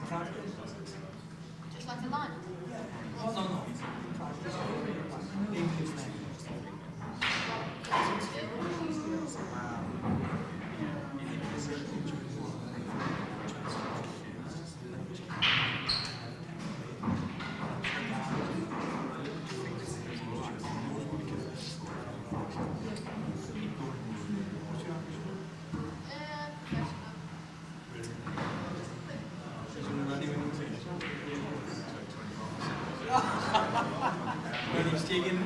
Just like a line. Oh, no, no. English name. When he's taken,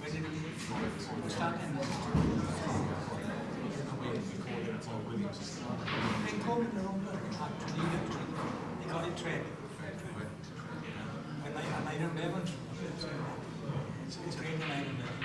when did he start and they called it their own they got it trade. When I don't have it, it's great when I don't have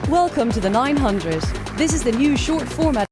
Welcome to the 900. This is the new short format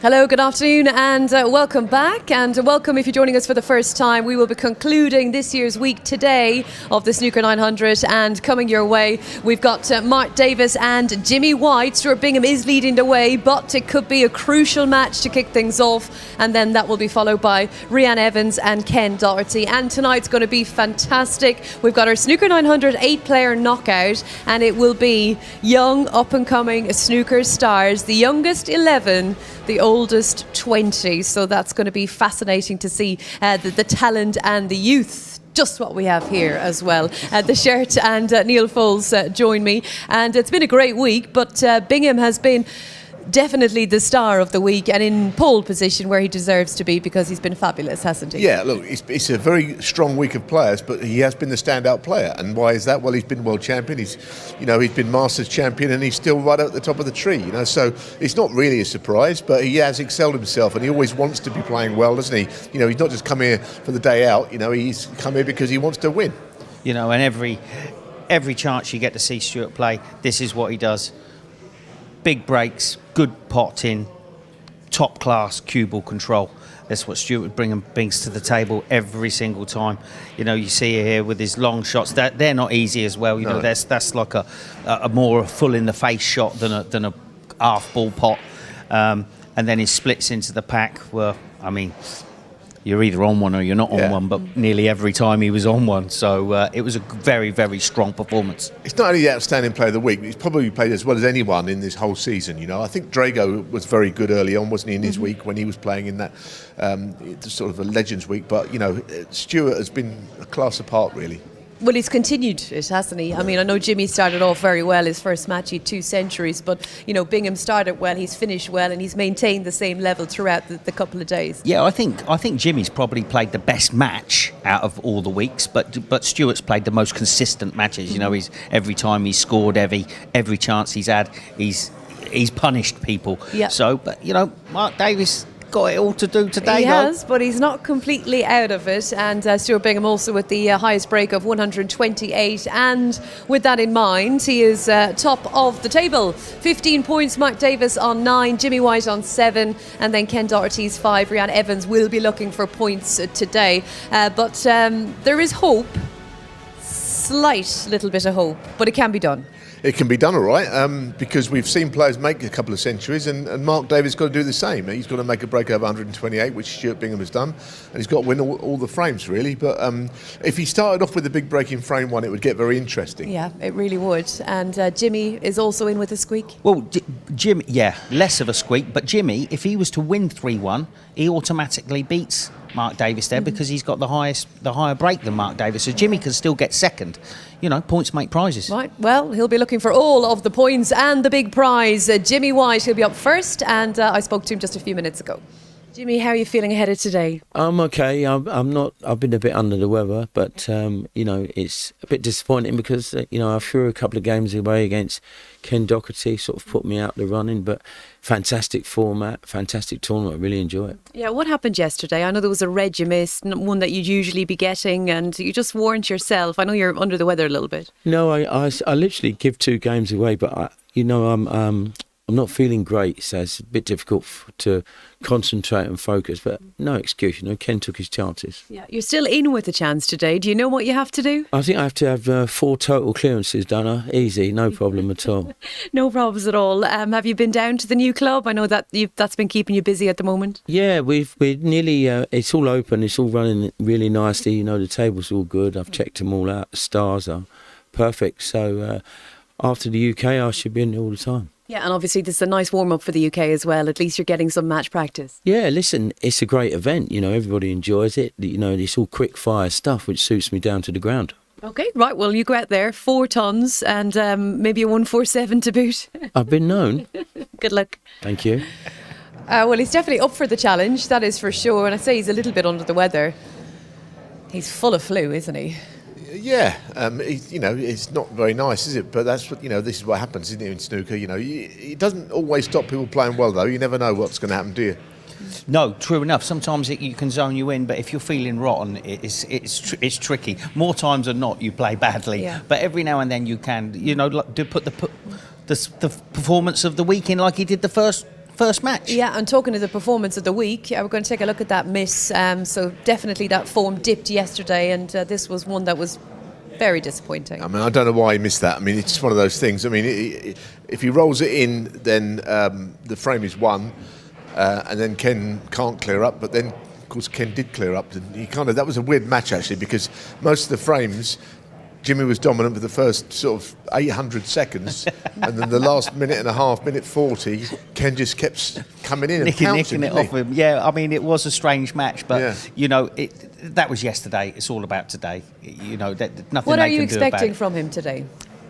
Hello, good afternoon, and welcome back. And welcome if you're joining us for the first time. We will be concluding this year's week today of the Snooker 900, and coming your way, we've got Mark Davis and Jimmy White. Stuart Bingham is leading the way, but it could be a crucial match to kick things off, and then that will be followed by Rhian Evans and Ken Doherty. And tonight's going to be fantastic. We've got our Snooker 900 8-player knockout, and it will be young, up-and-coming snooker stars, the youngest 11, the oldest 20. So that's going to be fascinating to see the talent and the youth. Just what we have here as well. The Shirt and Neil Foles join me. And it's been a great week, but Bingham has been definitely the star of the week and in pole position where he deserves to be, because he's been fabulous, hasn't he? Yeah, look, it's a very strong week of players, but he has been the standout player. And why is that? Well, he's been world champion, he's been Masters champion, and he's still right at the top of the tree, so it's not really a surprise, but he has excelled himself, and he always wants to be playing well, doesn't he? He's not just come here for the day out, he's come here because he wants to win. And every chance you get to see Stuart play, this is what he does. Big breaks, good potting, top class cue ball control. That's what Stuart brings to the table every single time. You see it here with his long shots. They're not easy as well. No. That's like a more full in the face shot than a half ball pot. And then his splits into the pack were, you're either on one or you're not on one, but nearly every time he was on one. So it was a very, very strong performance. It's not only the outstanding player of the week, he's probably played as well as anyone in this whole season. I think Drago was very good early on, wasn't he, in his week when he was playing in that sort of a Legends week. But, Stuart has been a class apart, really. Well, he's continued it, hasn't he? I know Jimmy started off very well. His first match, he had 2 centuries. But, Bingham started well, he's finished well, and he's maintained the same level throughout the couple of days. Yeah, I think Jimmy's probably played the best match out of all the weeks, but Stuart's played the most consistent matches. He's every time he's scored, every chance he's had, he's punished people. Yeah. So, but Mark Davis got it all to do today. He has, but he's not completely out of it. And Stuart Bingham also with the highest break of 128. And with that in mind, he is top of the table. 15 points, Mark Davis on 9, Jimmy White on 7, and then Ken Doherty's 5. Rhian Evans will be looking for points today. But there is hope, slight little bit of hope, but it can be done. It can be done all right, because we've seen players make a couple of centuries, and Mark Davis has got to do the same. He's got to make a break over 128, which Stuart Bingham has done, and he's got to win all the frames, really. But if he started off with a big break in frame 1, it would get very interesting. Yeah, it really would. And Jimmy is also in with a squeak. Well, Jimmy, less of a squeak, but Jimmy, if he was to win 3-1, he automatically beats Mark Davis there, because he's got the higher break than Mark Davis. So Jimmy can still get second. Points make prizes. Right, well, he'll be looking for all of the points and the big prize. Jimmy White, he'll be up first, and I spoke to him just a few minutes ago. Jimmy, how are you feeling ahead of today? I'm okay. I'm not. I've been a bit under the weather, but it's a bit disappointing because I threw a couple of games away against Ken Doherty, sort of put me out the running. But fantastic format, fantastic tournament. I really enjoy it. Yeah, what happened yesterday? I know there was a red you missed, one that you'd usually be getting, and you just weren't yourself. I know you're under the weather a little bit. No, I literally give 2 games away, but I'm not feeling great, so it's a bit difficult to concentrate and focus, but no excuse. Ken took his chances. Yeah, you're still in with a chance today. Do you know what you have to do? I think I have to have 4 total clearances done. Easy, no problem at all. No problems at all. Have you been down to the new club? I know that that's been keeping you busy at the moment. Yeah, we're nearly. It's all open. It's all running really nicely. The table's all good. I've checked them all out. The stars are perfect. So after the UK, I should be in there all the time. Yeah, and obviously this is a nice warm-up for the UK as well. At least you're getting some match practice. Yeah, listen, it's a great event. Everybody enjoys it. It's all quick-fire stuff, which suits me down to the ground. Okay, right, well, you go out there, 4 tons, and maybe a 147 to boot. I've been known. Good luck. Thank you. Well, he's definitely up for the challenge, that is for sure. And I say he's a little bit under the weather. He's full of flu, isn't he? Yeah, it's not very nice, is it? But that's what this is what happens, isn't it, in snooker? It doesn't always stop people playing well, though. You never know what's going to happen, do you? No, true enough. Sometimes you can zone you in, but if you're feeling rotten, it's tricky. More times than not, you play badly. Yeah. But every now and then you can, put the performance of the week in, like he did the first first match. Yeah, and talking to the performance of the week, we're going to take a look at that miss. So definitely that form dipped yesterday, and this was one that was very disappointing. I mean, I don't know why he missed that. I mean, it's just one of those things. I mean, if he rolls it in, then the frame is won, and then Ken can't clear up. But then, of course, Ken did clear up. And that was a weird match, actually, because most of the frames, Jimmy was dominant for the first sort of 800 seconds, and then the last minute and a half, minute 40, Ken just kept coming in and nicking it off him. Yeah, I mean, it was a strange match, but that was yesterday. It's all about today. Nothing. What are they you can do about expecting it. from him today?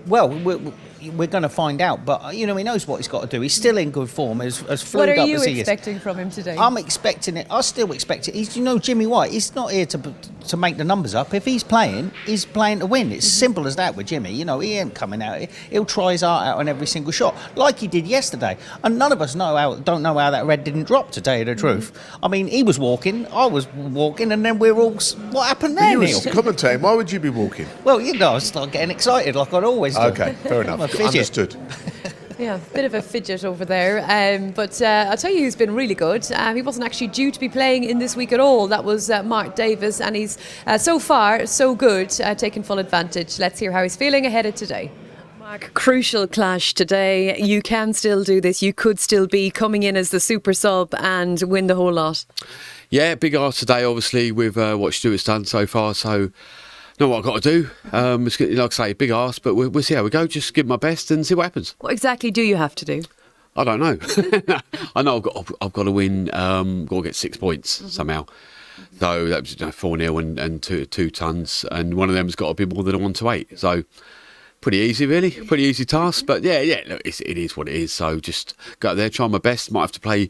Well, we're going to find out, but he knows what he's got to do. He's still in good form, as fluid What are up you as he is. expecting from him today? I'm expecting it. I still expect it. He's, Jimmy White. He's not here to make the numbers up. If he's playing to win. It's simple as that with Jimmy. He ain't coming out. He'll try his heart out on every single shot, like he did yesterday. And none of us don't know how that red didn't drop. To tell you the truth, I mean, he was walking, I was walking, and then we're all. What happened there, You Neil? was commentating. Why would you be walking? Well, I start getting excited like I'd always do. Okay, fair enough. I'm a fidget. Understood. Yeah, bit of a fidget over there. But I'll tell you who's been really good. He wasn't actually due to be playing in this week at all. That was Mark Davis, and he's so far so good, taking full advantage. Let's hear how he's feeling ahead of today. Mark, crucial clash today. You can still do this. You could still be coming in as the super sub and win the whole lot. Yeah, big ask today, obviously, with what Stuart's done so far. So, know what I've got to do. It's, like I say, big ask, but we'll see how we go. Just give my best and see what happens. What exactly do you have to do? I don't know. I know I've got to win. Got to get 6 points somehow. So that was 4-0 and two tons, and one of them's got to be more than a 1-8. So pretty easy, really. Pretty easy task. But yeah. Look, it is what it is. So just go out there, try my best. Might have to play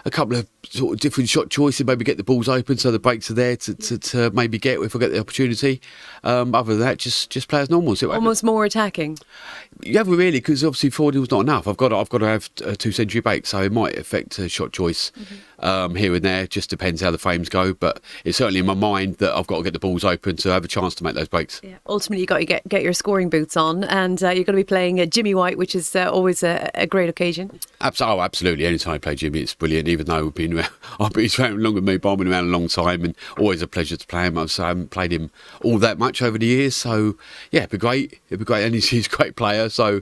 a couple of sort of different shot choices, maybe get the balls open so the breaks are there to maybe get if I get the opportunity. Other than that, just play as normal. See what Almost happens. more attacking. Yeah, really, because obviously 4-0's not enough. I've got to have a 2-century break, so it might affect shot choice here and there. Just depends how the frames go, but it's certainly in my mind that I've got to get the balls open to have a chance to make those breaks. Yeah. Ultimately, you've got to get your scoring boots on, and you're going to be playing Jimmy White, which is always a great occasion. Absolutely. Anytime I play Jimmy, it's brilliant. Even though he's around longer than me, but I've been around a long time, and always a pleasure to play him. I haven't played him all that much over the years, so yeah, it'd be great. And he's a great player, so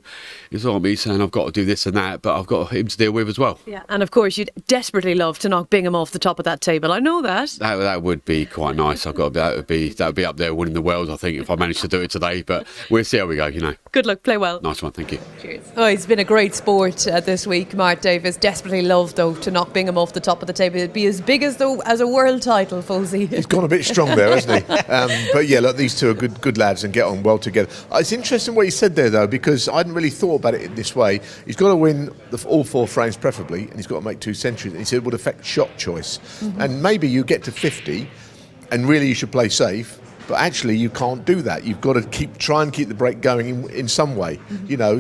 it's not me saying I've got to do this and that, but I've got him to deal with as well. Yeah, and of course, you'd desperately love to knock Bingham off the top of that table. I know that. That would be quite nice. That would be up there winning the world, I think, if I managed to do it today. But we'll see how we go. Good luck. Play well. Nice one. Thank you. Cheers. Oh, he's been a great sport this week, Mark Davis. Desperately loved, though, to knock Bingham off the top of the table. It'd be as big as a world title, Fosey. He's gone a bit strong there, hasn't he? But yeah, look, these two are good lads and get on well together. It's interesting what you said there, though, because I hadn't really thought about it in this way. He's got to win all 4 frames preferably, and he's got to make 2 centuries. And he said it would affect shot choice. And maybe you get to 50 and really you should play safe, but actually you can't do that. You've got to try and keep the break going in some way,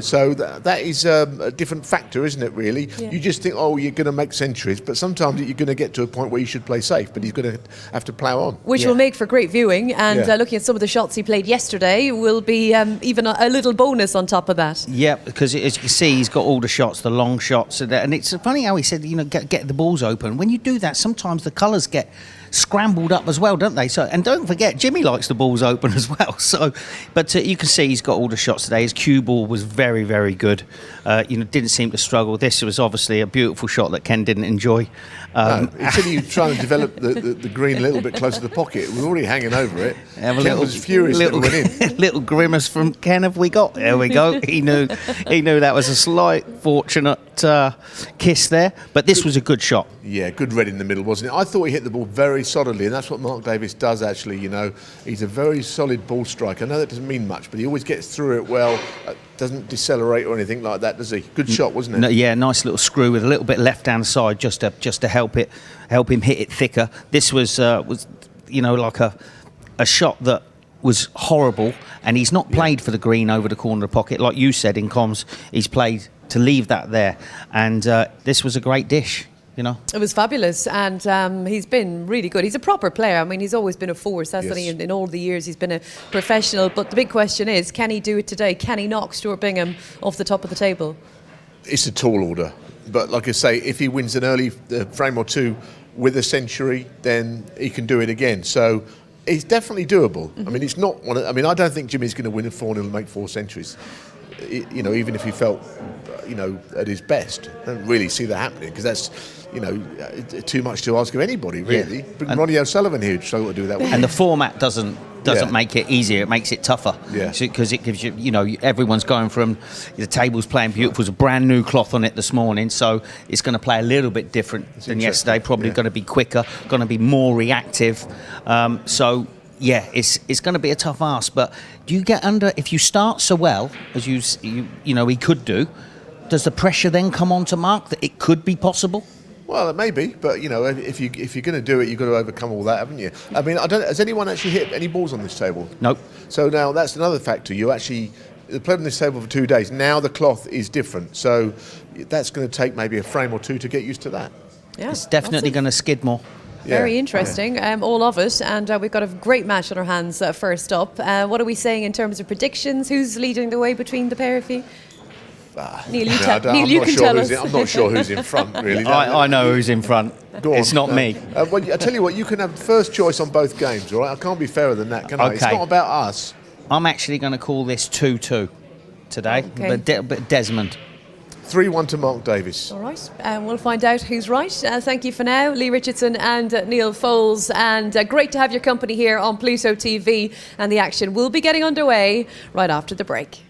so that is a different factor, isn't it, really? Yeah. You just think, you're going to make centuries, but sometimes you're going to get to a point where you should play safe, but he's going to have to plough on. Which will make for great viewing, and looking at some of the shots he played yesterday will be even a little bonus on top of that. Yeah, because as you can see, he's got all the shots, the long shots, and it's funny how he said, get the balls open. When you do that, sometimes the colours get scrambled up as well, don't they? So, and don't forget, Jimmy likes the balls open as well. So, but you can see he's got all the shots today. His cue ball was very, very good. Didn't seem to struggle. This was obviously a beautiful shot that Ken didn't enjoy. He said he was trying to develop the green a little bit closer to the pocket. We're already hanging over it. Ken was furious that it went in. Little grimace from Ken have we got? There we go. He knew that was a slight fortunate kiss there, but this was a good shot. Yeah, good red in the middle, wasn't it? I thought he hit the ball very solidly, and that's what Mark Davis does, actually. He's a very solid ball striker. I know that doesn't mean much, but he always gets through it well, doesn't decelerate or anything like that, does he? Good shot, wasn't it? No, yeah, nice little screw with a little bit left-hand side just to help him hit it thicker. This was like a shot that was horrible, and he's not played for the green over the corner of the pocket. Like you said in comms, he's played to leave that there, and this was a great dish. It was fabulous, and he's been really good. He's a proper player. I mean, he's always been a force, hasn't he? In all the years he's been a professional. But the big question is, can he do it today? Can he knock Stuart Bingham off the top of the table? It's a tall order. But like I say, if he wins an early frame or two with a century, then he can do it again. So it's definitely doable. I mean, it's not one. I mean, I don't think Jimmy's going to win a 4-0 and make 4 centuries. You know, even if he felt, you know, at his best, I don't really see that happening because that's, you know, too much to ask of anybody, really. Yeah. But Ronnie O'Sullivan here would struggle to do that. And the format doesn't Yeah. make it easier, it makes it tougher. Yeah. Because it gives you, you know, everyone's going from the table's playing beautiful. There's a brand new cloth on it this morning, so it's going to play a little bit different than yesterday. Probably going to be quicker, going to be more reactive. So yeah, it's going to be a tough ask. But do you get under if you start so well as you know he could do? Does the pressure then come on to Mark that it could be possible? Well, it may be, but you know, if you're going to do it, you've got to overcome all that, haven't you? I mean, has anyone actually hit any balls on this table? Nope. So now that's another factor. You actually played on this table for 2 days. Now the cloth is different, so that's going to take maybe a frame or two to get used to that. Yeah, It's definitely going to skid more. Very interesting, all of it, and we've got a great match on our hands first up. What are we saying in terms of predictions? Who's leading the way between the pair of you? Neil, you can tell us. I'm not sure who's in front, really. I know who's in front. Go on. It's not me. Well, I tell you what, you can have first choice on both games, all right? I can't be fairer than that, can I? It's Okay. not about us. I'm actually going to call this 2-2 today, Okay. but Desmond. 3-1 to Mark Davis. All right, we'll find out who's right. Thank you for now, Lee Richardson and Neil Foles, and great to have your company here on Pluto TV, and the action will be getting underway right after the break.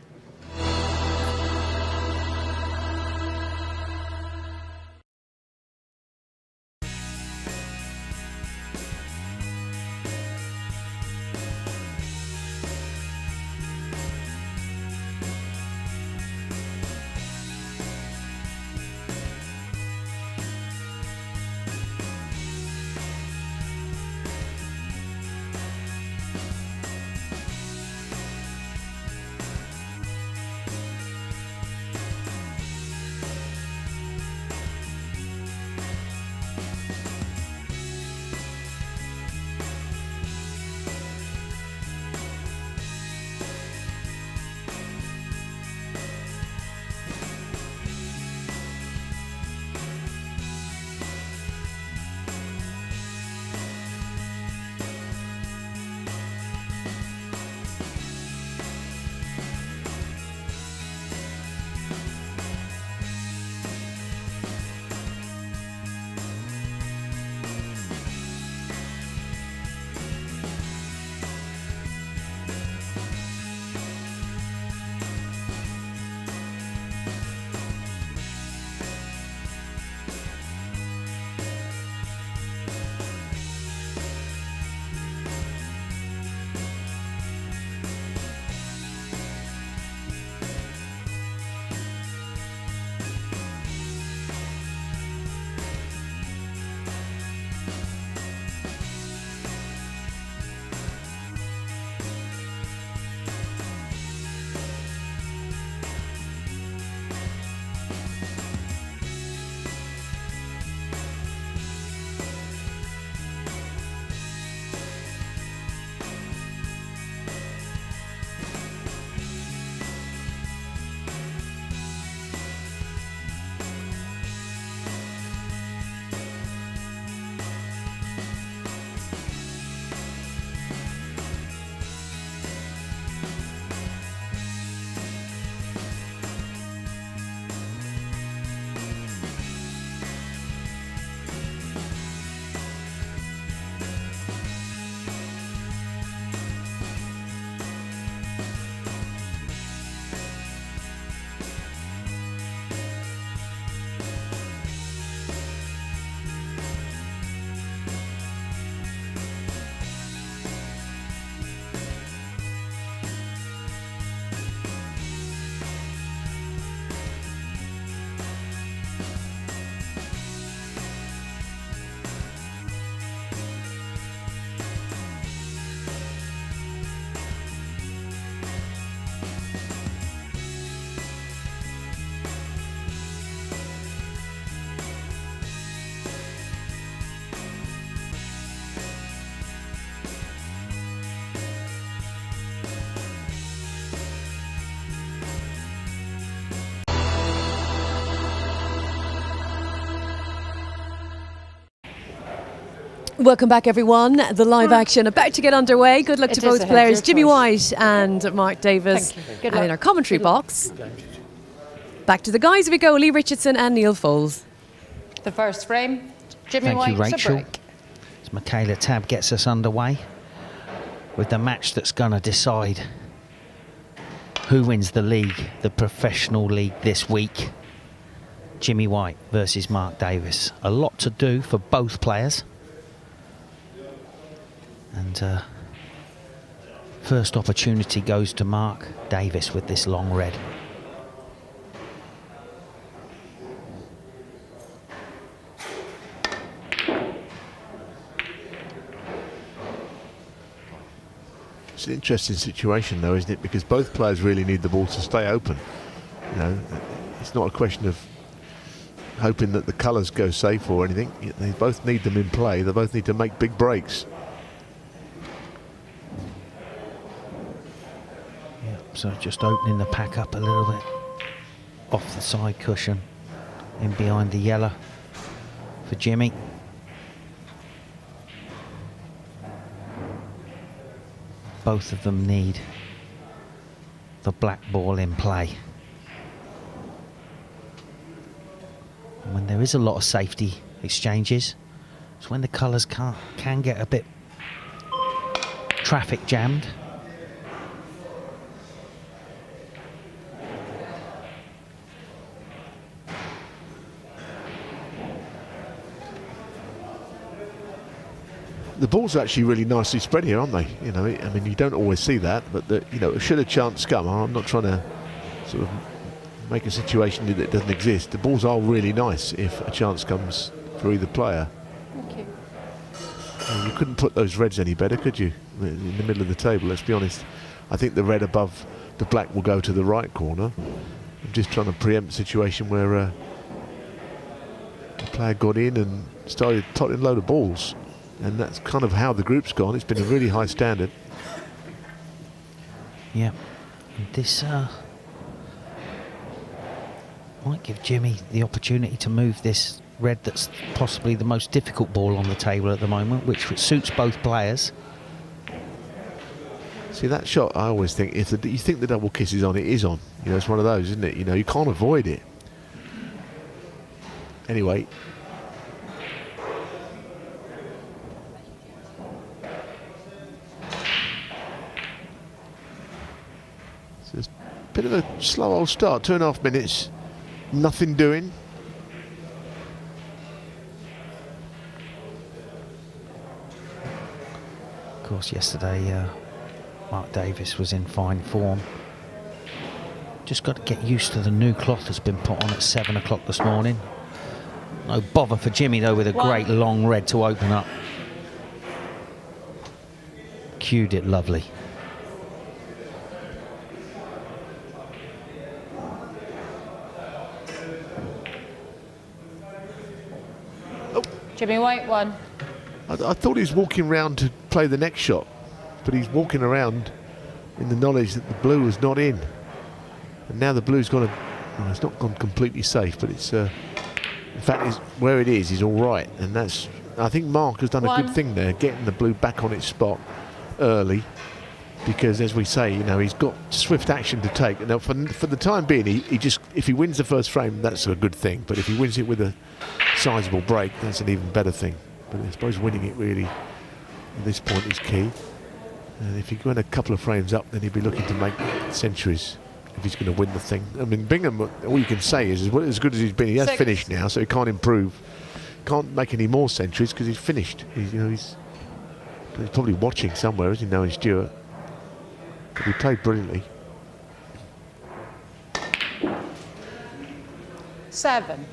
Welcome back, everyone. The live action about to get underway. Good luck to It is both ahead, players, your Jimmy choice. White and Mark Davis. Thank you. Good And luck. in our commentary box, back to the guys we go, Lee Richardson and Neil Foles. The first frame, Jimmy Thank you, White, Rachel. break. As Michaela Tab gets us underway with the match that's going to decide who wins the league, the professional league this week. Jimmy White versus Mark Davis. A lot to do for both players. And first opportunity goes to Mark Davis with this long red. It's an interesting situation, though, isn't it? Because both players really need the ball to stay open. You know, it's not a question of hoping that the colours go safe or anything. They both need them in play. They both need to make big breaks. Yeah, so just opening the pack up a little bit off the side cushion, in behind the yellow for Jimmy. Both of them need the black ball in play. And when there is a lot of safety exchanges, it's when the colours can get a bit traffic jammed. The balls are actually really nicely spread here, aren't they? You know, I mean, you don't always see that, but you know, should a chance come, I'm not trying to sort of make a situation that doesn't exist. The balls are really nice if a chance comes for either player. Thank you. You couldn't put those reds any better, could you? In the middle of the table, let's be honest. I think the red above the black will go to the right corner. I'm just trying to preempt a situation where a player got in and started totting a load of balls. And that's kind of how the group's gone. It's been a really high standard. Yeah, and this might give Jimmy the opportunity to move this red that's possibly the most difficult ball on the table at the moment, which suits both players. See, that shot, I always think, if you think the double kiss is on, it is on. You know, it's one of those, isn't it? You know, you can't avoid it. Anyway. So it's a bit of a slow old start, 2.5 minutes, nothing doing. Of course, yesterday Mark Davis was in fine form. Just got to get used to the new cloth that's been put on at 7 o'clock this morning. No bother for Jimmy though, with a great long red to open up. Cued it lovely. Jimmy White, 1. I thought he was walking round to play the next shot, but he's walking around in the knowledge that the blue was not in. And now the blue's gone, well, it's not gone completely safe, but it's, in fact, where it is all right. And that's, I think Mark has done a good thing there, getting the blue back on its spot early, because as we say, you know, he's got swift action to take. Now, for the time being, he just, if he wins the first frame, that's a good thing. But if he wins it with a sizable break, that's an even better thing. But I suppose winning it really at this point is key. And if he went a couple of frames up, then he'd be looking to make centuries if he's going to win the thing. I mean, Bingham, all you can say is, well, as good as he's been, he has 6. finished now, so he can't improve, can't make any more centuries because he's finished. He's probably watching somewhere, isn't he, knowing Stewart? But he played brilliantly. 7.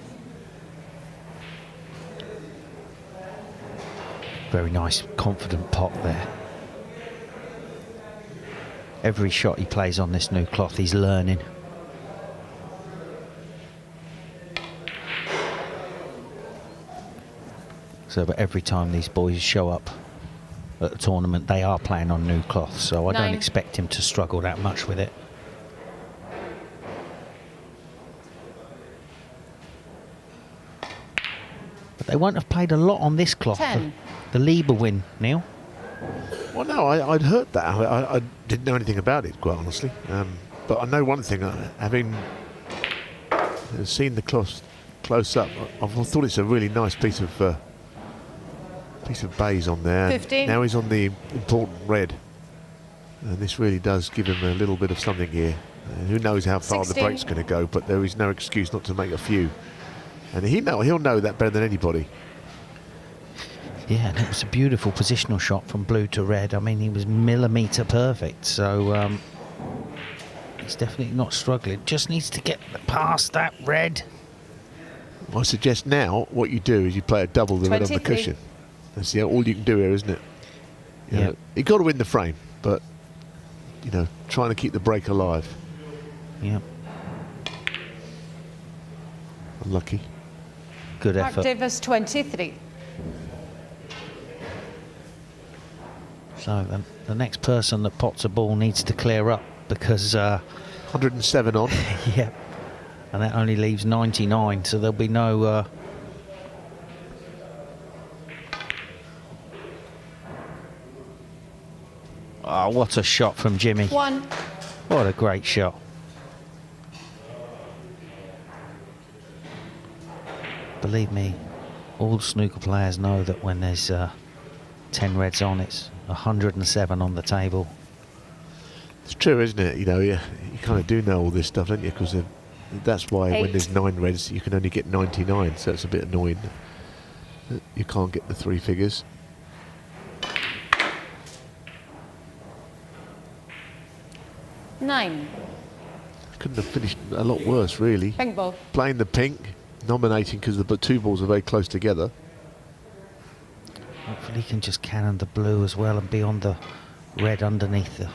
Very nice, confident pot there. Every shot he plays on this new cloth, he's learning. So, but every time these boys show up at the tournament, they are playing on new cloth, so I 9. don't expect him to struggle that much with it. But they won't have played a lot on this cloth. 10. the Lieber win, Neil? Well, no, I'd heard that. I didn't know anything about it, quite honestly. But I know one thing, having seen the close up, I thought it's a really nice piece of baize on there. 15. Now he's on the important red. And this really does give him a little bit of something here. Who knows how far 16. the break's going to go, but there is no excuse not to make a few. And he'll know that better than anybody. Yeah, and it was a beautiful positional shot from blue to red. I mean, he was millimetre perfect, so he's definitely not struggling. Just needs to get past that red. I suggest now what you do is you play a double the red on the 23. cushion. That's all you can do here, isn't it? You Yeah. know, you got to win the frame, but trying to keep the break alive. Yeah, Unlucky. good Mark effort. Davis, 23. So the next person that pots a ball needs to clear up because, 107 on. yeah, and that only leaves 99, so there'll be no... Oh, what a shot from Jimmy. 1. What a great shot. Believe me, all snooker players know that when there's 10 reds on, it's 107 on the table. It's true, isn't it? You kind of do know all this stuff, don't you? Because that's why when 8. there's 9 reds, you can only get 99. So it's a bit annoying. You can't get the 3 figures. Nine. Couldn't have finished a lot worse, really. Pink ball. Playing the pink, nominating because the 2 balls are very close together. Hopefully he can just cannon the blue as well and be on the red underneath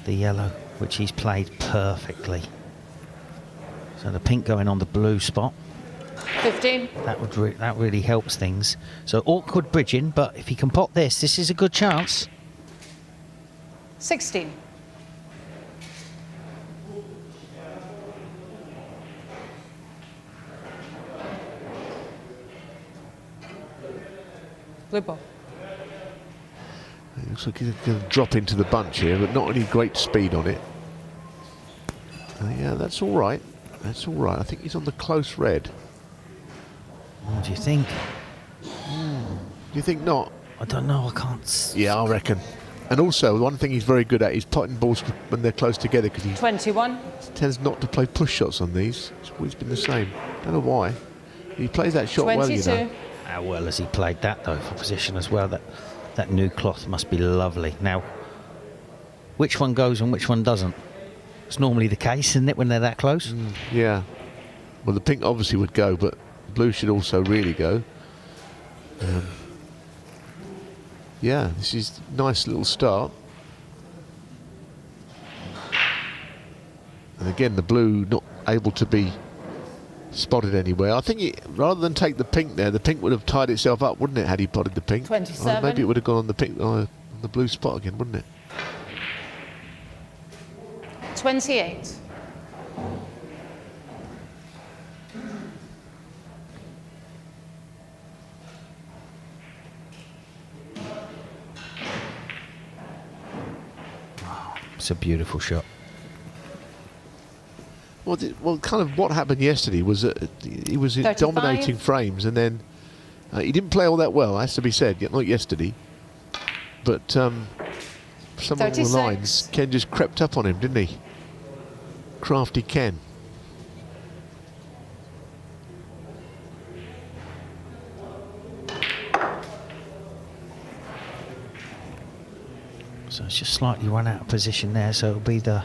the yellow, which he's played perfectly. So the pink going on the blue spot. 15. That really helps things. So awkward bridging, but if he can pot this is a good chance. 16. Blue ball. It looks like he's going to drop into the bunch here, but not any great speed on it. Yeah, that's all right. That's all right. I think he's on the close red. What do you think? Do you think not? I don't know, I can't... Yeah, I reckon. And also, one thing he's very good at is potting balls when they're close together, because he 21. tends not to play push shots on these. It's always been the same. Don't know why. He plays that shot 22. well, you know. How well has he played that, though, for position as well? That new cloth must be lovely. Now, which one goes and which one doesn't? It's normally the case, isn't it, when they're that close? Yeah. Well, the pink obviously would go, but blue should also really go. Yeah, this is a nice little start. And again, the blue not able to be spotted anywhere. I think rather than take the pink there, the pink would have tied itself up, wouldn't it, had he potted the pink? 27. Maybe it would have gone on the pink, on the blue spot again, wouldn't it? 28. It's a beautiful shot. Well, kind of what happened yesterday was that he was 35. dominating frames, and then he didn't play all that well, has to be said, not yesterday. But somewhere along the 36. lines, Ken just crept up on him, didn't he? Crafty Ken. So it's just slightly run out of position there, so it'll be the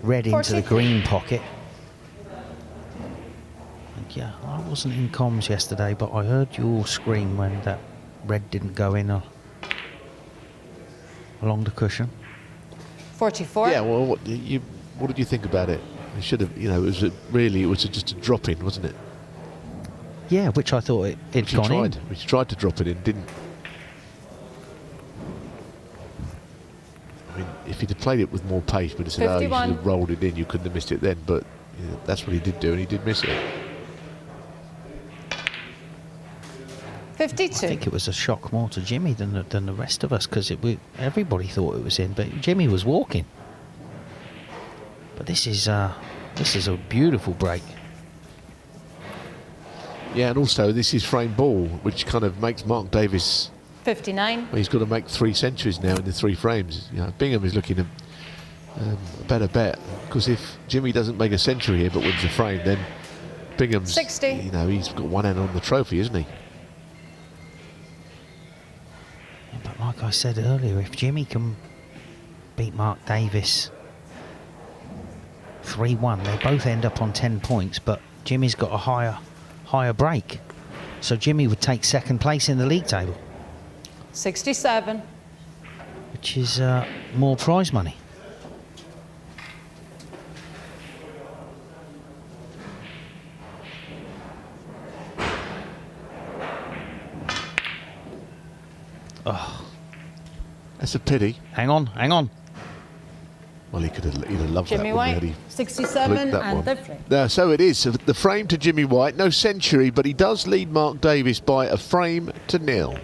red into the 43. green pocket. And yeah, I wasn't in comms yesterday, but I heard you all scream when that red didn't go in along the cushion. 44. Yeah, well, what did you think about it? It should have, it was just a drop in, wasn't it? Yeah, which I thought it'd gone in. Which tried to drop it in, didn't. I mean, if he'd have played it with more pace, we'd have said, oh, you should 51. have rolled it in, you couldn't have missed it then. But that's what he did do, and he did miss it. 50. 52. I think it was a shock more to Jimmy than the rest of us, because everybody thought it was in, but Jimmy was walking. But this is a beautiful break. Yeah, and also this is frame ball, which kind of makes Mark Davis. 59. Well, he's got to make 3 centuries now in the 3 frames. You know, Bingham is looking a better bet, because if Jimmy doesn't make a century here but wins the frame, then Bingham's, 60. you know, he's got one hand on the trophy, isn't he? Yeah, but like I said earlier, if Jimmy can beat Mark Davis 3-1, they both end up on 10 points, but Jimmy's got a higher break. So Jimmy would take second place in the league table, 67. which is more prize money. Oh, That's a pity. hang on. Well, he'd have loved Jimmy that, wouldn't White, he? 67 Fluked that and one. the frame. So it is. So the frame to Jimmy White. No century, but he does lead Mark Davis by a frame to 0.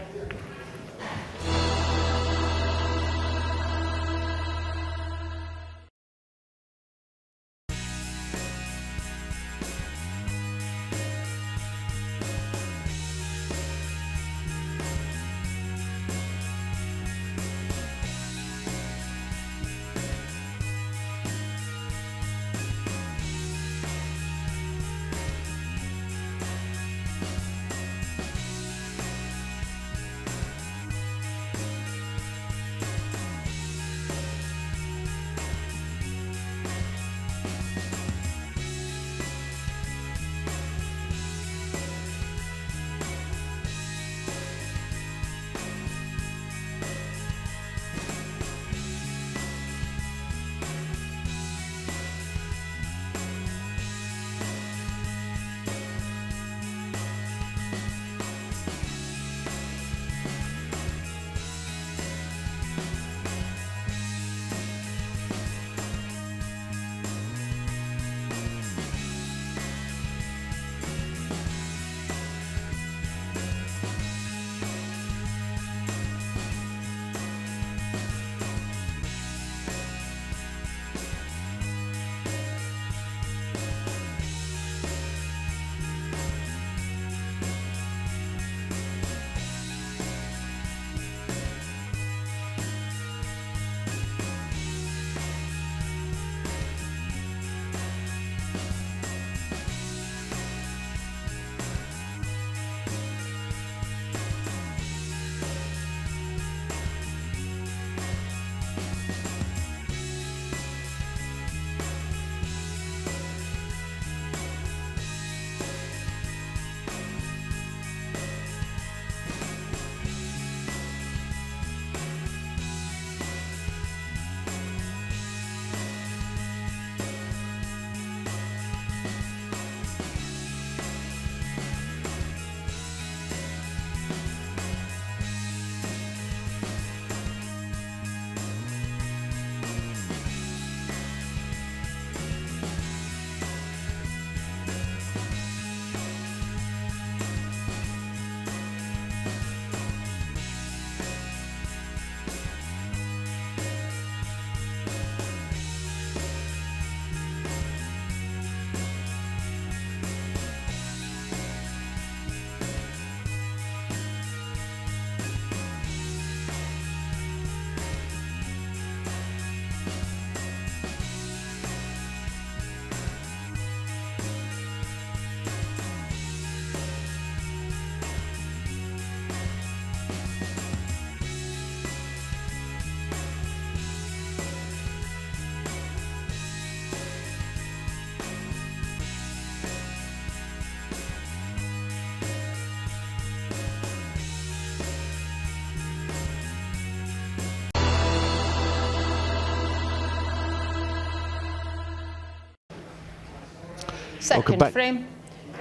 Second back. frame.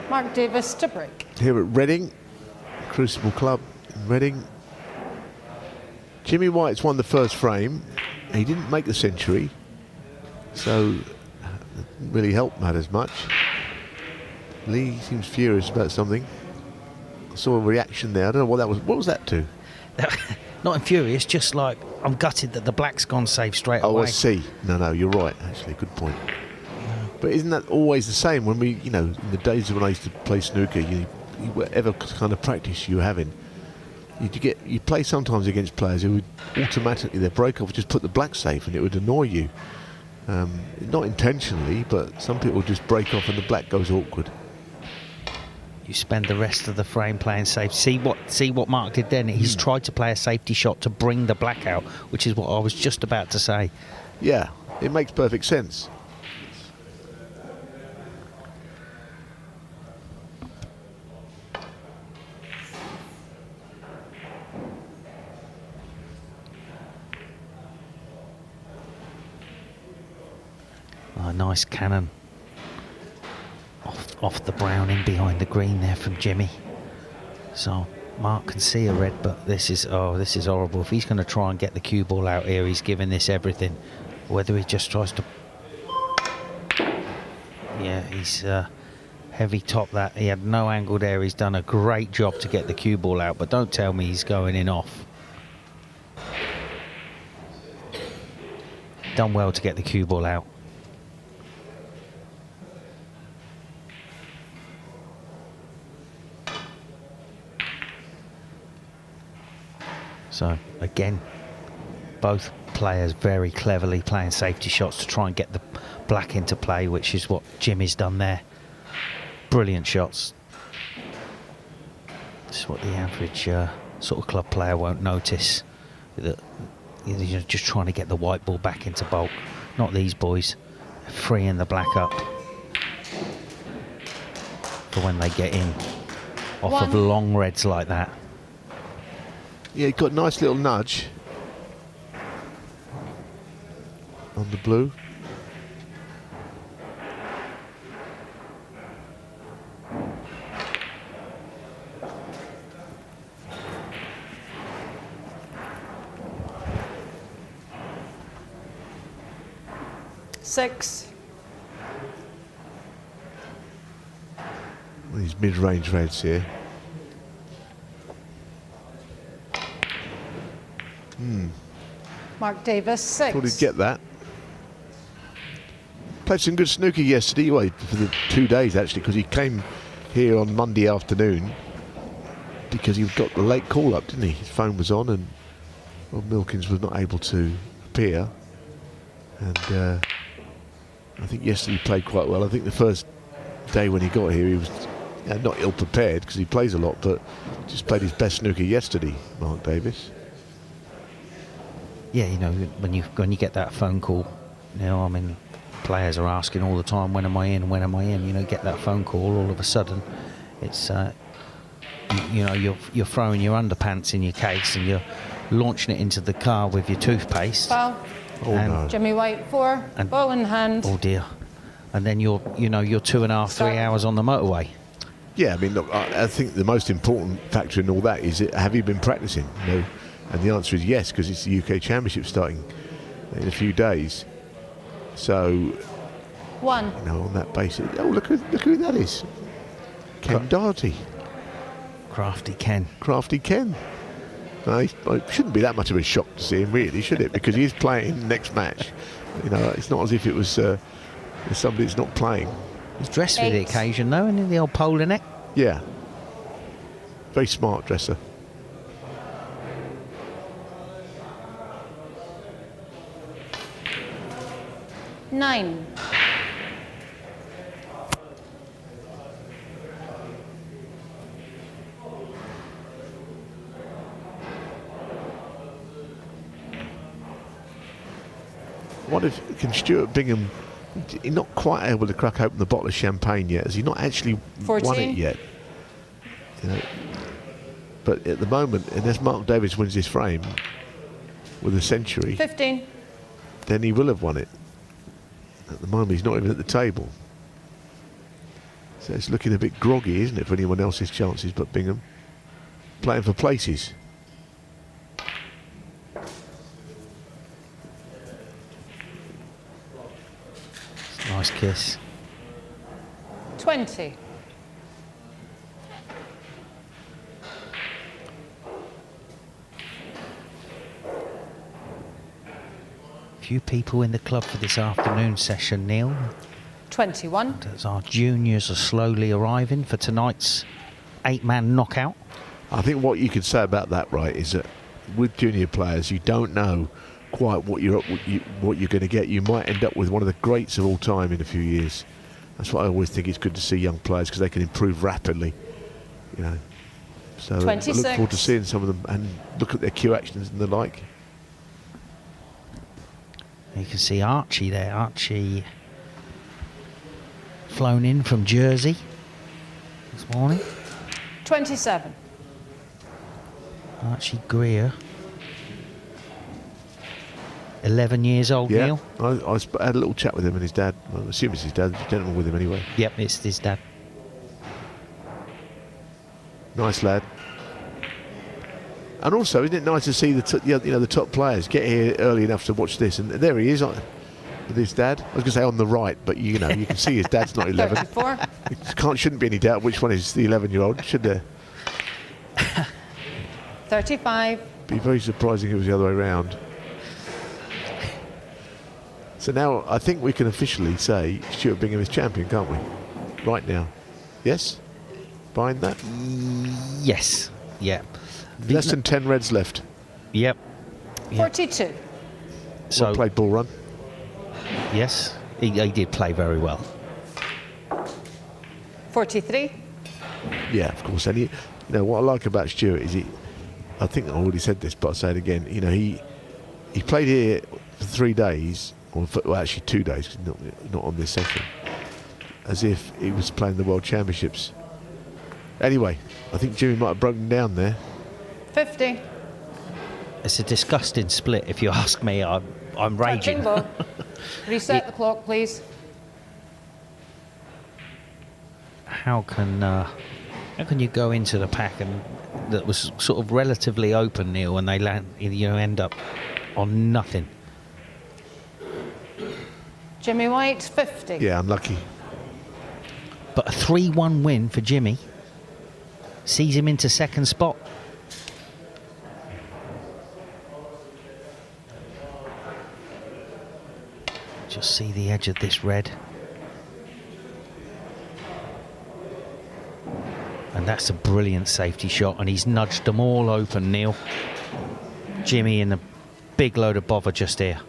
Mark Davis to break. Here at Reading, Crucible Club in Reading. Jimmy White's won the first frame. He didn't make the century, so it didn't really help matters much. Lee seems furious about something. I saw a reaction there. I don't know what that was. What was that to? Not infurious, just like I'm gutted that the black's gone safe straight Oh, away. I see. No, you're right. Actually, good point. But isn't that always the same when we, in the days when I used to play snooker, whatever kind of practice you were having, you play sometimes against players who would automatically, their break-off would just put the black safe, and it would annoy you. Not intentionally, but some people just break off and the black goes awkward. You spend the rest of the frame playing safe. See what Mark did then? He's tried to play a safety shot to bring the black out, which is what I was just about to say. Yeah, it makes perfect sense. Oh, nice cannon off the brown in behind the green there from Jimmy. So Mark can see a red, but this is horrible. If he's going to try and get the cue ball out here, he's giving this everything. Whether he just tries to, yeah, he's heavy top that. He had no angle there. He's done a great job to get the cue ball out, but don't tell me he's going in off. Done well to get the cue ball out. So again, both players very cleverly playing safety shots to try and get the black into play, which is what Jimmy's done there. Brilliant shots. This is what the average sort of club player won't notice. That you're just trying to get the white ball back into bulk. Not these boys. Freeing the black up for when they get in off of long reds like that. Yeah, he got a nice little nudge on the blue. Six. These mid-range reds here. Mark Davis, 6. Thought he'd get that. Played some good snooker yesterday, well, for the 2 days actually, because he came here on Monday afternoon because he got the late call up, didn't he? His phone was on and Rob Milkins was not able to appear. And I think yesterday he played quite well. I think the first day when he got here he was not ill prepared because he plays a lot, but just played his best snooker yesterday, Mark Davis. Yeah, when you get that phone call, I mean, players are asking all the time, when am I in, when am I in? Get that phone call, all of a sudden, it's, you're throwing your underpants in your case and you're launching it into the car with your toothpaste. Foul. Oh no. Jimmy White, 4. And- Ball in hand. Oh dear. And then you're 2.5, 3 hours on the motorway. Yeah, I mean, look, I think the most important factor in all that is, have you been practicing? And the answer is yes, because it's the UK Championship starting in a few days. So, 1. on that basis, look who that is. Ken Doherty. Crafty Ken. Crafty Ken. No, it shouldn't be that much of a shock to see him, really, should it? Because he's playing the next match. It's not as if it was somebody that's not playing. He's dressed for the 8. occasion, though, and in the old polo neck. Yeah. Very smart dresser. Nine. What if can Stuart Bingham? He's not quite able to crack open the bottle of champagne yet. Has he not actually won 14. it yet? But at the moment, unless Mark Davis wins this frame with a century, 15. then he will have won it. At the moment, he's not even at the table. So it's looking a bit groggy, isn't it, for anyone else's chances but Bingham? Playing for places. Nice kiss. 20. Few people in the club for this afternoon session, Neil. 21. As our juniors are slowly arriving for tonight's 8-man knockout. I think what you could say about that, right, is that with junior players, you don't know quite what you're going to get. You might end up with one of the greats of all time in a few years. That's why I always think it's good to see young players, because they can improve rapidly, you know. So I look 26. forward to seeing some of them and look at their cue actions and the like. You can see Archie there. Archie flown in from Jersey this morning. 27. Archie Greer. 11 years old, Yeah, Neil. I had a little chat with him and his dad. Well, I assume it's his dad. The gentleman with him anyway. Yep, it's his dad. Nice lad. And also, isn't it nice to see the top players get here early enough to watch this? And there he is with his dad. I was going to say on the right, but you can see his dad's not 11. 34. Shouldn't be any doubt which one is the 11-year-old, should there? 35. Be very surprising if it was the other way around. So now I think we can officially say Stuart Bingham is champion, can't we? Right now. Yes? Behind that? Yes. Yep. Less than 10 reds left. Yep. 42. So, Well played, Bull Run. yes, he did play very well. 43. Yeah, of course. And what I like about Stuart is I think I already said this, but I'll say it again. He played here for 3 days, well, actually 2 days, not on this session, as if he was playing the World Championships. Anyway, I think Jimmy might have broken down there. 50. It's a disgusting split, if you ask me. I'm raging. Touching ball. Reset the clock, please. How can you go into the pack and that was sort of relatively open, Neil, and they end up on nothing? Jimmy White, 50. Yeah, unlucky. But a 3-1 win for Jimmy sees him into second spot. Just see the edge of this red. And that's a brilliant safety shot, and he's nudged them all open, Neil. Jimmy in a big load of bother just here.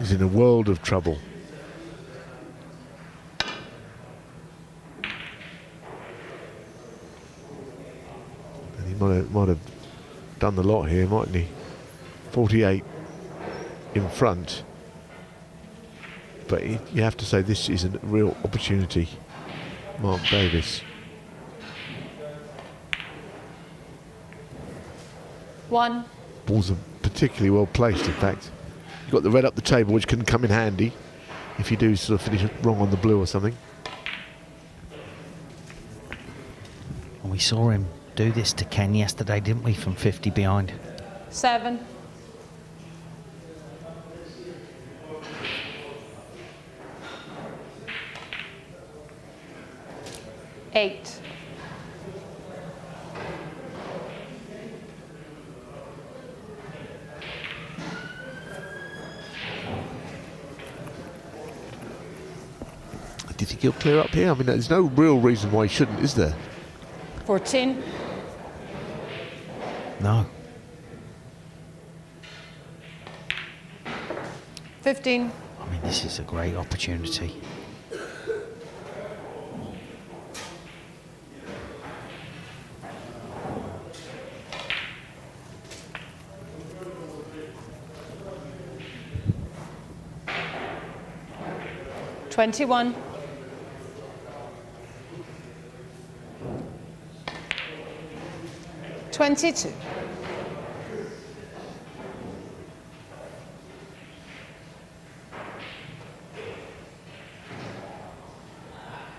He's in a world of trouble. And he might have done the lot here, mightn't he? 48 in front. But you have to say this is a real opportunity. Mark Davis. 1. Balls are particularly well placed, in fact. You've got the red up the table, which can come in handy if you do sort of finish wrong on the blue or something. And we saw him do this to Ken yesterday, didn't we, from 50 behind? 7. 8. Do you think he'll clear up here? I mean, there's no real reason why he shouldn't, is there? 14. No. 15. I mean, this is a great opportunity. $21. 22.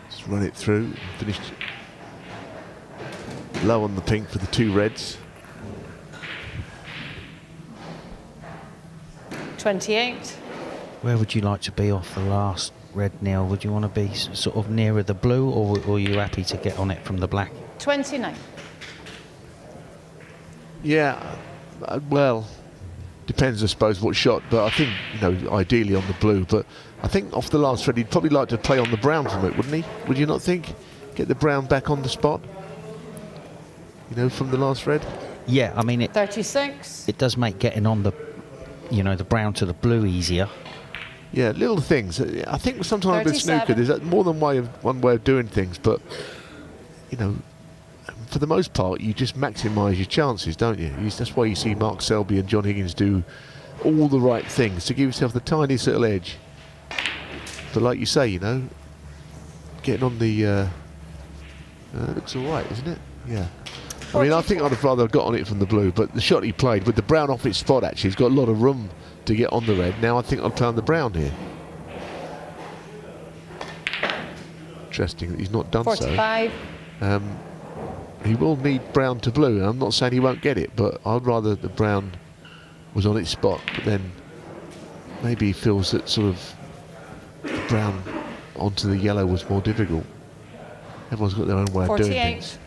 Just run it through and finished low on the pink for the 2 reds. 28. Where would you like to be off the last red, Neil? Would you want to be sort of nearer the blue, or are you happy to get on it from the black? 29. Yeah, well, Depends, I suppose, what shot. But I think, you know, ideally on the blue. But I think off the last thread, he'd probably like to play on the brown from it, wouldn't he? Would you not think? Get the brown back on the spot, you know, from the last thread. Yeah, I mean, 36. it does make getting on the, you know, the brown to the blue easier. Yeah, little things. I think sometimes with 37. snooker, there's more than one way of doing things. But, you know, for the most part, you just maximise your chances, don't you? That's why you see Mark Selby and John Higgins do all the right things to give yourself the tiniest little edge. But like you say, you know, getting on the... looks all right, isn't it? Yeah. I mean, I think I'd have rather got on it from the blue, but the shot he played with the brown off its spot, actually, he's got a lot of room to get on the red. Now I think I'll play on the brown here. Interesting that he's not done 45. so. He will need brown to blue, and I'm not saying he won't get it, but I'd rather the brown was on its spot. But then maybe he feels that sort of the brown onto the yellow was more difficult. Everyone's got their own way of doing 48. things.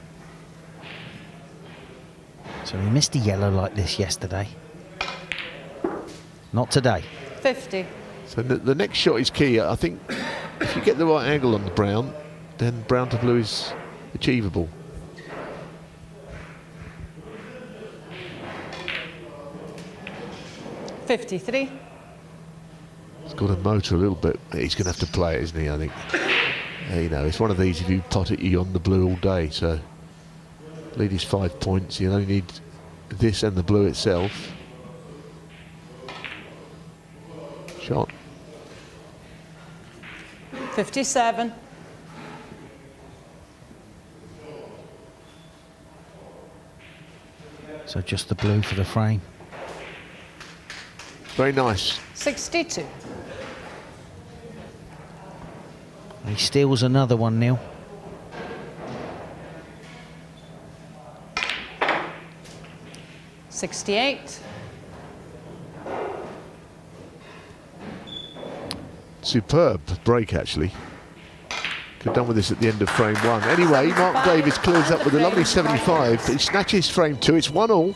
So he missed a yellow like this yesterday. Not today. 50. So the next shot is key. I think if you get the right angle on the brown, then brown to blue is achievable. $53. He's got a motor a little bit. He's going to have to play it, isn't he, I think. You know, it's one of these, if you pot it, you're on the blue all day. So lead is 5 points. You only need this and the blue itself. Shot. 57. So just the blue for the frame. Very nice. 62. He steals another one, Neil. $68. Superb break, actually. Could have done with this at the end of frame one. Anyway, Mark Davis clears up with a lovely 75. He snatches frame two. It's 1-1.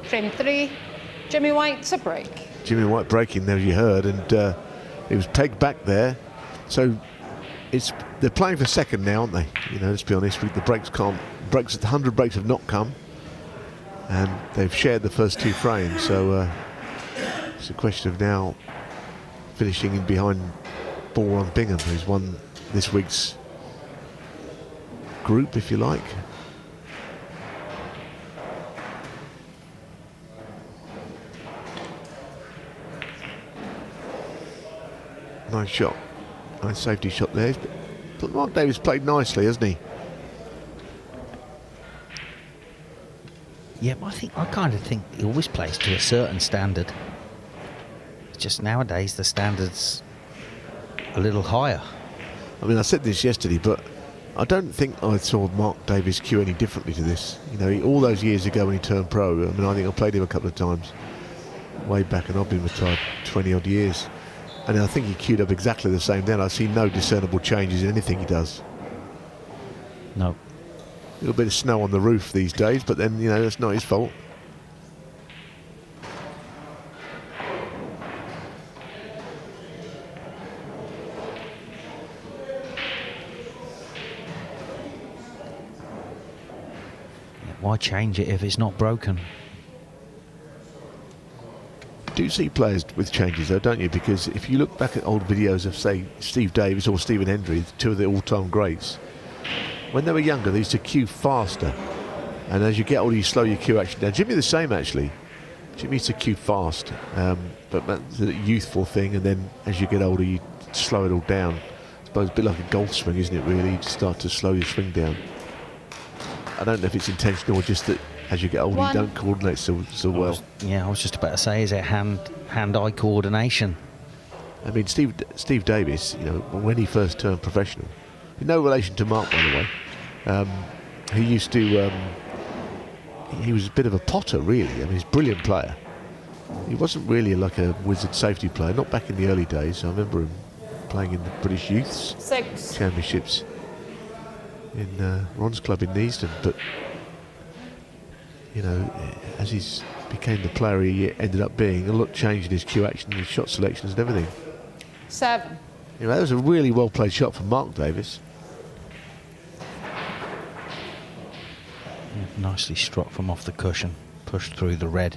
Frame 3. Jimmy White's a break. Jimmy White breaking there, as you heard, and it was pegged back there. So they're playing for second now, aren't they? You know, let's be honest. The breaks the 100 breaks have not come, and they've shared the first 2 frames. So it's a question of now finishing in behind Ballron Bingham, who's won this week's group, if you like. Nice shot. Nice safety shot there. But Mark Davis played nicely, hasn't he? Yeah, I kind of think he always plays to a certain standard. It's just nowadays the standard's a little higher. I mean, I said this yesterday, but I don't think I saw Mark Davis cue any differently to this. You know, all those years ago when he turned pro, I mean, I think I played him a couple of times way back, and I've been retired 20 odd years. And I think he queued up exactly the same then. I see no discernible changes in anything he does. No. A little bit of snow on the roof these days, but then, you know, that's not his fault. Why change it if it's not broken? Do see players with changes though, don't you? Because if you look back at old videos of, say, Steve Davis or Stephen Hendry, 2 of the all-time greats, when they were younger they used to cue faster, and as you get older you slow your cue action down. Jimmy the same, actually. Jimmy used to cue fast, but that's a youthful thing, and then as you get older you slow it all down. I suppose it's a bit like a golf swing, isn't it, really? You start to slow your swing down. I don't know if it's intentional or just that as you get older you don't coordinate so well. I was just about to say, is it hand-eye coordination? I mean, Steve Davis, you know, when he first turned professional, in no relation to Mark, by the way, he used to, he was a bit of a potter, really. I mean, he's a brilliant player. He wasn't really like a wizard safety player, not back in the early days. I remember him playing in the British Youths 6. Championships in Ron's club in Neasden, but you know, as he's became the player he ended up being, a lot changed in his cue action, his shot selections and everything. 7. You know, that was a really well played shot from Mark Davis. Nicely struck from off the cushion, pushed through the red,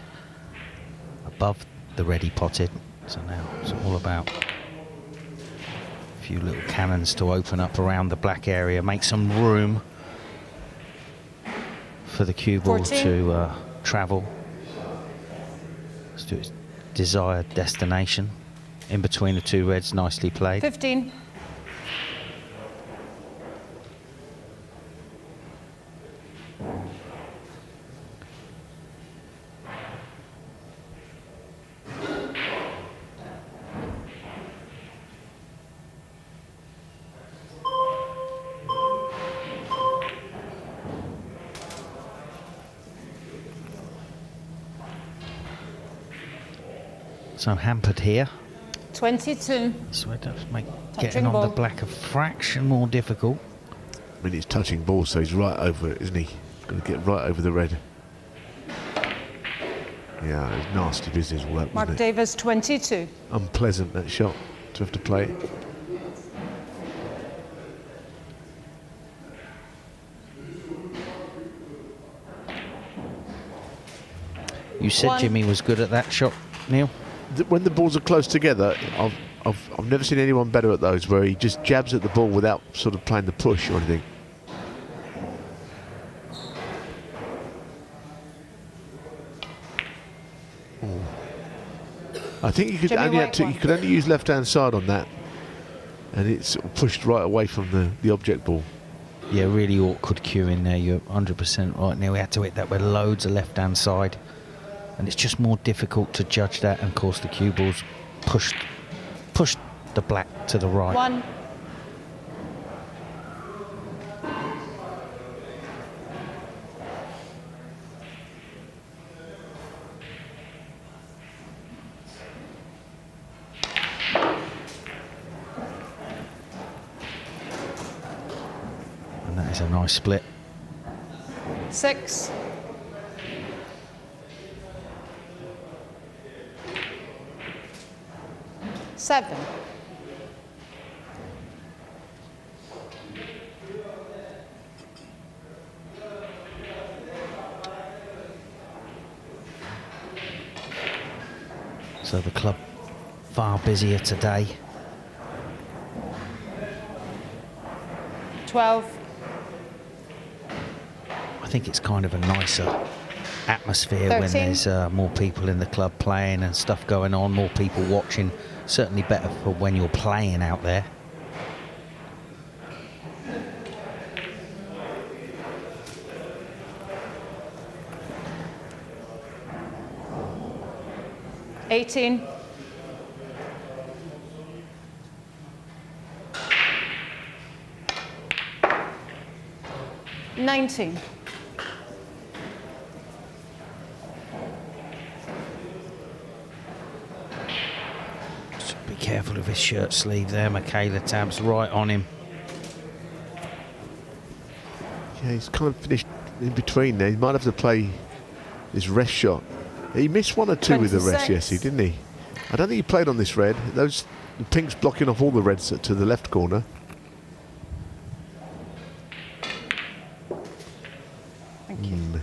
above the red he potted. So now it's all about a few little cannons to open up around the black area, make some room for the cue ball 14. to travel to its desired destination. In between the 2 reds, nicely played. 15. So hampered here. 22. So it does make Touching getting on ball. the black a fraction more difficult. I mean, it's touching ball, so he's right over it, isn't he? Going to get right over the red. Yeah, it's nasty business, all that, Mark wasn't it? Davis, 22. Unpleasant, that shot, to have to play it. You said 1. Jimmy was good at that shot, Neil? When the balls are close together, I've never seen anyone better at those, where he just jabs at the ball without sort of playing the push or anything. I think you could Jimmy only White you one. could only use left hand side on that, and it's sort of pushed right away from the object ball. Yeah, really awkward cue in there. You're 100% right, Neil. We had to hit that with loads of left-hand side, and it's just more difficult to judge that. And of course, the cue balls pushed the black to the right. 1. And that is a nice split. 6. So the club far busier today. 12. I think it's kind of a nicer atmosphere when 13. there's more people in the club playing and stuff going on, more people watching. Certainly better for when you're playing out there. 18. 19. Just be careful of his shirt sleeve there. Michaela Tabbs right on him. Yeah, he's kind of finished in between there. He might have to play his rest shot. He missed one or two with the rest 26. yesterday, didn't he? I don't think he played on this red. The pink's blocking off all the reds to the left corner.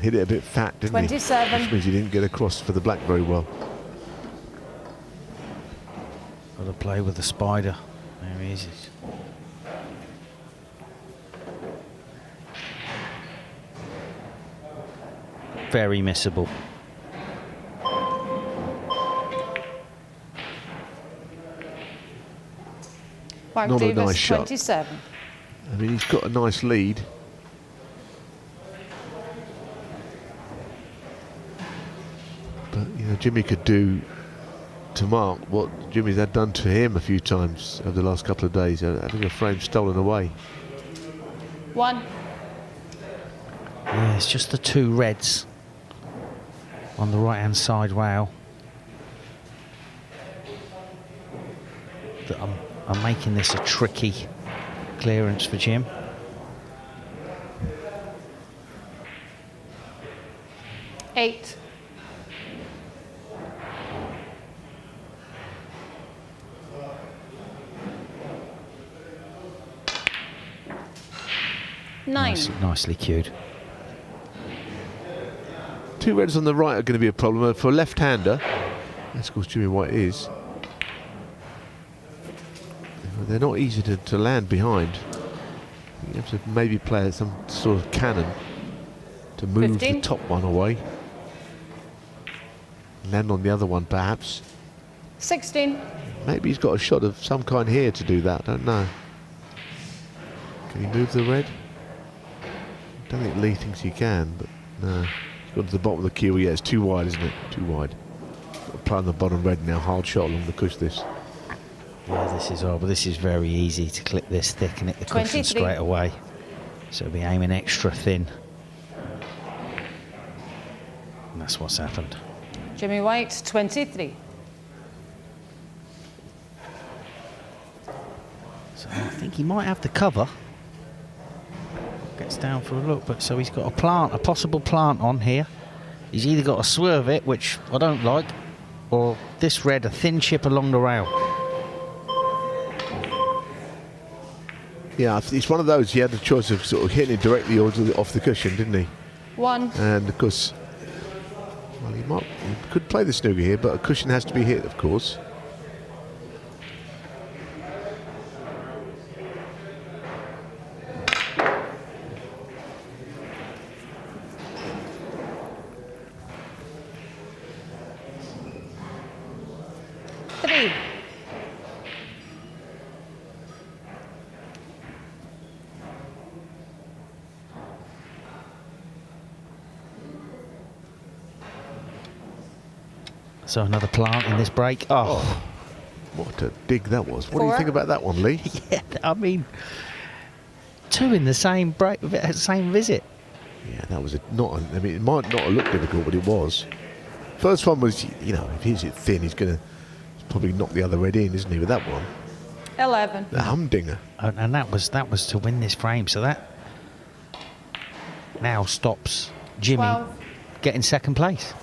Hit it a bit fat, didn't 27. he? Which means he didn't get across for the black very well. Got to play with the spider. There he is. Very missable. Mark Not a Davis, nice shot. 27. I mean, he's got a nice lead. But, you know, Jimmy could do to Mark what Jimmy's had done to him a few times over the last couple of days, having a frame stolen away. 1. Yeah, it's just the two reds on the right-hand side rail that I'm making this a tricky clearance for Jim. Eight. 9. Nicely cued. Two reds on the right are going to be a problem for a left-hander. That's of course Jimmy White is. They're not easy to land behind. You have to maybe play some sort of cannon to move 15. the top one away. Land on the other one perhaps. 16. Maybe he's got a shot of some kind here to do that, I don't know. Can he move the red? I don't think Lee thinks he can, but no. He's gone to the bottom of the queue. Yeah, it's too wide, isn't it? Too wide. Got to play on the bottom red now. Hard shot along the cush this. Yeah, this is but this is very easy to clip this thick and hit the cushion 23. straight away. So be aiming extra thin. And that's what's happened. Jimmy White, 23. So I think he might have the cover. Gets down for a look, but so he's got a possible plant on here. He's either got to swerve it, which I don't like, or this red, a thin chip along the rail. Yeah, it's one of those. He had the choice of sort of hitting it directly or off the cushion, didn't he? 1. And of course, well, he could play the snooker here, but a cushion has to be hit, of course. So another plant in this break. Oh, What a dig that was. What do you 4. think about that one, Lee? yeah, I mean, two in the same break, same visit. Yeah, that was I mean, it might not have looked difficult, but it was. First one was, you know, if he hits it thin, he's probably knock the other red in, isn't he, with that one? 11. The humdinger. And that was to win this frame. So that now stops Jimmy 12. getting second place.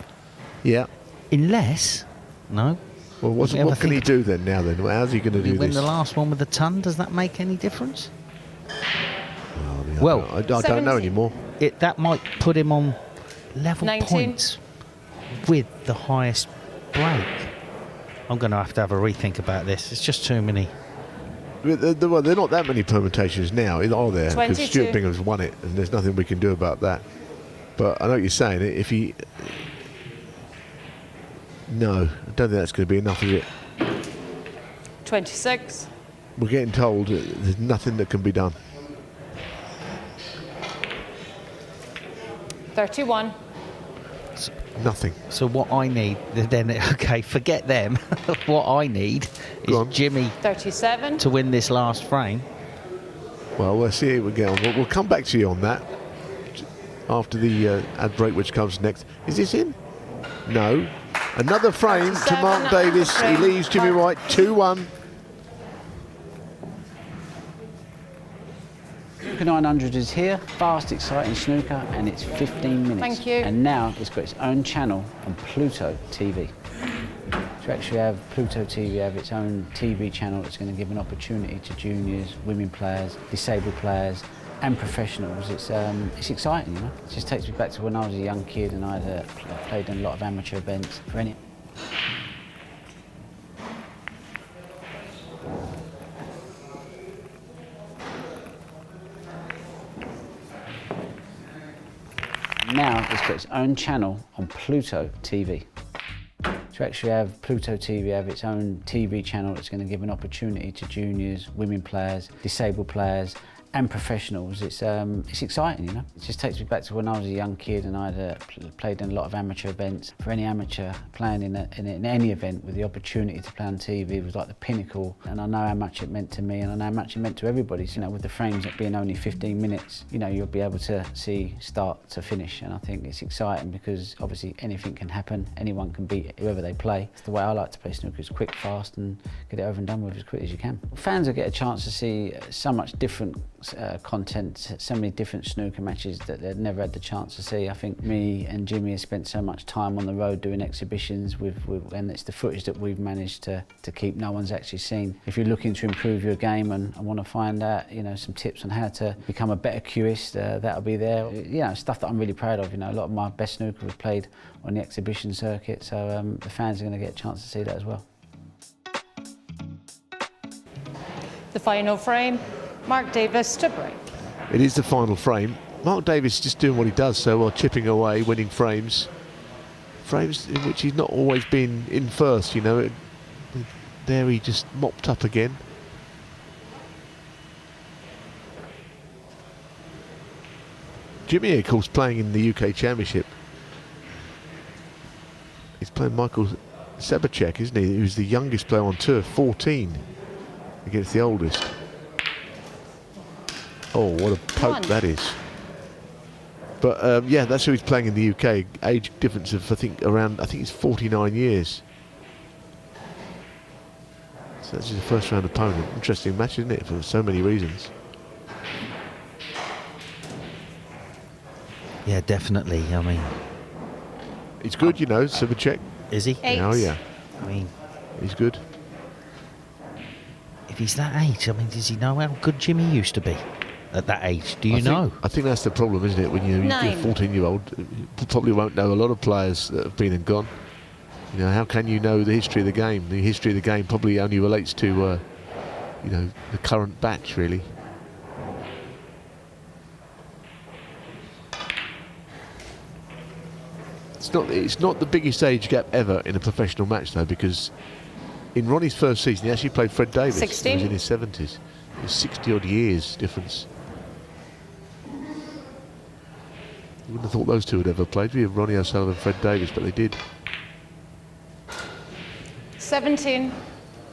Yeah. Unless, no. Well, what can he do then now then? How's he going to Did he do win this? the last one with the ton? Does that make any difference? I mean, Well, I don't know 17. anymore. That might put him on level 19. points with the highest break. I'm going to have a rethink about this. It's just too many. Well, there are not that many permutations now, are there? Because 22. Stuart Bingham's won it, and there's nothing we can do about that. But I know what you're saying. If he... No, I don't think that's going to be enough, is it? 26. We're getting told that there's nothing that can be done. 31. Nothing. So what I need, then, okay, forget them. What I need Go on. is Jimmy 37. to win this last frame. Well, we'll see how we get on. We'll come back to you on that after the ad break, which comes next. Is this in? No. Another frame to 37, Mark Davis. He frame. leaves Jimmy Mark. White 2-1. Snooker 900 is here, fast, exciting snooker, and it's 15 minutes. Thank you. And now it's got its own channel on Pluto TV. To actually have Pluto TV have its own TV channel that's going to give an opportunity to juniors, women players, disabled players, and professionals. It's exciting, you know. It just takes me back to when I was a young kid and I played in a lot of amateur events. For any Now it's got its own channel on Pluto TV. To actually have Pluto TV have its own TV channel that's going to give an opportunity to juniors, women players, disabled players, and professionals. It's exciting, you know. It just takes me back to when I was a young kid and I played in a lot of amateur events. For any amateur playing in any event with the opportunity to play on TV was like the pinnacle. And I know how much it meant to me, and I know how much it meant to everybody. So, you know, with the frames being only 15 minutes, you know, you'll be able to see start to finish. And I think it's exciting because obviously anything can happen. Anyone can beat whoever they play. It's the way I like to play snooker. It's quick, fast, and get it over and done with as quick as you can. Fans will get a chance to see so much different content, so many different snooker matches that they've never had the chance to see. I think me and Jimmy have spent so much time on the road doing exhibitions and it's the footage that we've managed to keep no one's actually seen. If you're looking to improve your game and want to find out, you know, some tips on how to become a better cueist, that'll be there. You know, stuff that I'm really proud of. You know, a lot of my best snooker was played on the exhibition circuit, so the fans are going to get a chance to see that as well. The final frame. Mark Davis to break. It is the final frame. Mark Davis just doing what he does so well, chipping away, winning frames. Frames in which he's not always been in first, you know. There he just mopped up again. Jimmy, of course, playing in the UK Championship. He's playing Michael Sebacek, isn't he? Who's the youngest player on tour, 14, against the oldest. Oh, what a poke that is. But yeah, that's who he's playing in the UK. Age difference of, I think it's 49 years. So that's his first round opponent. Interesting match, isn't it, for so many reasons. Yeah, definitely. I mean, He's good, you know, Sebacek. is he? 8. Oh, yeah, I mean, he's good. if he's that age, I mean, does he know how good Jimmy used to be at that age? Do you know? I think that's the problem, isn't it? When you're a 9. 14-year-old, you probably won't know a lot of players that have been and gone. You know, how can you know the history of the game? The history of the game probably only relates to, you know, the current batch, really. It's not the biggest age gap ever in a professional match, though, because in Ronnie's first season, he actually played Fred Davis. 16. He was in his 70s. It was 60-odd years difference. You wouldn't have thought those two had ever played. We have Ronnie O'Sullivan and Fred Davis, but they did. 17.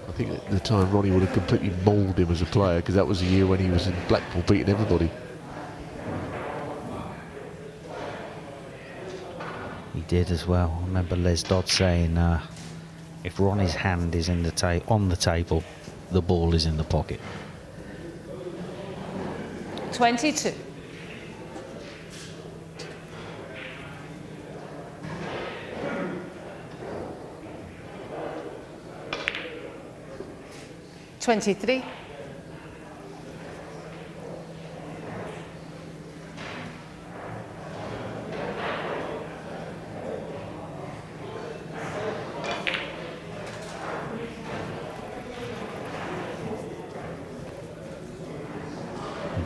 I think at the time Ronnie would have completely mauled him as a player, because that was the year when he was in Blackpool beating everybody. He did as well. I remember Les Dodd saying, if Ronnie's hand is on the table, the ball is in the pocket. 22. $23.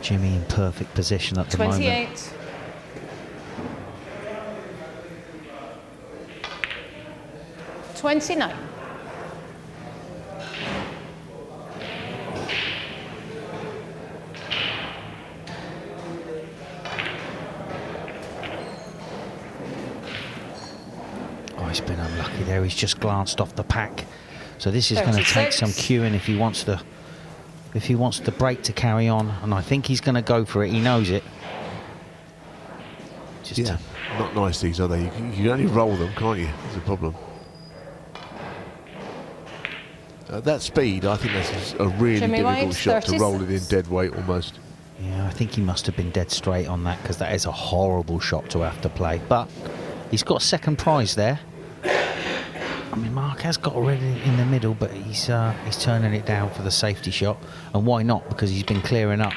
Jimmy in perfect position at the moment. 28. $29. Oh, he's been unlucky there. He's just glanced off the pack. So this is going to take 36. some cueing if he wants the break to carry on, and I think he's going to go for it. He knows it. Just Yeah, not nice these, are they? You can only roll them, can't you? That's the problem. At that speed, I think that's a really Jimmy difficult White, shot to roll it in 36. dead weight almost. Yeah, I think he must have been dead straight on that, because that is a horrible shot to have to play. But he's got second prize there. I mean, Mark has got a red in the middle, but he's turning it down for the safety shot. And why not? Because he's been clearing up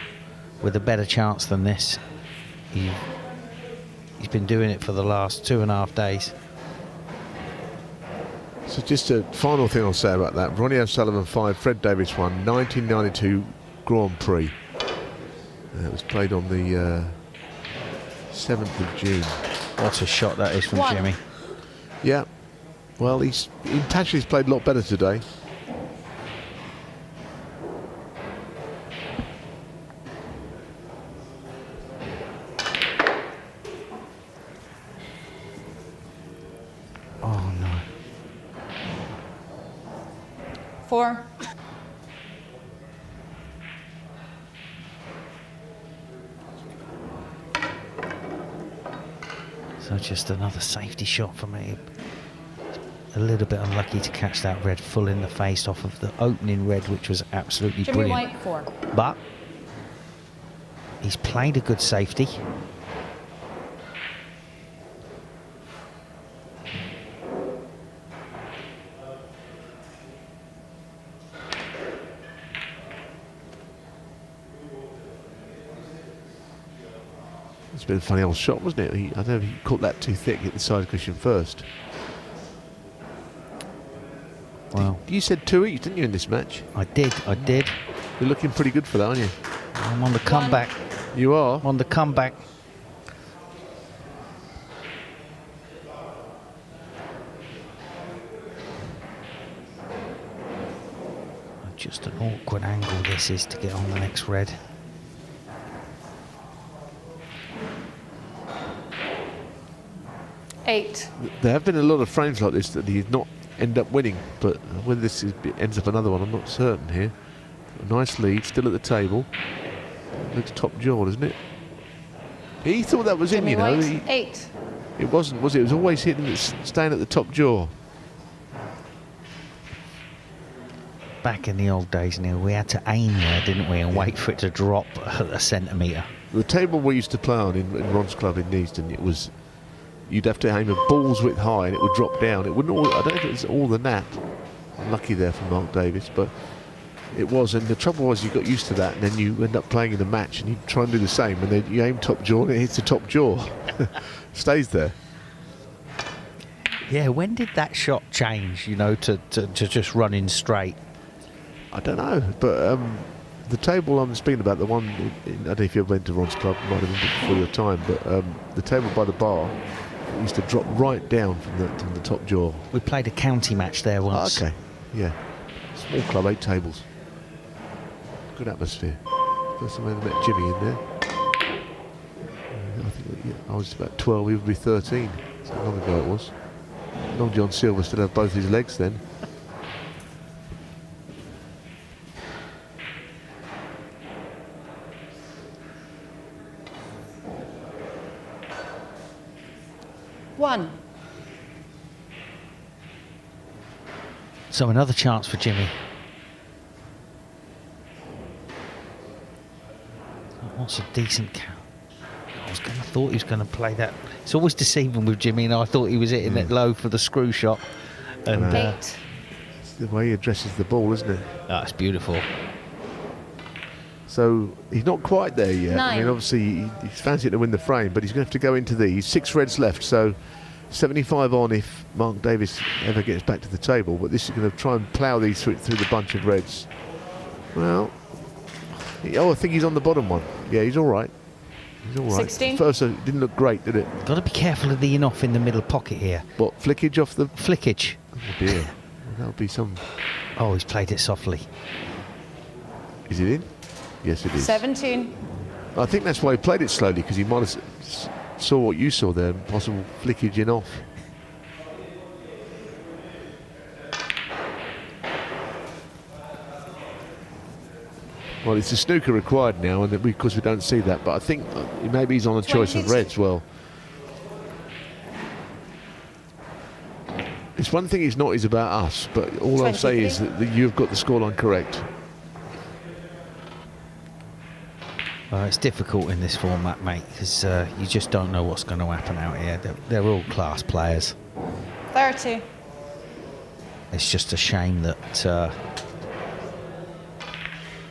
with a better chance than this. He's been doing it for the last 2.5 days. So just a final thing I'll say about that. Ronnie O'Sullivan 5, Fred Davis 1, 1992 Grand Prix. It was played on the 7th of June. What a shot that is from One. Jimmy. Yeah. Well, he's played a lot better today. Oh, no. 4. So just another safety shot for me. A little bit unlucky to catch that red full in the face off of the opening red, which was absolutely Jimmy brilliant. White, 4. But he's played a good safety. It's been a funny old shot, wasn't it? I don't know if he caught that too thick, hit the side cushion first. Well, You said 2 each, didn't you, in this match? I did. You're looking pretty good for that, aren't you? I'm on the comeback. You are. On the comeback. Just an awkward angle this is to get on the next red. Eight. There have been a lot of frames like this that he did not end up winning, but whether this ends up another one, I'm not certain here. A nice lead, still at the table. Looks top jaw, doesn't it? He thought that was Jimmy in, you know. White, 8. It wasn't, was it? It was always hitting, staying at the top jaw. Back in the old days, Neil, we had to aim there, didn't we, and wait for it to drop a centimetre. The table we used to play on in Ron's club in Neasden, it was, you'd have to aim a ball's width high and it would drop down. It wouldn't. I don't know if it was all the nap. Unlucky there for Mark Davis, but it was. And the trouble was, you got used to that, and then you end up playing in a match, and you try and do the same, and then you aim top jaw, and it hits the top jaw, stays there. Yeah, when did that shot change? You know, to just running straight. I don't know, but the table I'm speaking about, the one, I don't know if you ever went to Ron's club, it might have been before your time, but the table by the bar used to drop right down from the top jaw. We played a county match there once. Okay, yeah. Small club, 8 tables. Good atmosphere. First time I ever met Jimmy in there. I think I was about 12, he would be 13. That's how long ago it was. Long John Silver still had both his legs then. One. So another chance for Jimmy. What's a decent count? I thought he was going to play that. It's always deceiving with Jimmy, and I thought he was hitting it low for the screw shot. And 8. It's the way he addresses the ball, isn't it? that's beautiful. So he's not quite there yet. I mean, 9. obviously he's fancying to win the frame, but he's going to have to go into these. 6 reds left, so 75 on if Mark Davis ever gets back to the table. But this is going to try and plough these through the bunch of reds. Well, Oh, I think he's on the bottom one. Yeah, he's all right. He's all right. 16. First, it didn't look great, did it? Got to be careful of the in-off in the middle pocket here. What, flickage off the... Flickage. Oh, dear. That'll be some... Oh, he's played it softly. Is it in? Yes, it is. 17. I think that's why he played it slowly, because he might have saw what you saw there, possible flickage in off. Well, it's a snooker required now, and because we don't see that, but I think maybe he's on a choice of 22. reds. Well, it's one thing he's not is about us, but all I'll say is that you've got the scoreline correct. Well, it's difficult in this format, mate, because you just don't know what's going to happen out here. They're all class players. 30. It's just a shame that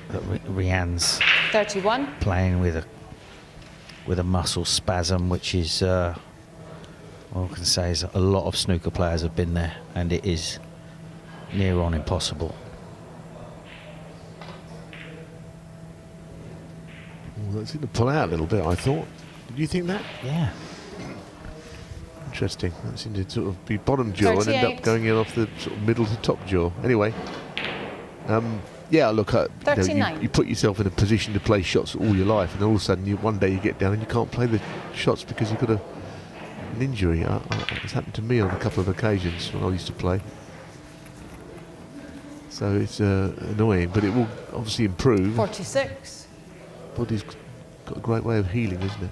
Rianne's 31. playing with a muscle spasm, which is all I can say is a lot of snooker players have been there, and it is near on impossible. Well, that's going to pull out a little bit, I thought. Did you think that? Yeah. Interesting. That seemed to sort of be bottom jaw and end 38. up going in off the sort of middle to top jaw. Anyway, yeah, look, you 39. put yourself in a position to play shots all your life, and all of a sudden one day you get down and you can't play the shots because you've got an injury. It's happened to me on a couple of occasions when I used to play. So it's annoying, but it will obviously improve. 46. Body's got a great way of healing, isn't it?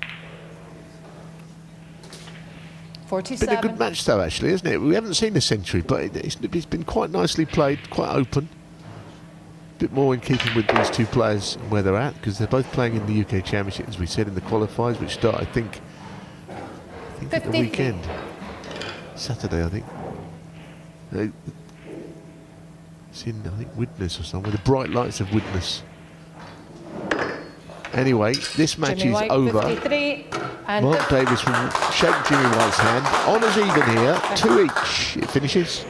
47. Been a good match though, actually, isn't it? We haven't seen a century, but it's been quite nicely played, quite open. A bit more in keeping with these two players and where they're at, because they're both playing in the UK Championship, as we said, in the qualifiers, which start, I think at the 53. weekend. Saturday, I think. It's in, I think, Widnes or somewhere, the bright lights of Widnes. Anyway, this match Jimmy is White, over. 53. And Mark Davis will shake Jimmy White's hand. Honours even here, 2 each. It finishes.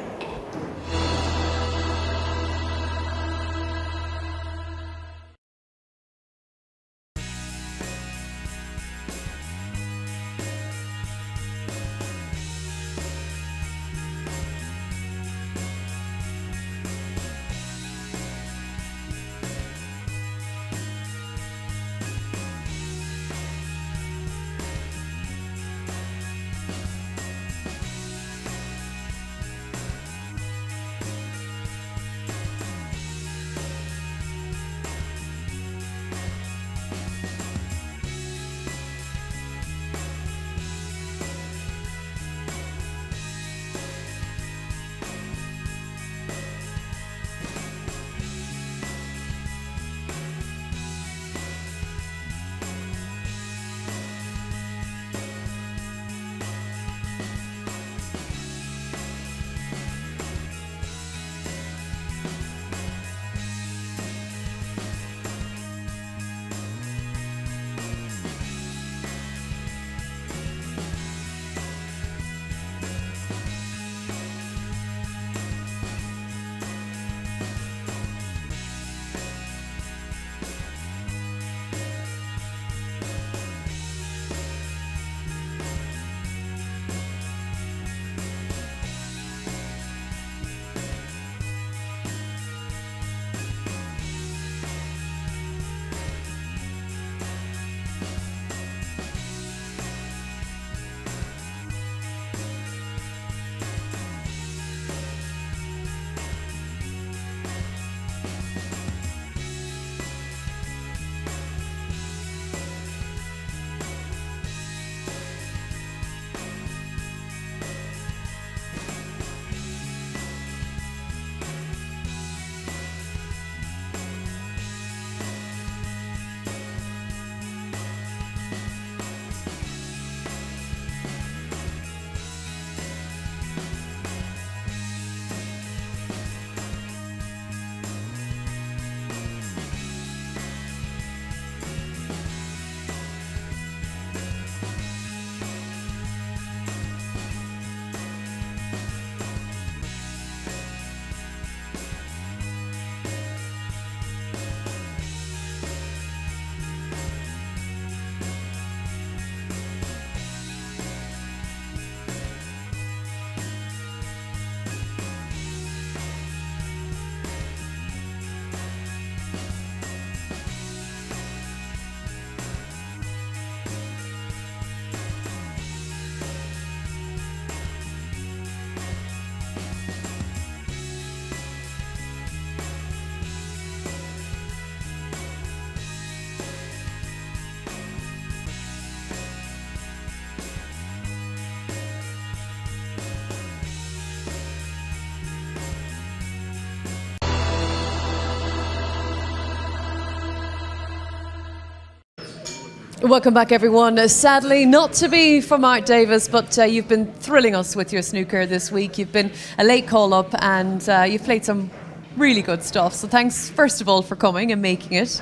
Welcome back, everyone. Sadly, not to be for Mark Davis, but you've been thrilling us with your snooker this week. You've been a late call-up and you've played some really good stuff. So thanks, first of all, for coming and making it.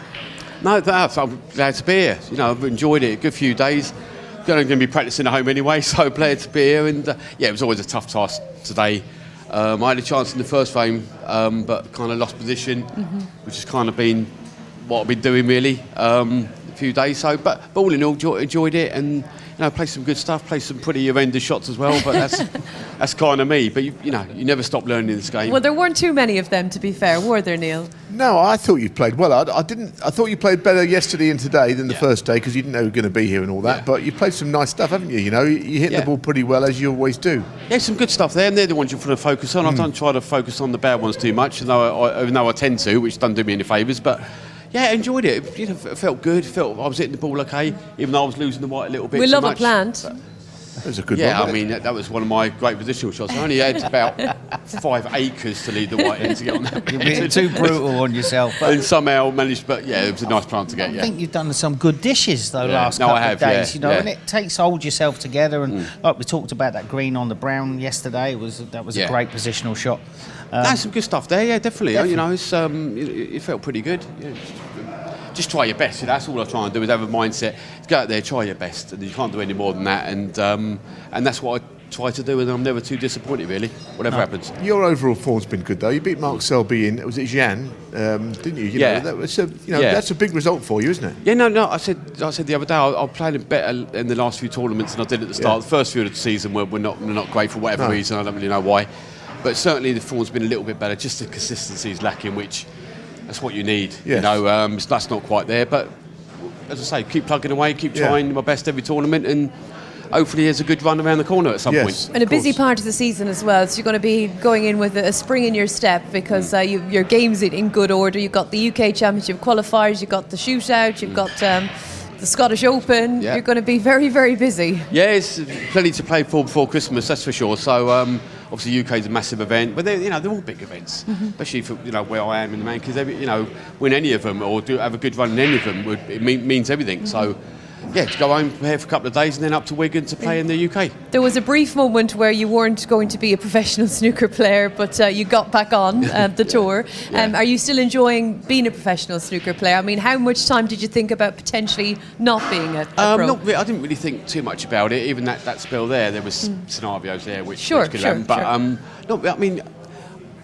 No, I'm glad to be here. You know, I've enjoyed it a good few days. I'm going to be practicing at home anyway, so glad to be here. And yeah, it was always a tough task today. I had a chance in the first frame, but kind of lost position, which has kind of been what I've been doing really a few days. So, but all in all, enjoyed it, and played some good stuff, played some pretty horrendous shots as well. But that's kind of me. But you never stop learning this game. Well, there weren't too many of them, to be fair, were there, Neil? No, I thought you played well. I didn't. I thought you played better yesterday and today than the first day because you didn't know you were going to be here and all that. Yeah. But you played some nice stuff, haven't you? You hit the ball pretty well as you always do. Yeah, some good stuff there, and they're the ones you want to focus on. I don't try to focus on the bad ones too much, even though I tend to, which doesn't do me any favours. But yeah, I enjoyed it. It felt good. Felt I was hitting the ball okay, even though I was losing the white a little bit. We too love much. a plant. That was a good one. Yeah, I mean that was one of my great positional shots. I only had about 5 acres to lead the white in to get on that. You're being too brutal on yourself. And somehow managed, but yeah, it was a nice plant to get. I Yeah. think you've done some good dishes though last No, couple I of have, days. yeah, And it takes hold yourself together. And like we talked about that green on the brown yesterday, that was a great positional shot. There's some good stuff there. Yeah, definitely. It's it felt pretty good. Yeah, just try your best. That's all I try and do is have a mindset. Go out there, try your best, and you can't do any more than that. And that's what I try to do, and I'm never too disappointed really. Whatever happens. Your overall form's been good though. You beat Mark Selby in, was it Jan? Didn't you? Yeah. That was that's a big result for you, isn't it? Yeah, no. I said the other day I played better in the last few tournaments than I did at the start. The first few of the season were not great for whatever reason. I don't really know why, but certainly the form's been a little bit better. Just the consistency is lacking, which that's what you need. Yes. That's not quite there, but as I say, keep plugging away, keep trying my best every tournament, and hopefully there's a good run around the corner at some point. And a busy part of the season as well, so you're going to be going in with a spring in your step because your game's in good order. You've got the UK Championship qualifiers, you've got the shootout, you've got the Scottish Open. You're going to be very, very busy. Yeah, it's plenty to play for before Christmas, that's for sure. So obviously UK is a massive event, but they're all big events, especially for where I am in the man, because win any of them or have a good run in any of them means everything. So yeah, to go home, prepare for a couple of days, and then up to Wigan to play in the UK. There was a brief moment where you weren't going to be a professional snooker player, but you got back on the tour. Are you still enjoying being a professional snooker player? I mean, how much time did you think about potentially not being a pro? I didn't really think too much about it. Even that spell there was scenarios there which could happen. But I mean,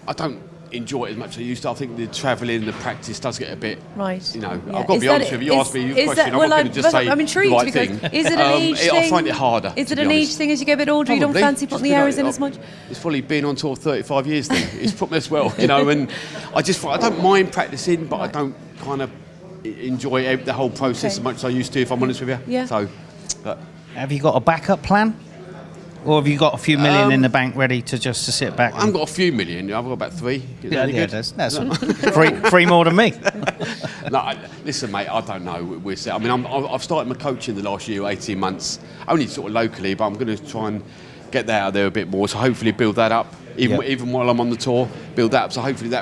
I don't enjoy it as much as I used to. I think the travelling, the practice does get a bit. Right. I've got to be honest with you. You asked me a question. I'm not going to just say I'm intrigued the right thing. Is it an age thing? I find it harder. Is it an age thing as you get a bit older? Probably. You don't fancy putting the hours in as much? It's probably been on tour 35 years then. It's put me as well, and I don't mind practicing, but I don't kind of enjoy the whole process as much as I used to, if I'm honest with you. Yeah. So, but Have you got a backup plan? Or have you got a few million in the bank ready to sit back? I haven't got a few million. I've got about 3. That's three more than me. No, listen, mate. I don't know. I mean, I've started my coaching the last year, 18 months, only sort of locally, but I'm going to try and get that out there a bit more. So hopefully build that up, even while I'm on the tour, build that up. So hopefully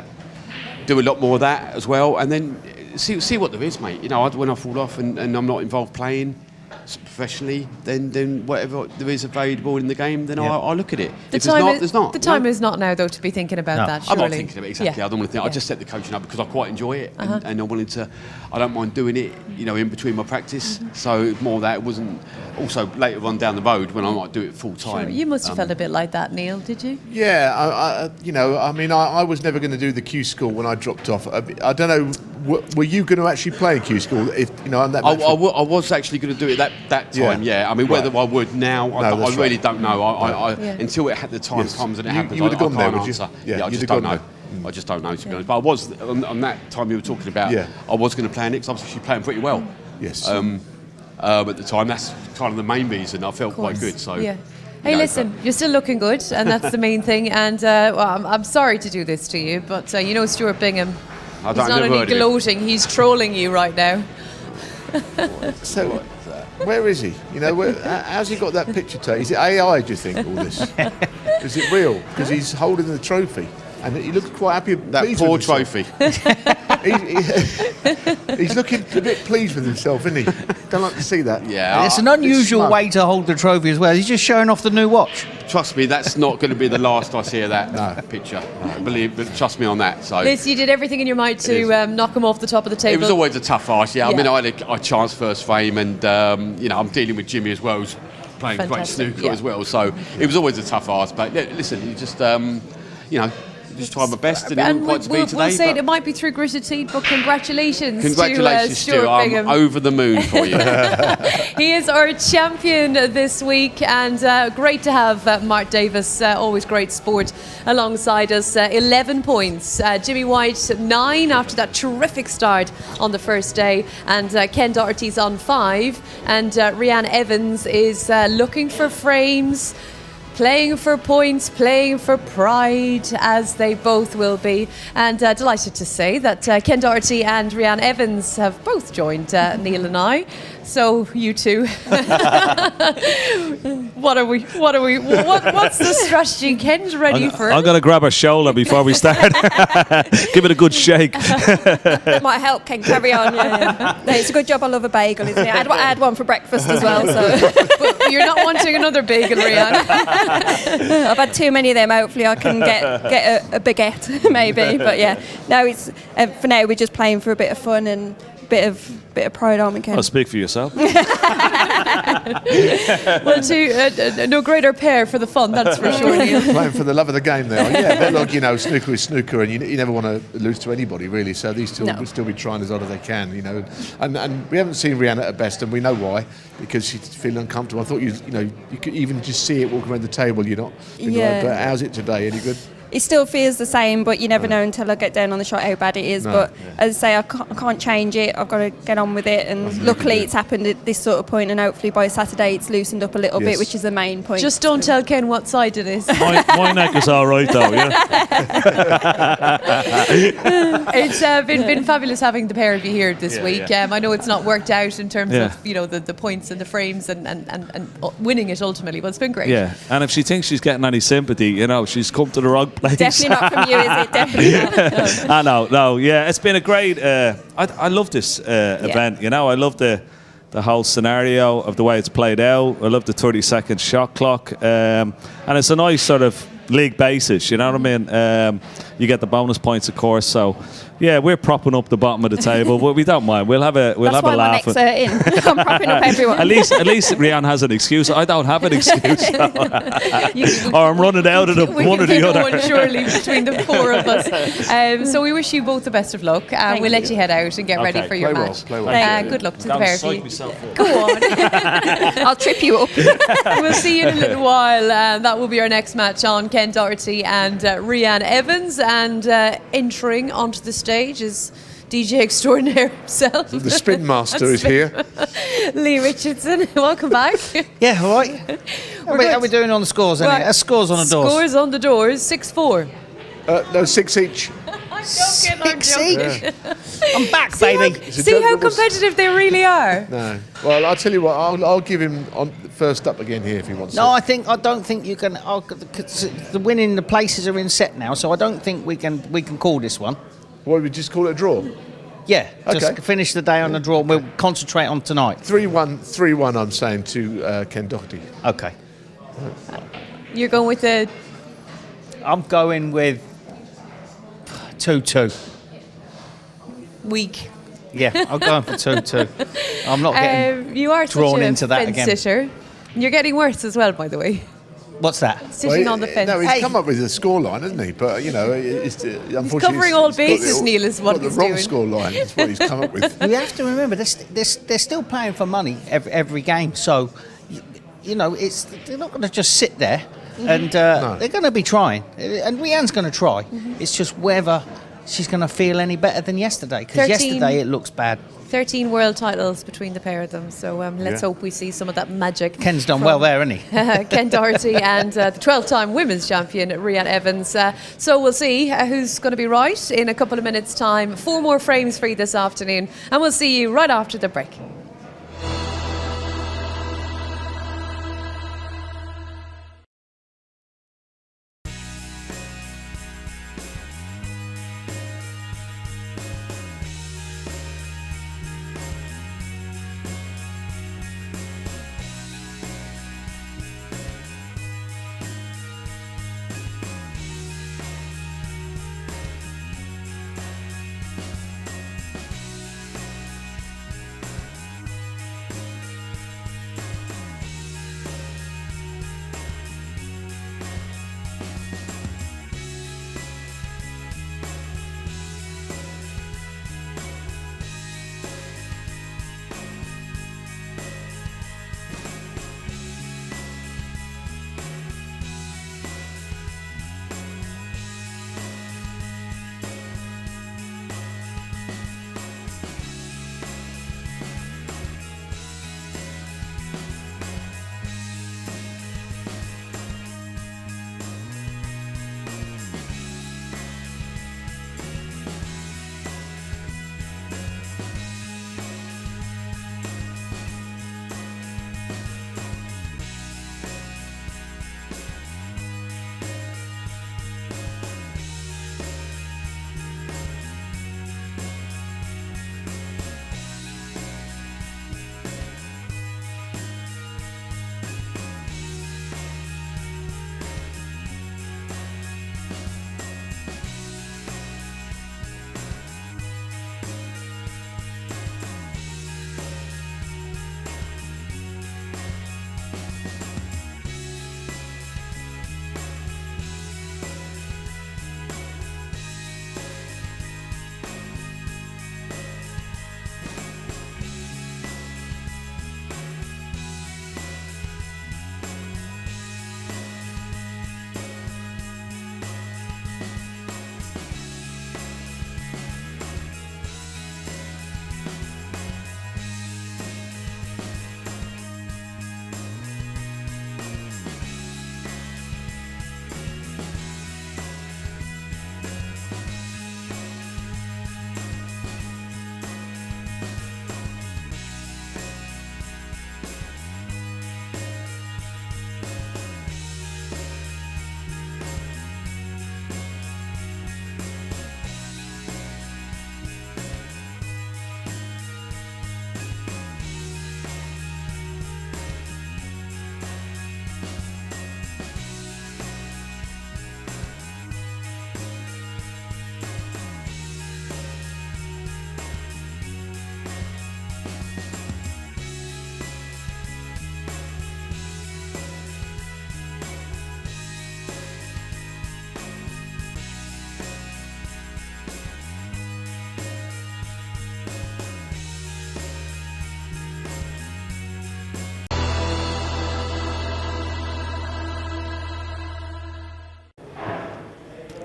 do a lot more of that as well, and then see what there is, mate. When I fall off and I'm not involved playing professionally, then whatever there is available in the game, then I'll look at it. If there's not. The time is not now, though, to be thinking about that, I'm surely. not thinking of it, exactly. I don't want to think. I just set the coaching up because I quite enjoy it, and I'm willing to. I don't mind doing it, in between my practice. So more that it wasn't. Also later on down the road when I might do it full time. Sure. You must have felt a bit like that, Neil. Did you? Yeah, I was never going to do the Q school when I dropped off. I don't know. Were you going to actually play in Q school? On that. I was actually going to do it that time. Yeah. I mean, whether I would now, I really don't know. Until the time comes and it happens. You would have gone there, would you? Answer. Yeah, I just don't know. I just don't know, to be honest. But I was on that time you were talking about. Yeah. I was going to play in it because I was actually playing pretty well. Yes. At the time, that's kind of the main reason. I felt quite good. So. Yeah. Hey, listen, you're still looking good, and that's the main thing. And I'm sorry to do this to you, but Stuart Bingham. He's not only gloating, he's trolling you right now. So, where is he? How's he got that picture taken? Is it AI, do you think, all this? Is it real? Because he's holding the trophy. and he looked quite happy. That pleased poor with himself. trophy. He's looking a bit pleased with himself, isn't he? Don't like to see that. Yeah, It's an unusual smug. way to hold the trophy as well. He's just showing off the new watch. Trust me, that's not going to be the last I see of that picture. Trust me on that. So Liz, you did everything in your might to knock him off the top of the table. it was always a tough ask. Yeah, I Yeah. mean, I had a chance first frame, and I'm dealing with Jimmy as well, who's playing great Fantastic, snooker yeah. as well. So it was always a tough ask. But listen, you just just try my best, and it wasn't quite to be today. We'll say but it might be through gritted teeth, but congratulations congratulations, to Stu. Stuart I'm Bingham. over the moon for you. He is our champion this week, and great to have Mark Davis, always great sport, alongside us. 11 points. Jimmy White 9 after that terrific start on the first day, and Ken Doherty's on 5, and Rhiannon Evans is looking for frames, playing for points, playing for pride, as they both will be. And delighted to say that Ken Doherty and Rhiannon Evans have both joined Neil and I. So you two, what's the strategy? Ken's ready for I'm it. going to grab her shoulder before we start. Give it a good shake. Might help Ken carry on. Yeah. No, it's a good job I love a bagel, isn't it? I had one for breakfast as well. So But you're not wanting another bagel, Rhiannon. I've had too many of them. Hopefully I can get a baguette maybe. But yeah, no, it's for now we're just playing for a bit of fun and bit of pride, aren't we, Ken? I'll speak for yourself. Well, no greater pair for the fun, that's for sure, Neil. Playing for the love of the game there. Yeah, but look, snooker is snooker, and you never want to lose to anybody, really. So these two will still be trying as hard as they can, And we haven't seen Rhiannon at her best, and we know why, because she's feeling uncomfortable. I thought you could even just see it walking around the table. You're not. Yeah. But how's it today? Any good? It still feels the same, but you never know until I get down on the shot how bad it is. No, but as I say, I can't change it. I've got to get on with it. And luckily it's happened at this sort of point, and hopefully by Saturday it's loosened up a little bit, which is the main point. Just don't tell Ken what side it is. My neck is all right, though, yeah? It's been fabulous having the pair of you here this week. yeah. I know it's not worked out in terms Yeah. of the points and the frames and winning it ultimately, but it's been great. Yeah, and if she thinks she's getting any sympathy, she's come to the wrong place. Definitely not from you, is it? Definitely not. I know, no, yeah, it's been a great. I love this event. I love the whole scenario of the way it's played out. I love the 30-second shot clock, and it's a nice sort of league basis. You know what I mean? You get the bonus points, of course. So, yeah, we're propping up the bottom of the table, but we don't mind. We'll have a That's why laugh. my neck's hurting. I'm propping up everyone. At least Rhiannon has an excuse. I don't have an excuse. Or I'm running out of We one can or the pick other. one surely between the four of us. So we wish you both the best of luck. We'll let you head out and get ready for your Play well, match. play well. Good luck to the Don't pair of psych you. myself up. Go on. I'll trip you up. We'll see you in a little while. That will be our next match on Ken Doherty and Rhiannon Evans. And entering onto the stage is DJ extraordinaire himself. The spin master is here. Lee Richardson, welcome back. Yeah, all right. How are we doing on the scores? Anyway? Right. Scores on the doors. Scores on the doors, 6-4. No, 6 each. I'm joking. Six each. I'm back, baby. See how competitive they really are. No. Well, I'll tell you what. I'll give him on first up again here if he wants. No, to. I don't think you can. The winning the places are in set now, so I don't think we can call this one. What, we just call it a draw? Yeah, just Okay. finish the day on the draw. We'll concentrate on tonight. 3-1, I'm saying, to Ken Doherty. Okay. You're going with the I'm going with 2-2. week. Yeah, I'm going for 2-2. I'm not getting. You are drawn such a into that fence again. sitter. You're getting worse as well, by the way. What's that? Sitting on the fence. No, he's Hey. come up with a scoreline, hasn't he? But it's unfortunately covering all he's got bases, Neil, is what got he's the wrong doing. scoreline. That's what he's come up with. You have to remember they're still playing for money every game, so they're not going to just sit there, and they're going to be trying, and Rhiannon's going to try. It's just whether she's going to feel any better than yesterday, because 13. yesterday it looks bad. 13 world titles between the pair of them, so let's hope we see some of that magic. Ken's done well there, hasn't he? Ken Doherty and the 12-time women's champion Rhiannon Evans. So we'll see who's going to be right in a couple of minutes' time. 4 more frames for you this afternoon, and we'll see you right after the break.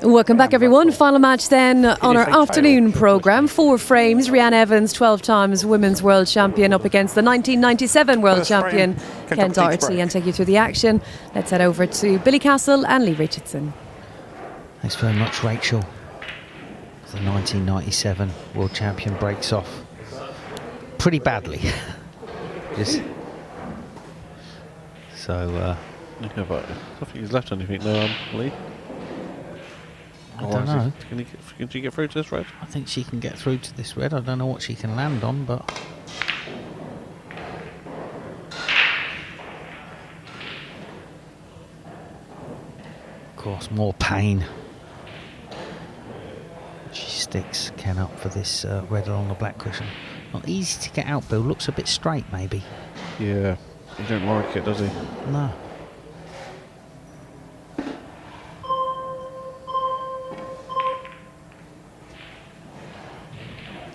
Welcome back, everyone. Final match then on our afternoon programme. 4 frames. Rhiannon Evans, 12 times women's world champion, up against the 1997 world champion, Ken Doherty. And take you through the action, let's head over to Billy Castle and Lee Richardson. Thanks very much, Rachel. The 1997 world champion breaks off pretty badly. So, yeah, but I don't think he's left anything there, Lee. I don't know. Can she get through to this red? I think she can get through to this red. I don't know what she can land on, but... Of course, more pain. She sticks Ken up for this red along the black cushion. Not easy to get out, Bill. Looks a bit straight, maybe. Yeah, he don't like it, does he? No.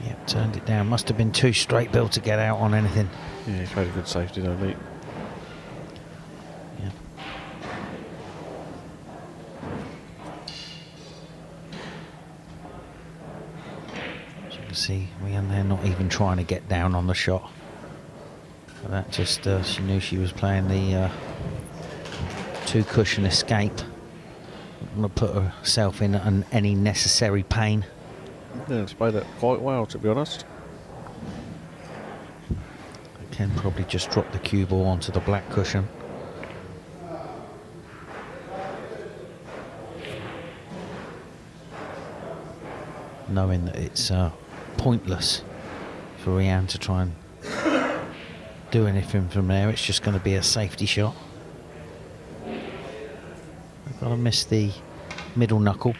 Yep, turned it down. Must have been too straight, Bill, to get out on anything. Yeah, he's made a good safety, though, Lee. Yeah. As you can see, they're not even trying to get down on the shot. But that just, she knew she was playing the 2-cushion escape. Not going to put herself in any necessary pain. Yeah, it's played it quite well, to be honest. Ken probably just dropped the cue ball onto the black cushion. Knowing that it's pointless for Rhiannon to try and do anything from there, it's just going to be a safety shot. They've got to miss the middle knuckle.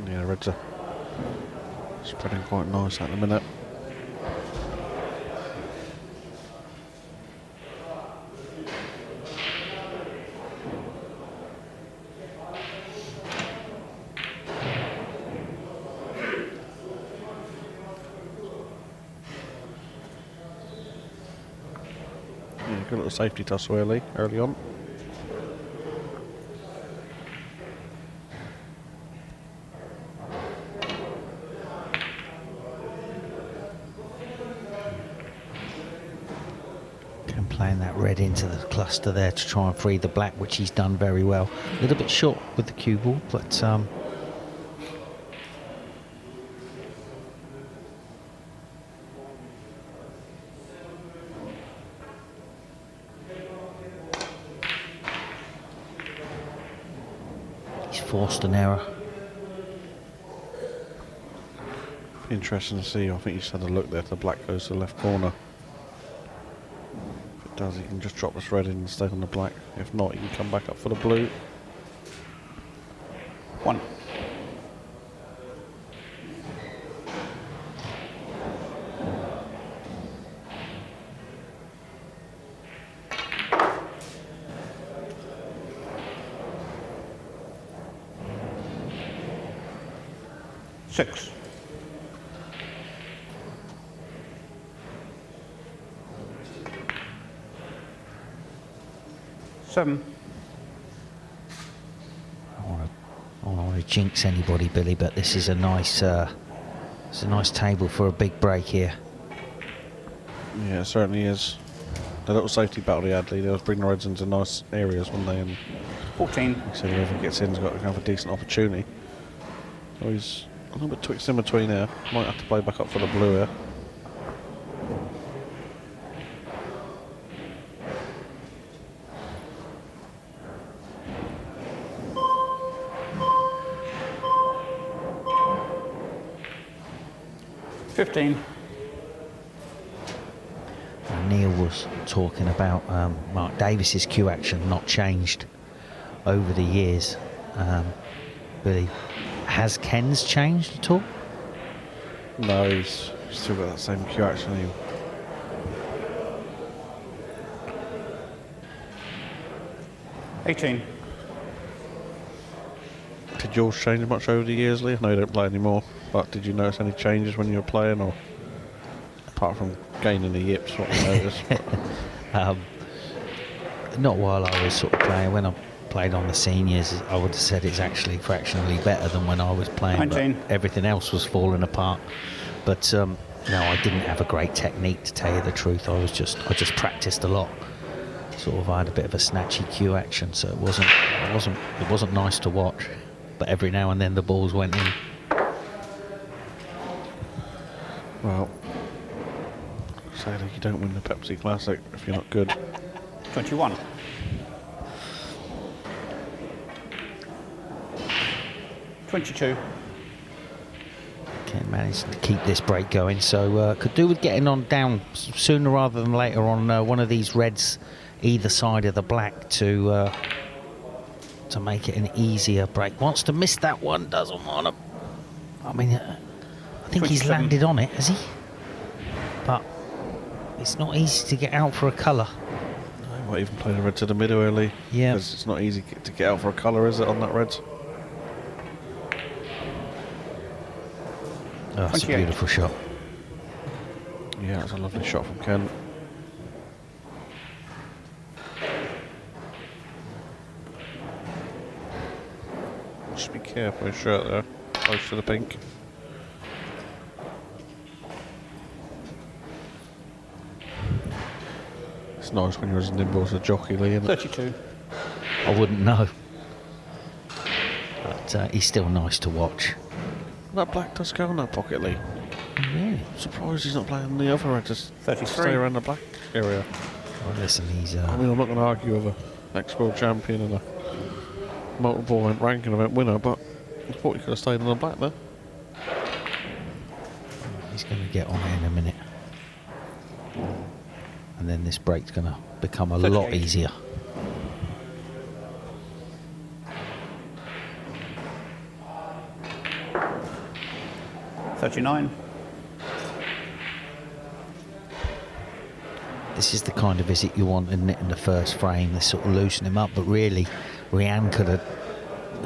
Yeah, reds are spreading quite nice at the minute. Yeah, good little safety tussle early on. Playing that red into the cluster there to try and free the black, which he's done very well. A little bit short with the cue ball, but he's forced an error. Interesting to see. I think he's had a look there. The black goes to the left corner. Does he can just drop this red in and stay on the black. If not, he can come back up for the blue. 1. Six. 7. I don't want to jinx anybody, Billy, but this is a nice table for a big break here. Yeah, it certainly is. The little safety battle he had, they was bringing the reds into nice areas, weren't they? And 14. so whoever gets in has got to have a decent opportunity. So he's a little bit twixt in between there. Might have to play back up for the blue here. Neil was talking about Mark Davis's cue action not changed over the years. Billy, has Ken's changed at all? No, he's still got that same cue action. 18. did yours change much over the years, Lee? I know you don't play anymore, but did you notice any changes when you were playing, or apart from gaining the yips, what you noticed? Not while I was sort of playing. When I played on the seniors, I would have said it's actually fractionally better than when I was playing. But everything else was falling apart. But no, I didn't have a great technique, to tell you the truth. I just practiced a lot. Sort of, I had a bit of a snatchy cue action, so it wasn't nice to watch. But every now and then the balls went in. Well, sadly you don't win the Pepsi Classic if you're not good. 21. $22. Can't manage to keep this break going, so could do with getting on down sooner rather than later on one of these reds either side of the black to make it an easier break. Wants to miss that one, doesn't want to. I mean, I think he's landed on it, has he? But it's not easy to get out for a colour. I might even play the red to the middle early. Yeah. Because it's not easy to get out for a colour, is it, on that red? Oh, that's a beautiful shot. Yeah, it's a lovely shot from Ken. Just be careful with his shirt there, close to the pink. It's nice when you're as nimble as a jockey, Lee, isn't it? 32. I wouldn't know. But he's still nice to watch. That black does go in that pocket, Lee. Really? I'm surprised he's not playing the other red, just 33. stay around the black area. Well, listen, he's... I mean, I'm not going to argue with a ex-world champion and a multiple event ranking event winner, but I thought he could have stayed on the black there. He's going to get on it in a minute. And then this break's going to become a lot easier. $39. This is the kind of visit you want, isn't it, in the first frame? They sort of loosen him up, but really, Rianne could have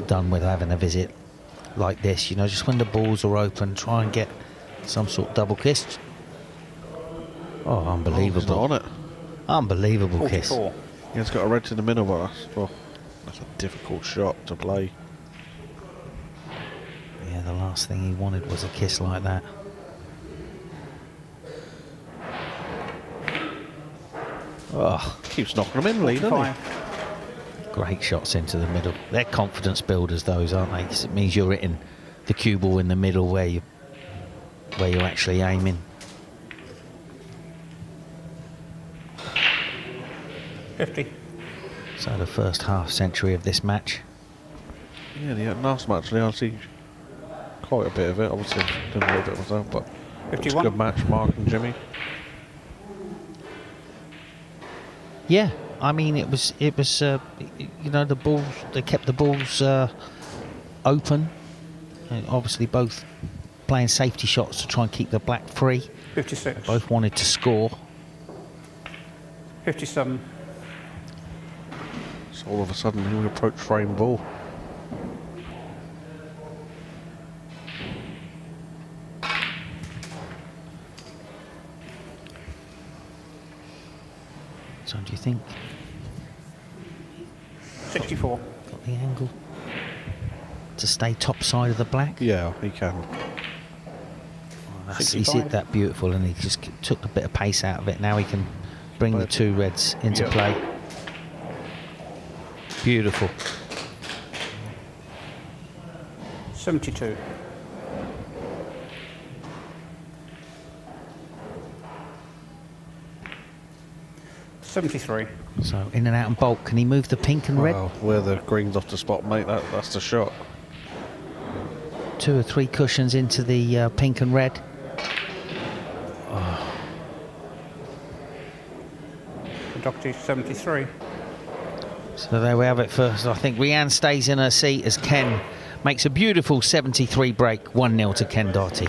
done with having a visit like this. You know, just when the balls are open, try and get some sort of double kiss. Oh, unbelievable. Oh, he's not on it. Unbelievable 44. kiss. Yeah, it's got a red to the middle, but that's a difficult shot to play. Yeah, the last thing he wanted was a kiss like that. Oh, keeps knocking them in, Lee, doesn't he? Great shots into the middle. They're confidence builders, those, aren't they? 'Cause it means you're hitting the cue ball in the middle where you're actually aiming. 50. So the first half century of this match. Yeah, the last match, Lee, I see quite a bit of it. Obviously, didn't a little bit myself, but it's a good match, Mark and Jimmy. Yeah, I mean, it was you know, the balls, they kept the balls open. And obviously, both playing safety shots to try and keep the black free. 56. Both wanted to score. 57. So all of a sudden, we approach frame ball. So do you think 64. got the angle to stay top side of the black? Yeah, he can. He's hit that beautiful, and he just took a bit of pace out of it. Now he can bring the two reds into play. Beautiful. 72. $73. So in and out and bulk. Can he move the pink and red? Well, where the green's off the spot, mate, that's the shot. 2 or 3 cushions into the pink and red. Oh. The Doctor 73. So there we have it first. I think Rianne stays in her seat as Ken makes a beautiful 73 break, 1-0 to Ken Doherty.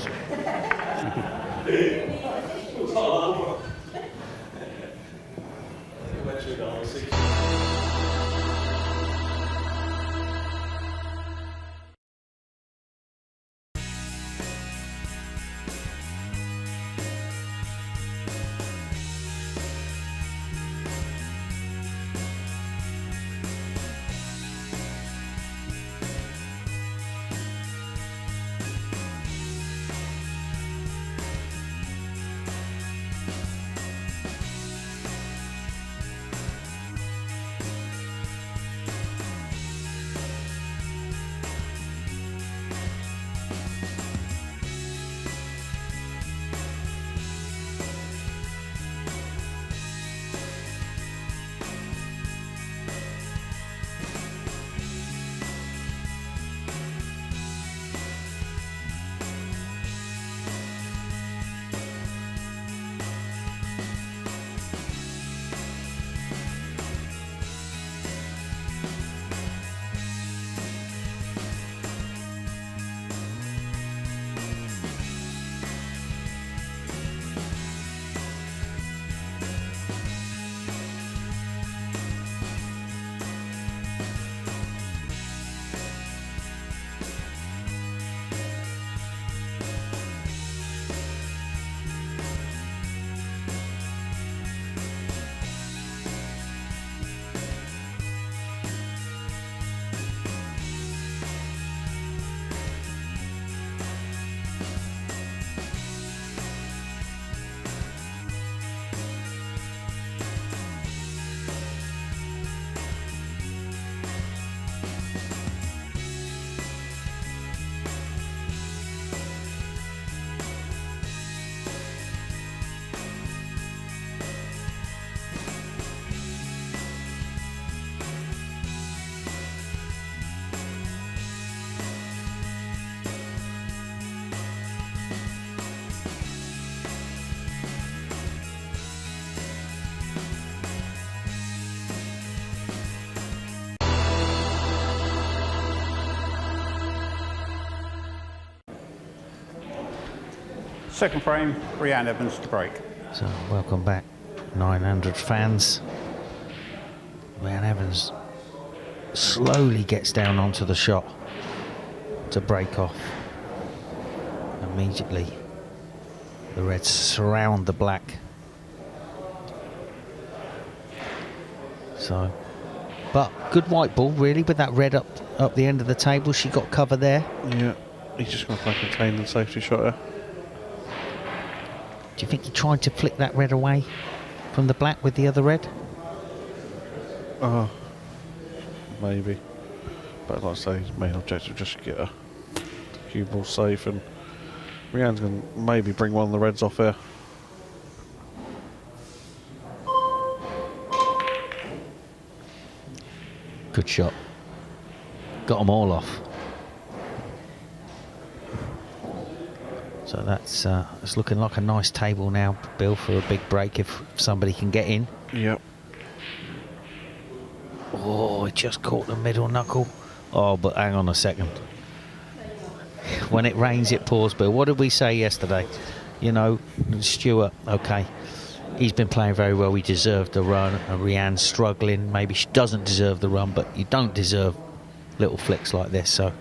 Second frame, Rhiannon Evans to break. So welcome back, 900 fans. Rhiannon Evans slowly gets down onto the shot to break off. Immediately, the reds surround the black. So, but good white ball really with that red up the end of the table. She got cover there. Yeah, he's just going to play contained and safety shot there. Do you think he tried to flick that red away from the black with the other red? Maybe. But like I say, his main objective just to get a cue ball safe, and Rhiannon's going to maybe bring one of the reds off here. Good shot. Got them all off. So that's it's looking like a nice table now, Bill, for a big break if somebody can get in. Yep. Oh, it just caught the middle knuckle. Oh, but hang on a second. When it rains, it pours, Bill. What did we say yesterday? You know, Stuart, okay, he's been playing very well. He deserved the run. And Rhiannon's struggling. Maybe she doesn't deserve the run, but you don't deserve little flicks like this. So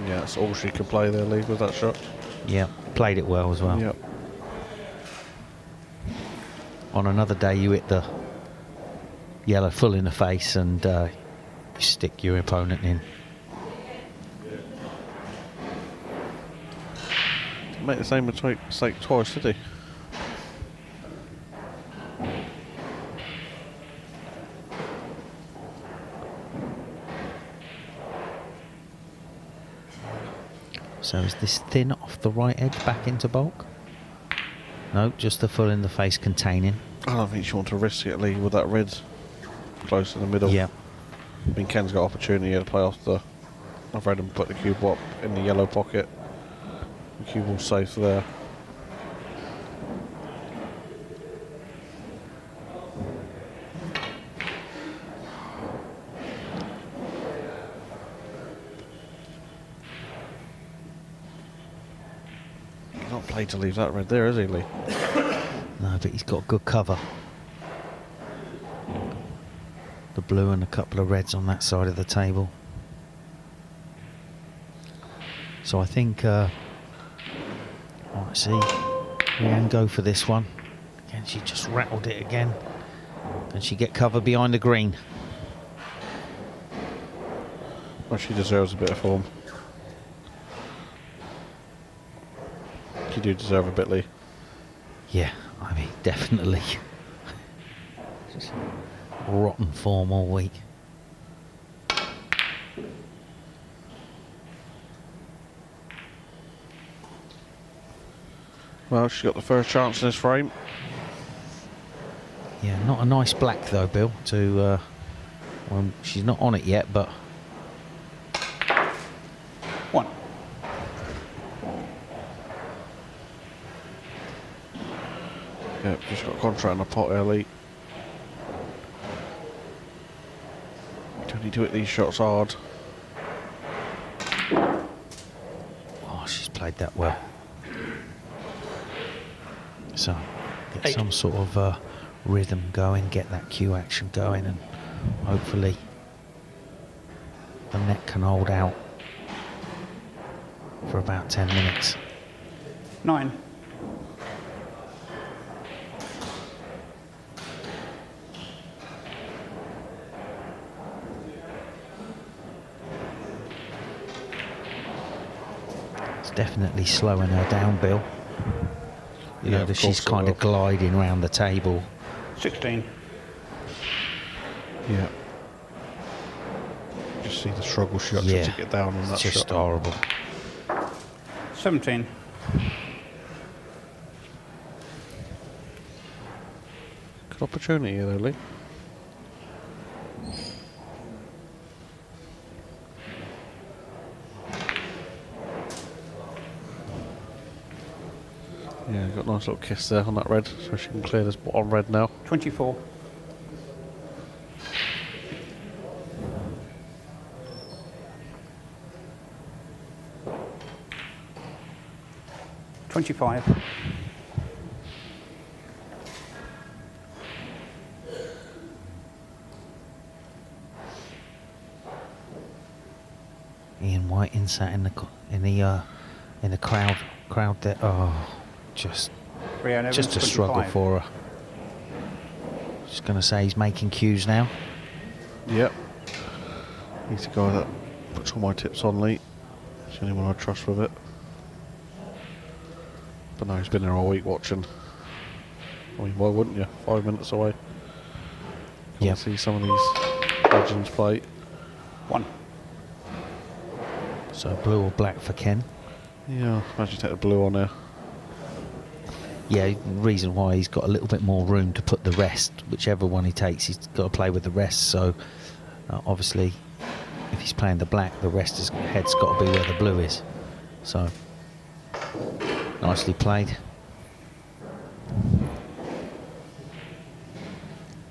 yeah, that's all she could play there, Lee, with that shot. yeah, played it well as well. Yep. On another day, you hit the yellow full in the face and you stick your opponent in. Didn't make the same mistake twice, did he? So is this thin off the right edge back into bulk? No, just the full in the face containing. I don't think you want to risk it, Lee, with that red close in the middle. Yeah. I mean, Ken's got opportunity here to play off the red and put the cue ball up in the yellow pocket. The cue ball's safe there. He's not played to leave that red there, is he, Lee? No, but he's got good cover. The blue and a couple of reds on that side of the table. So I think, I see Rhiannon go for this one. Again, she just rattled it again. Can she get cover behind the green? Well, she deserves a bit of form. You do deserve a bit, Lee. Yeah, I mean, definitely. Just rotten form all week. Well, she's got the first chance in this frame. Yeah, not a nice black though, Bill, to, well, she's not on it yet, but... One. Yep, just got a contract in the pot early. You don't need to hit these shots hard. Oh, she's played that well. So, get some sort of rhythm going, get that cue action going, and hopefully the net can hold out for about 10 minutes. 9. It's definitely slowing her down, Bill. You know, that she's kind of gliding around the table. 16. Yeah. Just see the struggle she got Yeah, to get down on that it's just shot. horrible. 17. Good opportunity here, though, Lee. Yeah, got a nice little kiss there on that red, so she can clear this bottom red now. 24. 25. Ian Whiting sat in the crowd there. Oh, just a struggle for her. Just going to say he's making cues now. Yep. He's the guy that puts all my tips on late. He's the only one I trust with it. But no, he's been there all week watching. I mean, why wouldn't you? 5 minutes away. Yeah. See some of these legends play. 1. So blue or black for Ken. Yeah, imagine you take the blue on there. Yeah, the reason why he's got a little bit more room to put the rest, whichever one he takes, he's got to play with the rest. So obviously, if he's playing the black, the rest head's got to be where the blue is. So nicely played.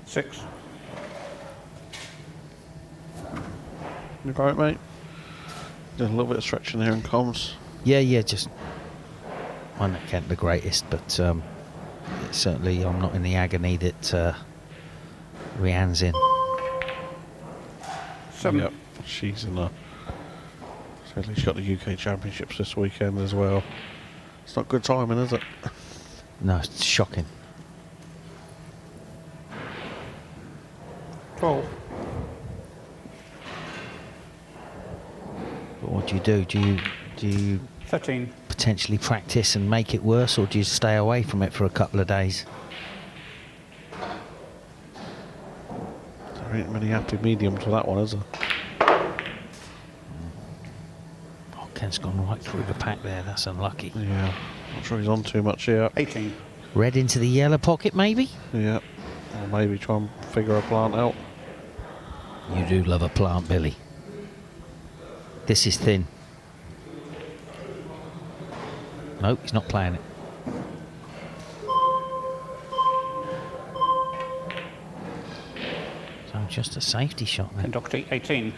6. You got it, mate? Doing a little bit of stretching here in comms. Yeah, just I don't get the greatest, but certainly I'm not in the agony that Rianne's in. 7. Yep, she's in the. Certainly, she's got the UK Championships this weekend as well. It's not good timing, is it? No, it's shocking. 12. But what do? Do you 13. potentially practice and make it worse, or do you stay away from it for a couple of days? There ain't many happy mediums for that one, is there? Oh, Ken's gone right through the pack there. That's unlucky. Yeah, not sure he's on too much here. 18. Red into the yellow pocket, maybe? Yeah, or maybe try and figure a plant out. You do love a plant, Billy. This is thin. Nope, he's not playing it. So just a safety shot then. And Doctor 18.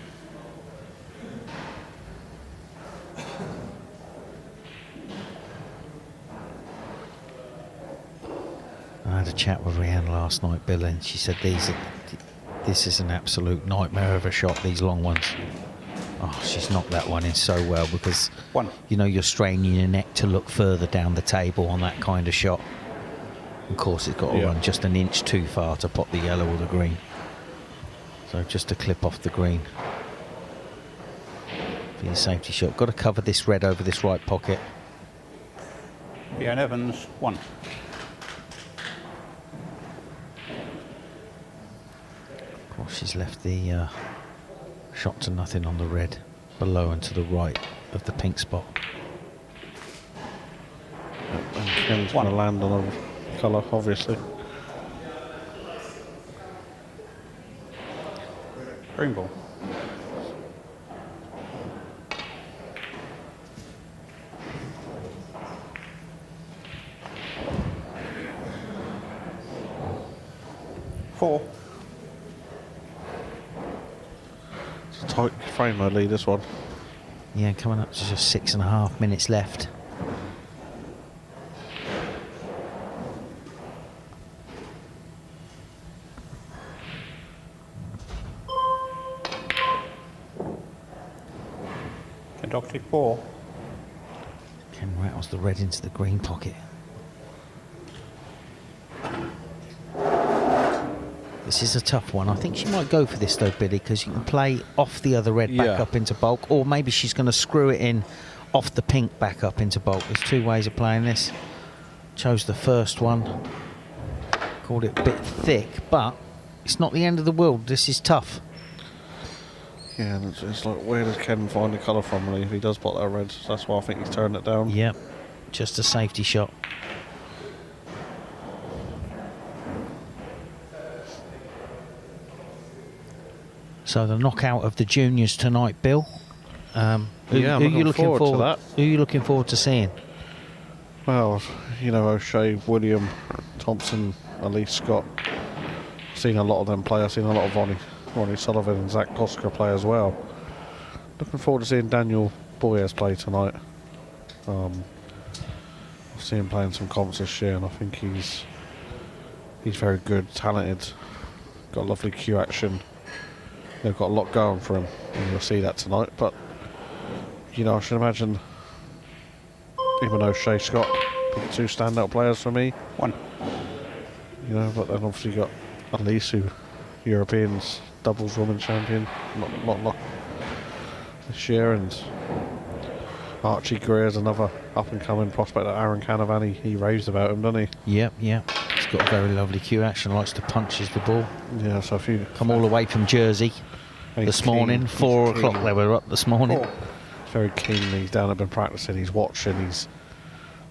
I had a chat with Rianne last night, Bill, and she said this is an absolute nightmare of a shot, these long ones. Oh, she's knocked that one in so well because, 1. you know, you're straining your neck to look further down the table on that kind of shot. Of course, it's got to run just an inch too far to pop the yellow or the green. So just a clip off the green for your safety shot. Got to cover this red over this right pocket. Ian Evans, 1. Of course, she's left the shot to nothing on the red below and to the right of the pink spot. And Ken's going to land on a colour, obviously. Green ball. Four. It's a tight frame early, this one. Yeah, coming up to just 6.5 minutes left. Doctor 4. Ken rattles the red into the green pocket. This is a tough one. I think she might go for this though, Billy, because you can play off the other red back up into bulk, or maybe she's going to screw it in off the pink back up into bulk. There's two ways of playing this. Chose the first one. Called it a bit thick, but it's not the end of the world. This is tough. Yeah, and it's like, where does Ken find the colour from really if he does pot that red? That's why I think he's turned it down. Yep, just a safety shot. So the knockout of the juniors tonight, Bill. I'm looking forward to that. Who are you looking forward to seeing? Well, you know, O'Shea, William, Thompson, Elise Scott. Seen a lot of them play. I've seen a lot of Ronnie Sullivan and Zach Koska play as well. Looking forward to seeing Daniel Boyes play tonight. I've seen him playing some comps this year, and I think he's very good, talented, got lovely cue action. They've got a lot going for him, and you'll see that tonight. But you know, I should imagine, even though Shea Scott, the two standout players for me. One. You know, but then obviously you got Elise, who Europeans doubles women's champion, not this year, and Archie Greer's another up and coming prospect. Aaron Canavani, he raves about him, doesn't he? Yep. He's got a very lovely cue action. Likes to punches the ball. Yeah. So if you come all the way from Jersey this morning, 4 o'clock they were up this morning. He's very keen. He's down there, been practicing. He's watching.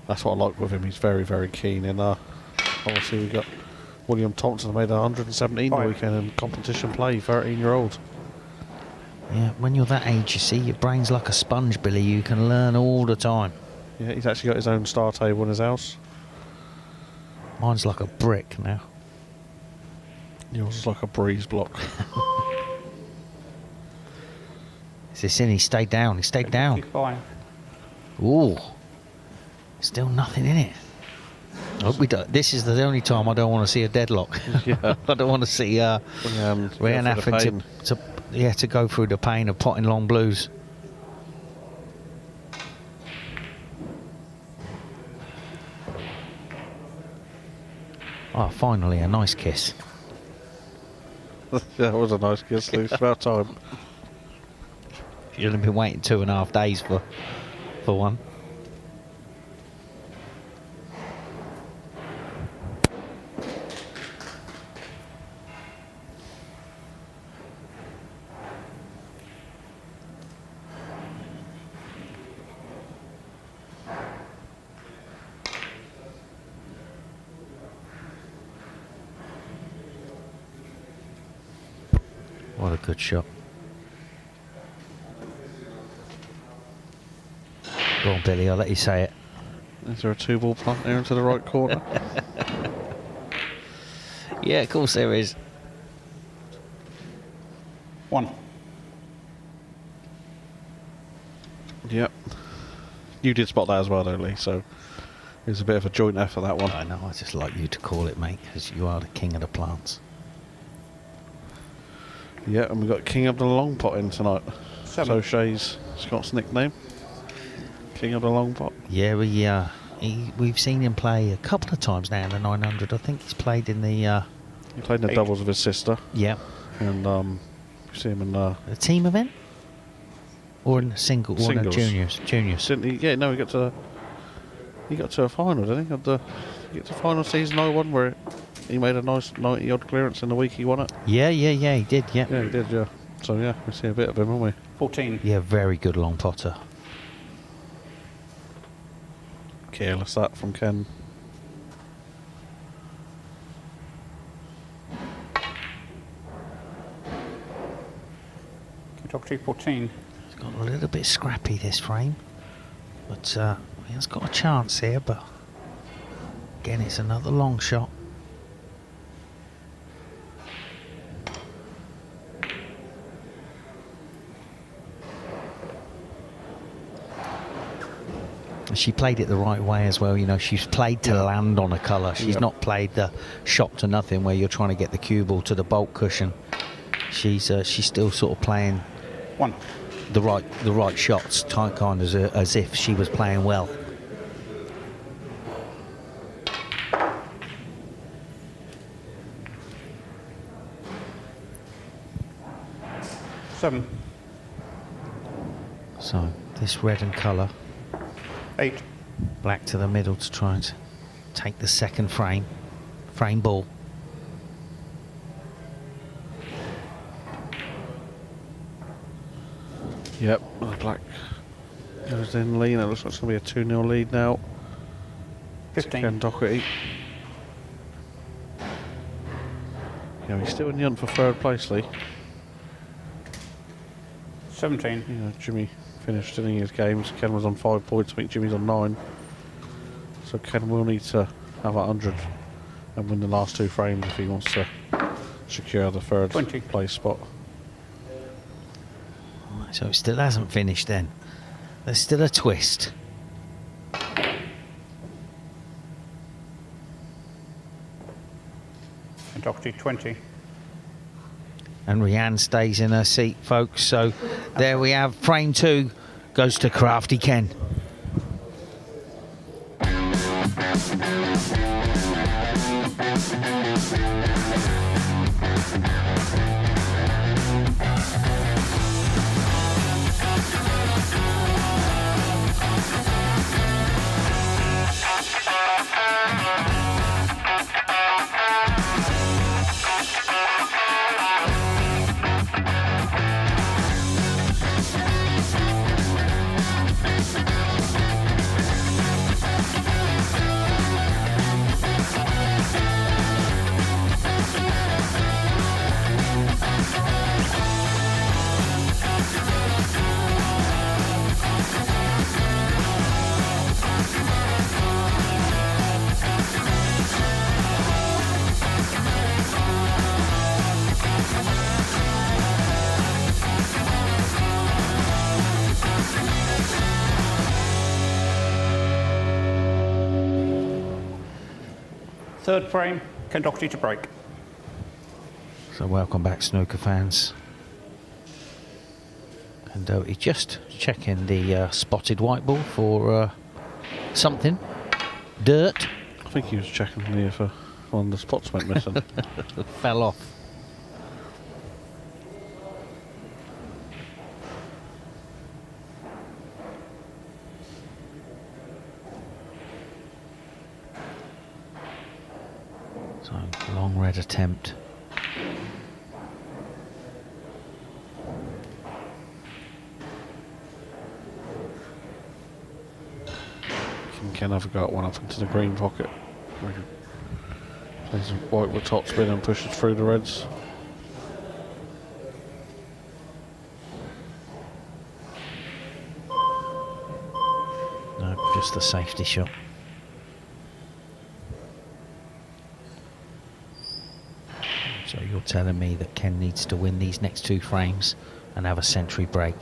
That's what I like with him. He's very, very keen. And obviously we got William Thompson, made 117 the weekend in competition play. 13-year-old. Yeah, when you're that age, you see, your brain's like a sponge, Billy. You can learn all the time. Yeah, he's actually got his own star table in his house. Mine's like a brick now. Yours is like a breeze block. Is this in? He stayed down. He stayed down. 55. Ooh. Still nothing in it. I hope we don't. This is the only time I don't want to see a deadlock. Yeah. I don't want to see Rhian having to go through the pain of potting long blues. Oh, finally a nice kiss. That was a nice kiss, Luke. It's about time. You'd have been waiting 2.5 days for one. What a good shot. Go on, Billy, I'll let you say it. Is there a 2-ball punt there into the right corner? Yeah, of course there is. 1. Yep. You did spot that as well, though, Lee, so it was a bit of a joint effort, that one. I know, I just like you to call it, mate, because you are the king of the plants. Yeah, and we've got King of the Long Pot in tonight. 7. So Shay's Scott's nickname. King of the Long Pot. Yeah, we've seen him play a couple of times now in the 900. I think he's played in the... He played in the doubles with his sister. Yeah. And you see him in... a team event? Or in a single? Or in a juniors? Didn't he? Yeah, no, he got to a final, didn't he? He got to final season 01 where he made a nice 90-odd clearance in the week he won it. Yeah, he did, yeah. Yeah, he did, yeah. So, yeah, we see a bit of him, haven't we? 14. Yeah, very good long potter. Careless that from Ken. Doctor 14. It's got a little bit scrappy, this frame. But he has got a chance here, but again, it's another long shot. She played it the right way as well, you know. She's played to land on a colour. She's not played the shot to nothing where you're trying to get the cue ball to the bolt cushion. She's still sort of playing 1. the right shots, kind of as if she was playing well. Seven. So this red and colour. 8. Black to the middle to try and take the second frame ball. Yep, the black goes in lean. It looks like it's going to be a 2-0 lead now. 15. Ken Doherty. Yeah, he's still in the hunt for third place, Lee. 17. You know, Jimmy finished in his games. Ken was on 5 points. I think Jimmy's on 9. So Ken will need to have 100 and win the last 2 frames if he wants to secure the third 20. place spot. So it still hasn't finished then. There's still a twist. Doctor 20. And Rianne stays in her seat, folks. So there we have frame 2 goes to Crafty Ken. Third frame, Ken Doherty to break. So welcome back, snooker fans. And he's just checking the spotted white ball for something. Dirt. I think he was checking the if one of the spots went missing. Fell off. So long red attempt. Ken have got one up into the green pocket. Plays white with top spin and pushes through the reds. No, just the safety shot. So you're telling me that Ken needs to win these next 2 frames and have a century break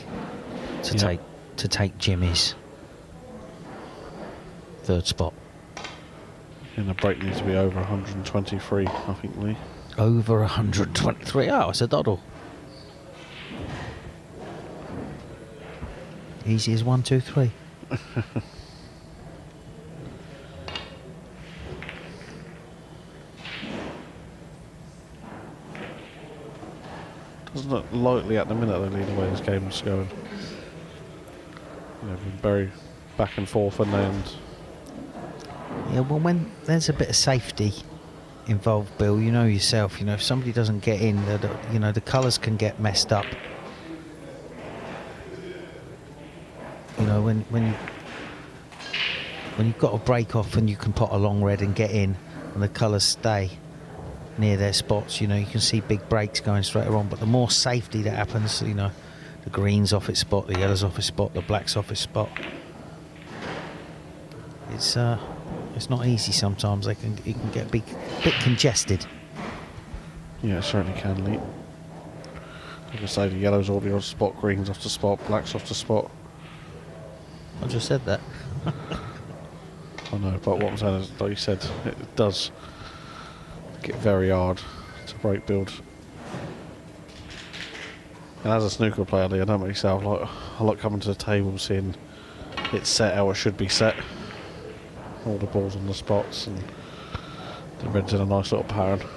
to take Jimmy's 3rd spot. And the break needs to be over 123, I think, Lee. Over 123. Oh, it's a doddle. Easy as 1, 2, 3. Doesn't look likely at the minute, though, Lee, the way this game's going. You know, been very back and forth and then. Yeah, well, when there's a bit of safety involved, Bill, you know yourself, you know, if somebody doesn't get in, you know, the colours can get messed up. You know, when you've got a break off and you can pot a long red and get in and the colours stay near their spots, you know, you can see big breaks going straight on. But the more safety that happens, you know, the green's off its spot, the yellow's off its spot, the black's off its spot. It's not easy sometimes. It can get a bit congested. Yeah, it certainly can, Lee. Like I say, the yellow's already off the spot, green's off the spot, black's off the spot. I just said that. I know, but what I'm saying is, like you said, it does get very hard to break build. And as a snooker player, Lee, I don't really say I like coming to the table seeing it set how it should be set. All the balls on the spots and the reds in a nice little pattern.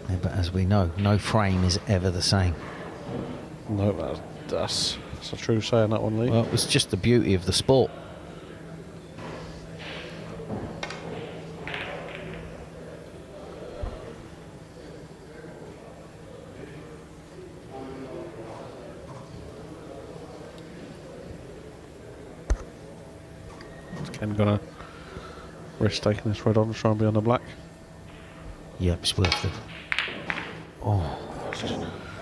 Yeah, but as we know, no frame is ever the same. No, that's a true saying, that one, Lee. Well, it's just the beauty of the sport. Ken gonna risk taking this red on and try and be on the black. Yep, it's worth it. Oh,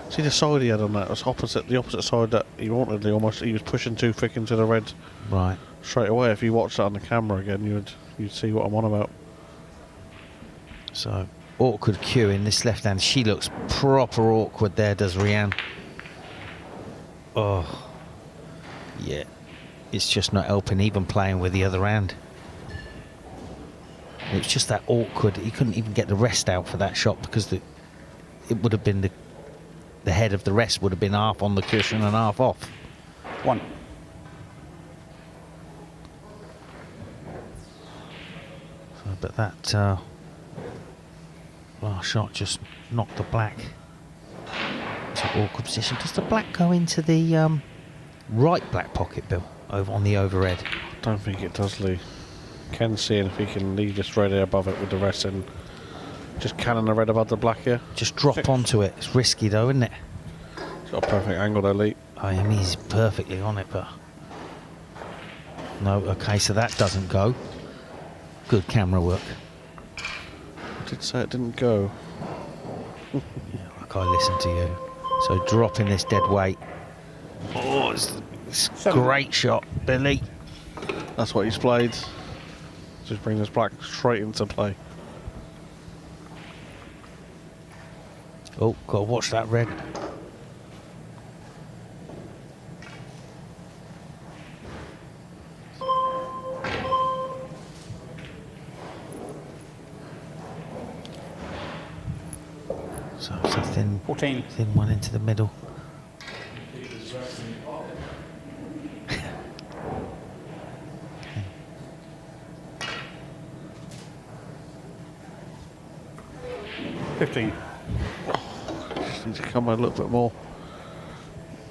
see the side he had on that was the opposite side that he wanted. He was pushing too thick into the red. right. Straight away. If you watch that on the camera again, you'd see what I'm on about. So awkward cue in this left hand. She looks proper awkward there, does Rianne. Oh, yeah. It's just not helping, even playing with the other hand. It was just that awkward. He couldn't even get the rest out for that shot because it would have been the head of the rest would have been half on the cushion and half off. 1. But that last shot just knocked the black into an awkward position. Does the black go into the right black pocket, Bill, over on the overhead? I don't think it does, Lee. Ken's seeing if he can leave this red here above it with the rest and just cannon the red above the black here. Just drop onto it. It's risky though, isn't it? It's got a perfect angle though, Lee. I mean, he's perfectly on it, but no. Okay, so that doesn't go. Good camera work. I did say it didn't go. Yeah, like I listened to you. So dropping this dead weight. Oh, it's a great shot, Billy. That's what he's played. Just bring this black straight into play. Oh, gotta watch that red. So it's a thin 14. Thin one into the middle. Just need to come a little bit more.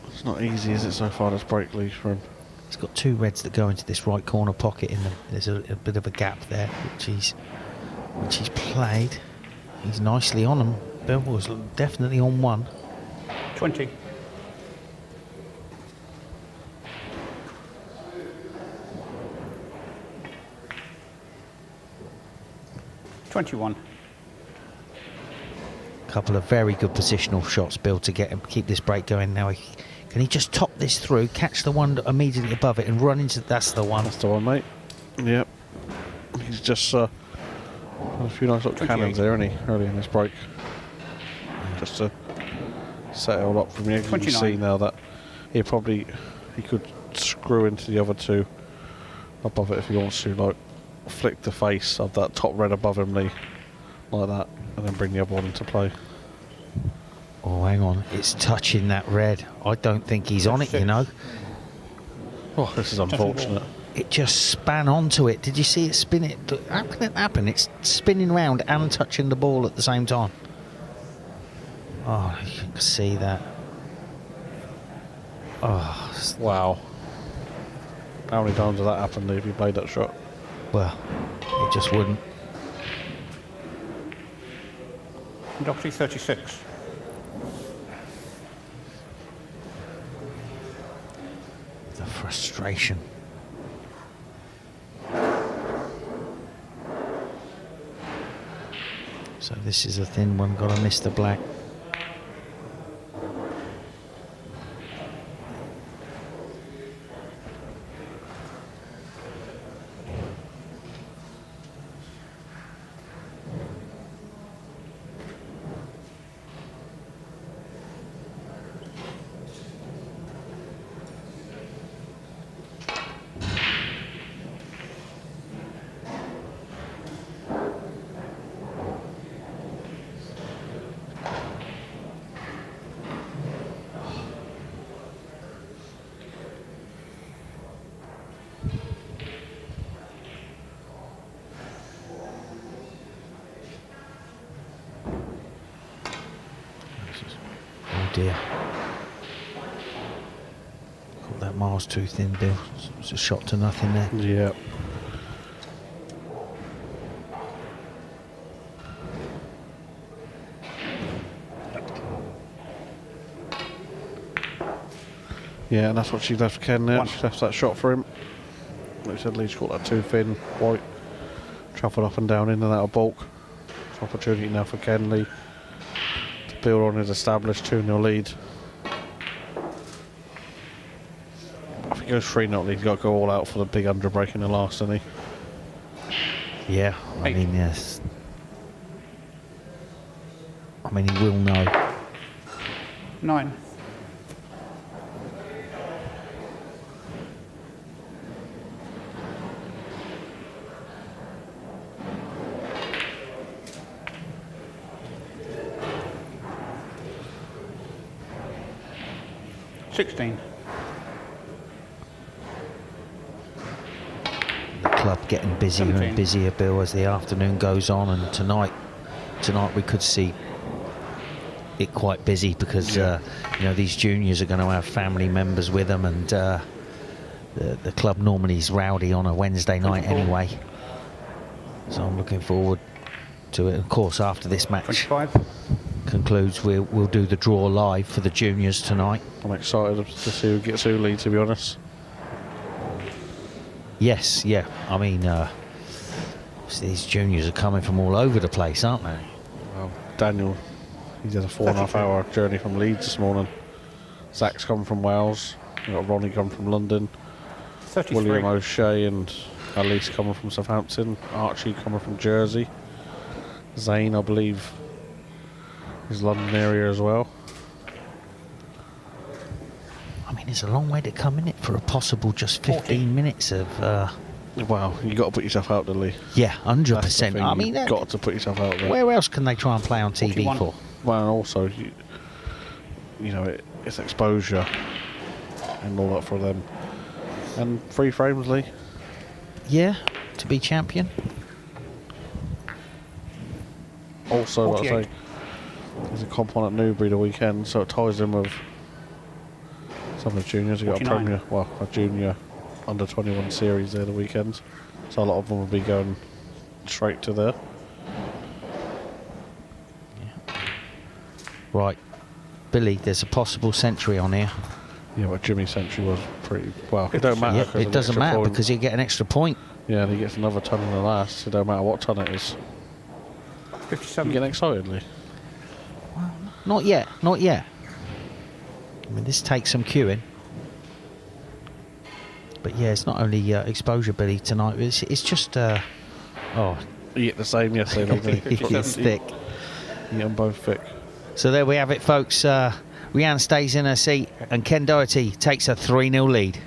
It's not easy, is it, so far, this break leash for him? He's got two reds that go into this right corner pocket. There's a bit of a gap there, which he's played. He's nicely on them. Bill was definitely on one. 20. $21. Couple of very good positional shots, Bill, to get him keep this break going. Now, can he just top this through, catch the one immediately above it, and run into? That's the one. That's the one, mate. Yep. He's just had a few nice little cannons there, isn't he, early in this break? Just to set it all up from here. You can see now that he could screw into the other two above it if he wants to, like flick the face of that top red above him, Lee, like that, and then bring the other one into play. Oh, hang on. It's touching that red. I don't think he's on it, you know. Oh, this is unfortunate. It just span onto it. Did you see it spin it? How can it happen? It's spinning around and touching the ball at the same time. Oh, you can see that. Oh, wow. How many times has that happened if you played that shot? Well, it just wouldn't. Doctor 36. The frustration. So this is a thin one, got to miss the black. Oh dear. Caught that miles too thin, Bill. It's a shot to nothing there. Yeah. Yeah, and that's what she left Ken there. She left that shot for him. Like I said, Lee's got that too thin, white, travelled up and down in and out of bulk. It's an opportunity now for Ken Lee to build on his established 2-0 lead. I think it goes 3-0 lead. He's got to go all out for the big under break in the last, hasn't he? Yeah, I mean, yes. I mean, he will know. 9. 16. The club getting busier 17. and busier, Bill, as the afternoon goes on, and tonight we could see it quite busy because you know, these juniors are going to have family members with them, and the club normally is rowdy on a Wednesday night 24. anyway. So I'm looking forward to it. Of course, after this match 25. concludes, we'll do the draw live for the juniors tonight. I'm excited to see who gets who lead, to be honest. Yes, yeah. I mean, these juniors are coming from all over the place, aren't they? Well, Daniel, he did a 4.5 hour journey from Leeds this morning. Zach's come from Wales. We've got Ronnie come from London. 33. William O'Shea and Elise coming from Southampton. Archie coming from Jersey. Zane, I believe, is London area as well. I mean, it's a long way to come in it for a possible just 15 minutes of. Well, you got to put yourself out there, Lee. Yeah, 100%. That's the thing, I mean, you've got to put yourself out there. where else can they try and play on TV 41. for? Well, and also, you know, it's exposure and all that for them. And 3 frames, Lee. Yeah, to be champion. Also, like I 48. say, there's a comp on at Newbury the weekend, so it ties in with some of the juniors. You've got a 49. a junior under 21 series there the weekend. So a lot of them will be going straight to there. Right, Billy, there's a possible century on here. Yeah, but Jimmy's century was pretty well. It don't matter. Yeah, 'cause it of the doesn't extra matter point. because you get an extra point. Yeah, and he gets another ton in the last. It don't matter what ton it is. 57. You getting excited, Lee? Not yet, not yet. I mean, this takes some queuing. But yeah, it's not only exposure, Billy, tonight. It's just, oh, You get the same yesterday, didn't he? it's thick. You get them both thick. So there we have it, folks. Rhiannon stays in her seat, and Ken Doherty takes a 3-0 lead.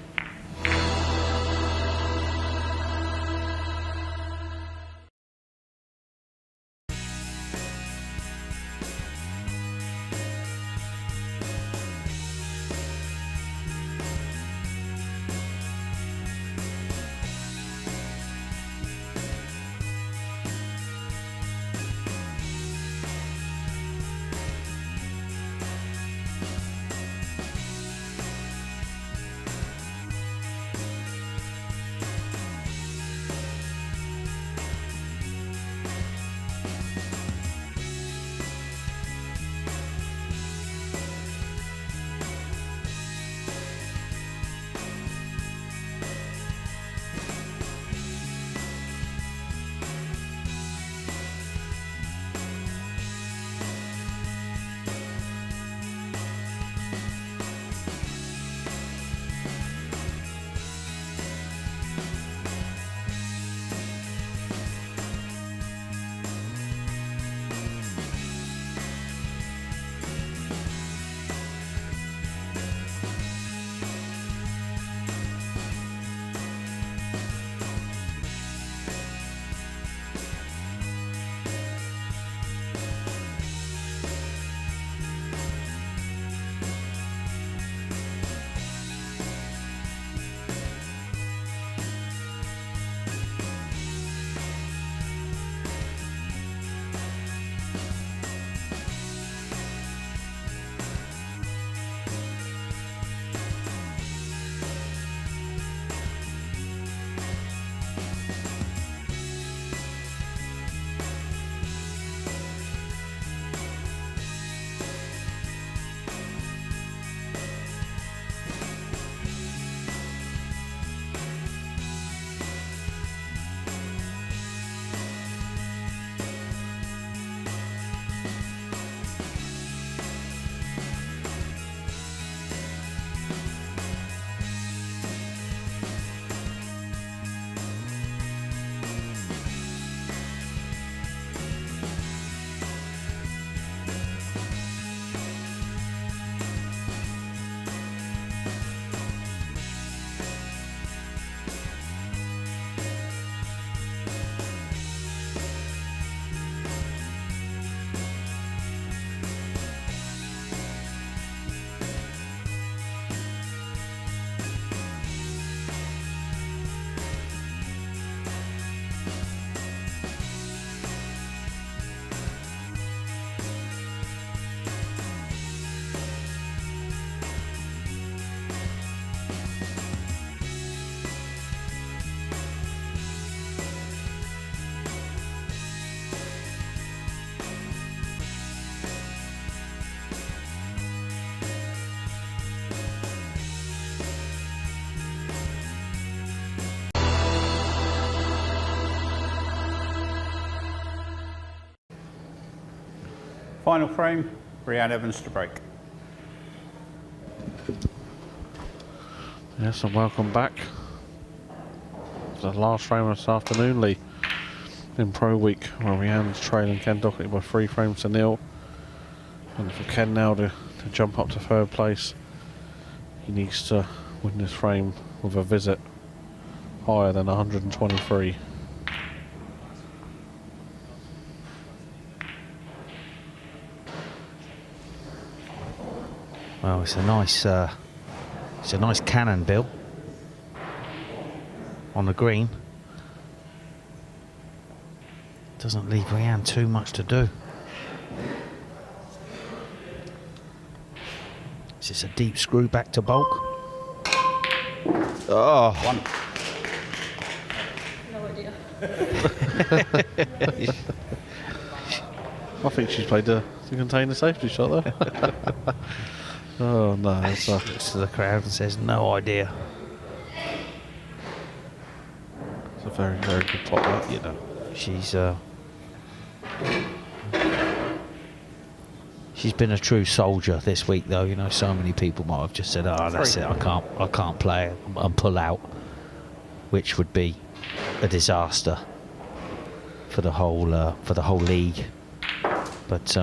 Final frame, Rhiannon Evans to break. Yes, and welcome back. The last frame of this afternoon, Lee, in Pro Week, where Rhiannon's trailing Ken Doherty by 3 frames to 0. And for Ken now to jump up to 3rd place, he needs to win this frame with a visit higher than 123. Well, it's a nice cannon, Bill, on the green. Doesn't leave Rhiannon too much to do. Is this a deep screw back to bulk? Oh. One. No idea. I think she's played the container safety shot there. Oh no, She looks to the crowd and says, no idea. It's a very, very good pot, that, you know. She's been a true soldier this week, though. You know, so many people might have just said, "Oh, that's it. I can't play and pull out," which would be a disaster for the whole league. But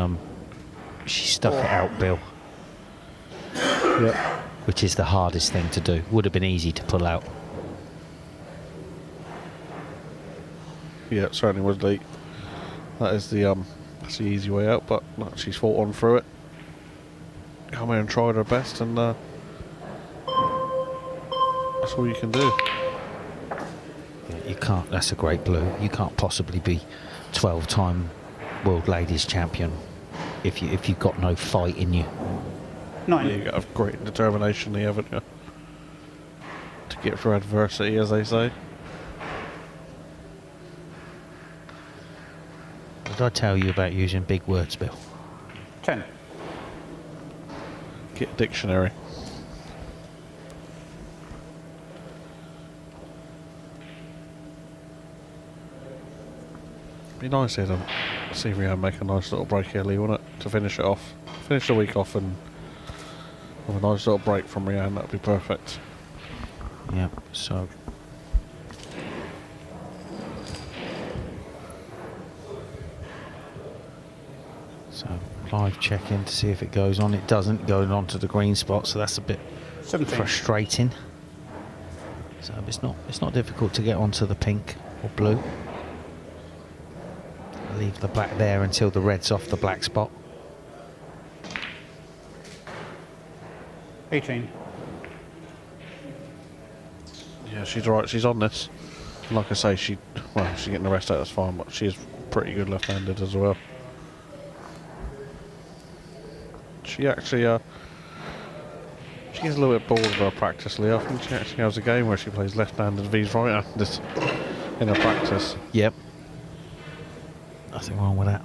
she stuck it out, Bill. Yep. Which is the hardest thing to do. Would have been easy to pull out. Yeah, it certainly was, Lee. That is that's the easy way out, but look, she's fought on through it. Come here and tried her best, and that's all you can do. You can't. That's a great blue. You can't possibly be 12-time World Ladies Champion if you've got no fight in you. 9. Yeah, you got to have great determination, haven't you? To get through adversity, as they say. Did I tell you about using big words, Bill? 10. Get a dictionary. Be nice here to see Rhiannon make a nice little break here, Lee, wouldn't it? To finish it off. Finish the week off and with a nice little break from Rhiannon, that'd be perfect. Yeah, so live check-in to see if it goes on. It doesn't, going on to the green spot, so that's a bit 17. frustrating. So it's not difficult to get onto the pink or blue. I'll leave the black there until the red's off the black spot. 18. Yeah, she's right. She's on this. And like I say, she's getting the rest out. That's fine, but she's pretty good left-handed as well. She actually, she gets a little bit bored of her practice, Lee. I think she actually has a game where she plays left-handed vs right-handed in her practice. Yep. Nothing wrong with that.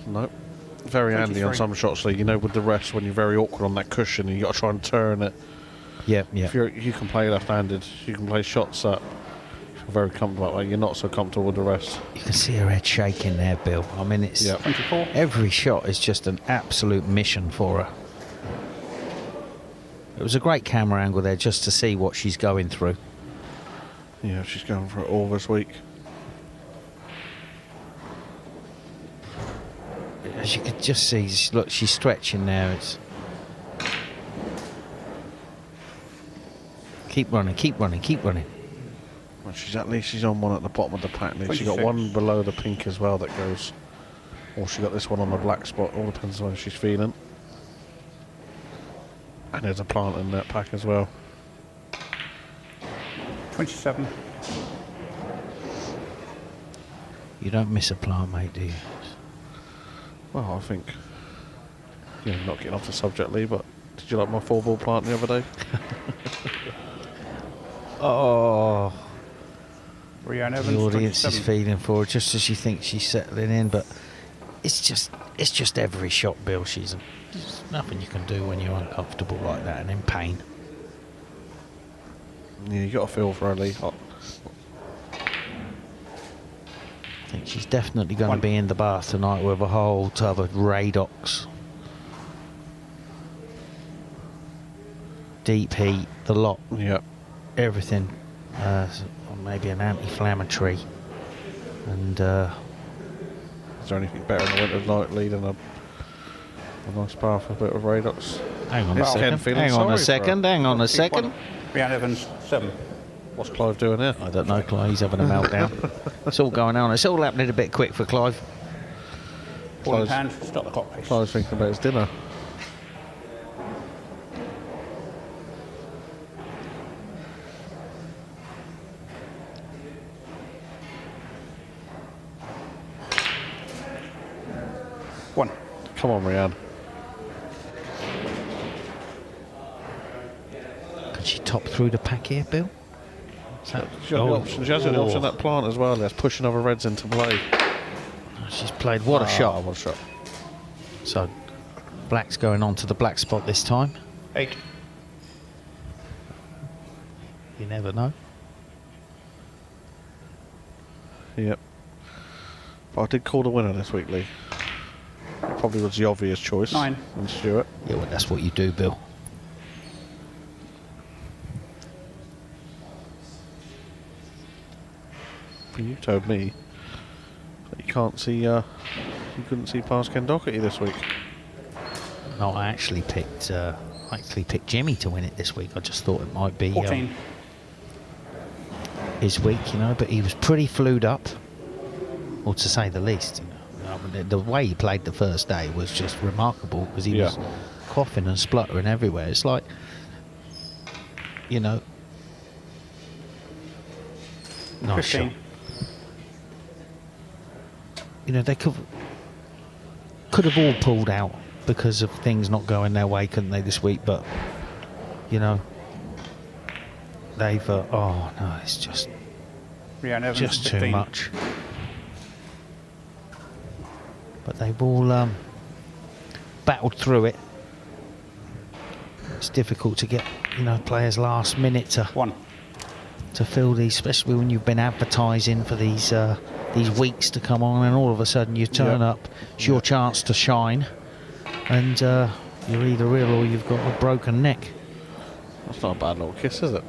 Nope. Very handy on some shots, Lee. You know, with the rest, when you're very awkward on that cushion, and you got to try and turn it. Yep. If you can play left-handed, you can play shots that you're very comfortable. Like, you're not so comfortable with the rest. You can see her head shaking there, Bill. I mean, it's 24. Every shot is just an absolute mission for her. It was a great camera angle there just to see what she's going through. Yeah, she's going for it all this week. As you could just see, look, she's stretching there. It's keep running. Well, at least she's on one at the bottom of the pack. She's got 26. one below the pink as well that goes. Or she got this one on the black spot. All depends on how she's feeling. And there's a plant in that pack as well. 27. You don't miss a plant, mate, do you? Well, I think, not getting off the subject, Lee, but did you like my 4-ball plant the other day? Oh, Rhiannon the Evans, audience 27. is feeling for her just as she thinks she's settling in, but it's just every shot, Bill. There's nothing you can do when you're uncomfortable like that and in pain. Yeah, you got to feel for her, Lee. I think She's definitely going to be in the bath tonight with a whole tub of Radox. Deep heat, the lot. Yep. Everything. Or maybe an anti-inflammatory. And is there anything better in the winter's night leading a nice bath with a bit of Radox? hang on a It's Ken second. feeling Hang on sorry a for second. her. Hang on a second. Rhiannon Evans, 7. What's Clive doing here? I don't know, Clive. He's having a meltdown. It's all going on. It's all happening a bit quick for Clive. Ball in hand, stop the clock, please. Clive's thinking about his dinner. One. Come on, Rhiannon. Can she top through the pack here, Bill? Is that- She has the option. She has the option that plant as well. Let's push another reds into play. She's played what a shot. What a shot. So black's going on to the black spot this time. 8. You never know. Yep. But I did call the winner this week, Lee. Probably was the obvious choice. 9. And Stuart. Yeah, well, that's what you do, Bill. You told me that you can't see, you couldn't see past Ken Doherty this week. No, I actually picked Jimmy to win it this week. I just thought it might be 14. his week, you know, but he was pretty flued up, or to say the least. You know. I mean, the way he played the first day was just remarkable because he was coughing and spluttering everywhere. It's like, you know, nice 15. shot. You know, they could have all pulled out because of things not going their way, couldn't they, this week? But, you know, they've... oh, no, it's just... Rhiannon Evans, just 15. too much. But they've all battled through it. It's difficult to get, you know, players last minute to 1. to fill these, especially when you've been advertising for these weeks to come on, and all of a sudden you turn up. It's your chance to shine, and you're either ill or you've got a broken neck. That's not a bad little kiss, is it?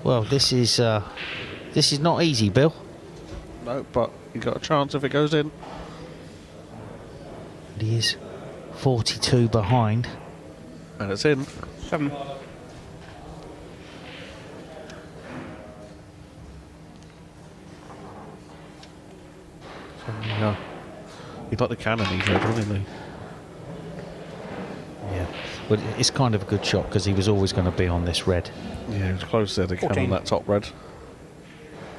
Well, this is not easy, Bill. No, but you got a chance if it goes in. And he is 42 behind. And it's in. 7. Yeah. He'd like the cannon he's read, wouldn't he? Yeah, but it's kind of a good shot because he was always going to be on this red. Yeah, he was close there, the cannon, that top red.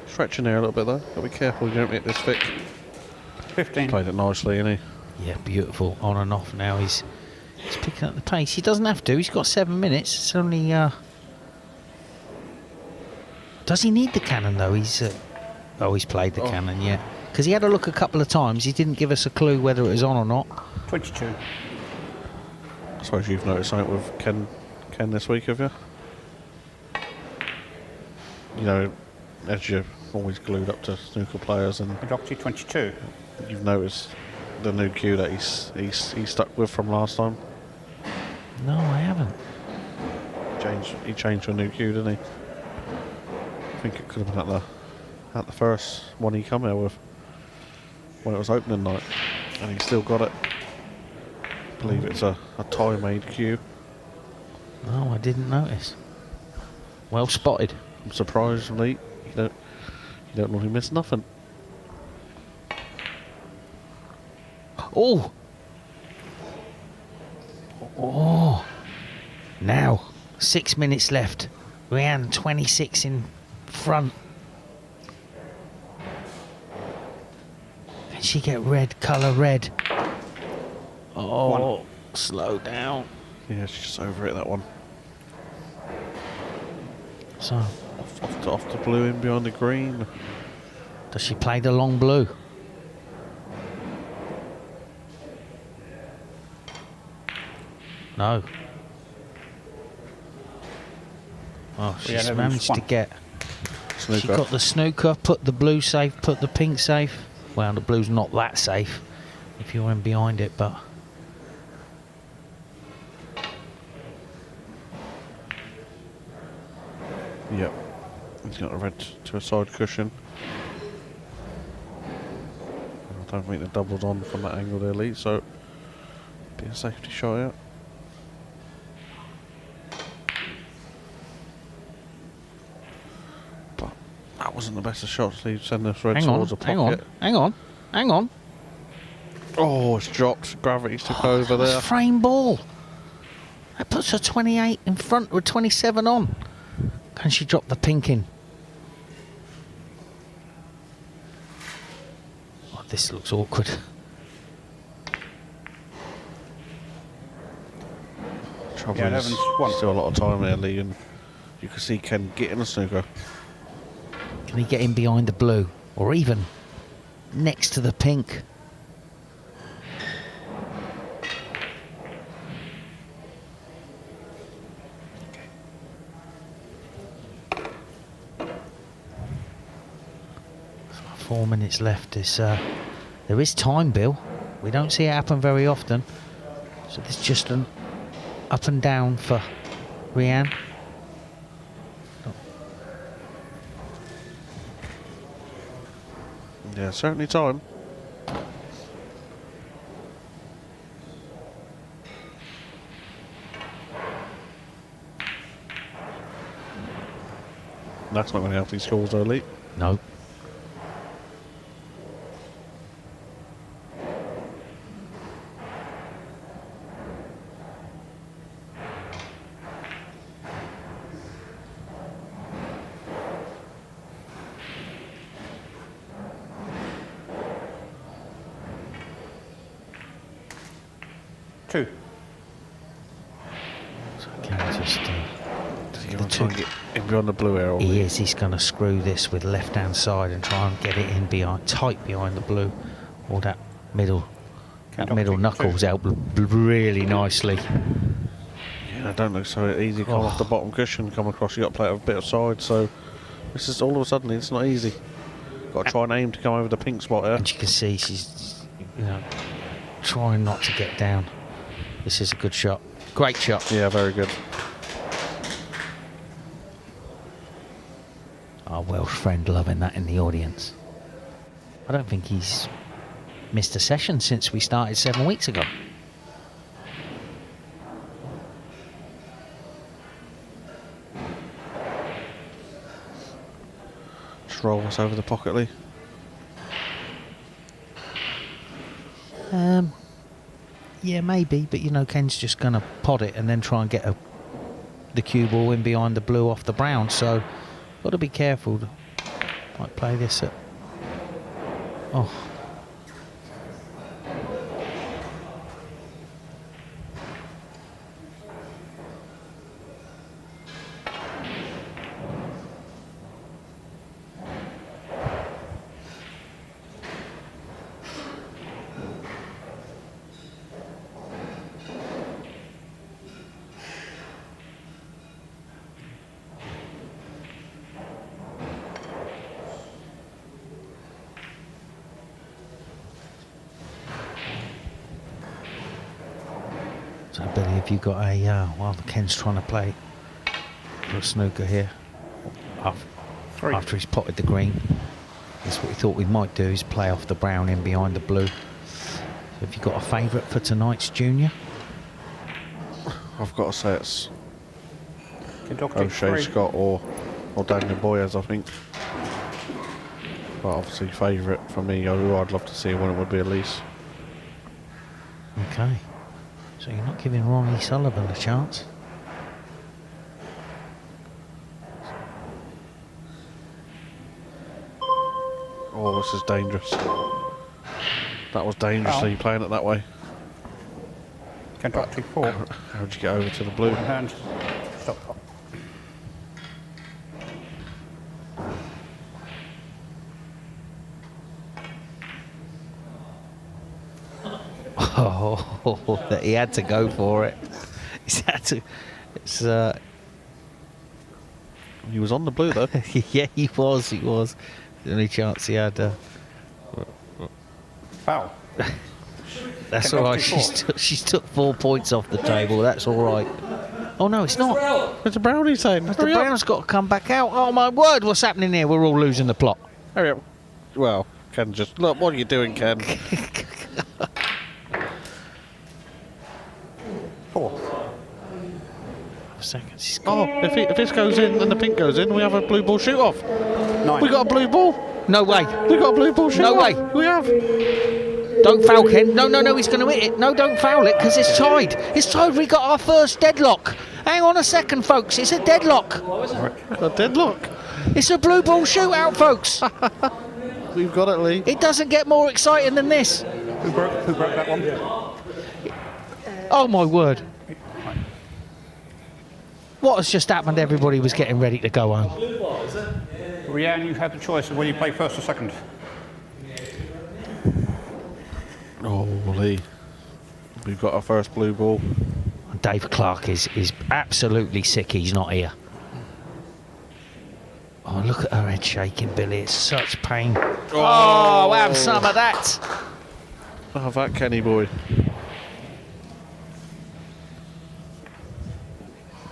Stretching there a little bit though. Gotta be careful you don't hit this thick. 15. Played it nicely, isn't he? Yeah, beautiful. On and off now. He's picking up the pace. He doesn't have to. He's got 7 minutes. It's only... Does he need the cannon though? He's played the cannon, yeah. Because he had a look a couple of times. He didn't give us a clue whether it was on or not. 22. I suppose you've noticed something with Ken this week, have you? You know, as you're always glued up to snooker players, and Doctor 22. You've noticed the new cue that he's stuck with from last time. No, I haven't. He changed to a new cue, didn't he? I think it could have been at the first one he come here with when it was opening night, and he still got it. I believe it's a Thai-made cue. No, I didn't notice. Well spotted. I'm surprised, Lee. You don't normally miss nothing. Oh! Oh! Now, 6 minutes left. Rhiannon 26 in front. Can she get red, colour red? Oh, slow down. Yeah, she's just over it, that one. So, Off the blue in behind the green. does she play the long blue? No. Oh, she's Evans, managed to 1. get snooker. She got the snooker, put the blue safe, put the pink safe. Well, the blue's not that safe if you're in behind it, but... Yep. He's got a red to a side cushion. I don't think the double's on from that angle there, Lee, so be a safety shot out. But that wasn't the best of shots, Lee. Send this red towards a pocket. Hang on. Oh, it's dropped. Gravity's took over there. Frame ball. That puts her 28 in front with 27 on. Can she drop the pink in? Oh, this looks awkward. Trouble Yeah, is, 11's one. still a lot of time there, Lee, and you can see Ken getting a snooker. Can he get in behind the blue? Or even next to the pink? Okay. 4 minutes left. There is time, Bill. We don't see it happen very often. So there's just an up and down for Rianne. Yeah, certainly time. That's not going to help these scores, though, Lee. No. Two. So Ken just... Does he want to try and get in beyond the blue arrow? He is. He's going to screw this with left hand side and try and get it in behind, tight behind the blue, or that middle. That middle knuckles out really nicely. Yeah, I don't look so easy. Come off the bottom cushion, come across. You got to play it with a bit of side. So this is all of a sudden it's not easy. Got to try and aim to come over the pink spot here. And you can see she's, trying not to get down. This is a good shot. Great shot. Yeah, very good. Our Welsh friend loving that in the audience. I don't think he's missed a session since we started 7 weeks ago. Just roll us over the pocket, Lee. Yeah, maybe, but Ken's just going to pod it and then try and get the cue ball in behind the blue off the brown, so got to be careful. Might play this at... Oh. So Billy, have you got a, well, Ken's trying to play for a snooker here. After he's potted the green. That's what we thought we might do, is play off the brown in behind the blue. So have you got a favourite for tonight's junior? I've got to say it's Kentucky O'Shea 3. Scott or Daniel Boyers, I think. But obviously favourite for me, who I'd love to see when it would be Elise. Okay. So you're not giving Ronnie Sullivan a chance? Oh, this is dangerous. That was dangerously playing it that way. Kentucky 4. How'd you get over to the blue? One hand. Stop. Oh, that he had to go for it. He's had to. It's He was on the blue though. Yeah, he was. The only chance he had. Foul. That's all right. She's took 4 points off the table. That's all right. Oh no, it's not. It's a brownie saying. Mr. Brown's got to come back out. Oh my word, what's happening here? We're all losing the plot. Hurry up. Well, Ken just... Look, what are you doing, Ken? 4. Seconds. Oh, if this goes in and the pink goes in, we have a blue ball shoot-off. 9. We got a blue ball. No way. We got a blue ball shoot-off. No way. We have. Don't foul, Ken. No, he's going to hit it. No, don't foul it, because it's tied. It's tied. We got our first deadlock. Hang on a second, folks. It's a deadlock. A deadlock. It's a blue ball shootout, folks. We've got it, Lee. It doesn't get more exciting than this. Who broke that one? Oh, my word. What has just happened? Everybody was getting ready to go home. Rianne, you had the choice of whether you play first or second. Oh, Lee. We've got our first blue ball. Dave Clark is absolutely sick he's not here. Oh, look at her head shaking, Billy. It's such pain. Oh, have some of that. Have that, Kenny boy.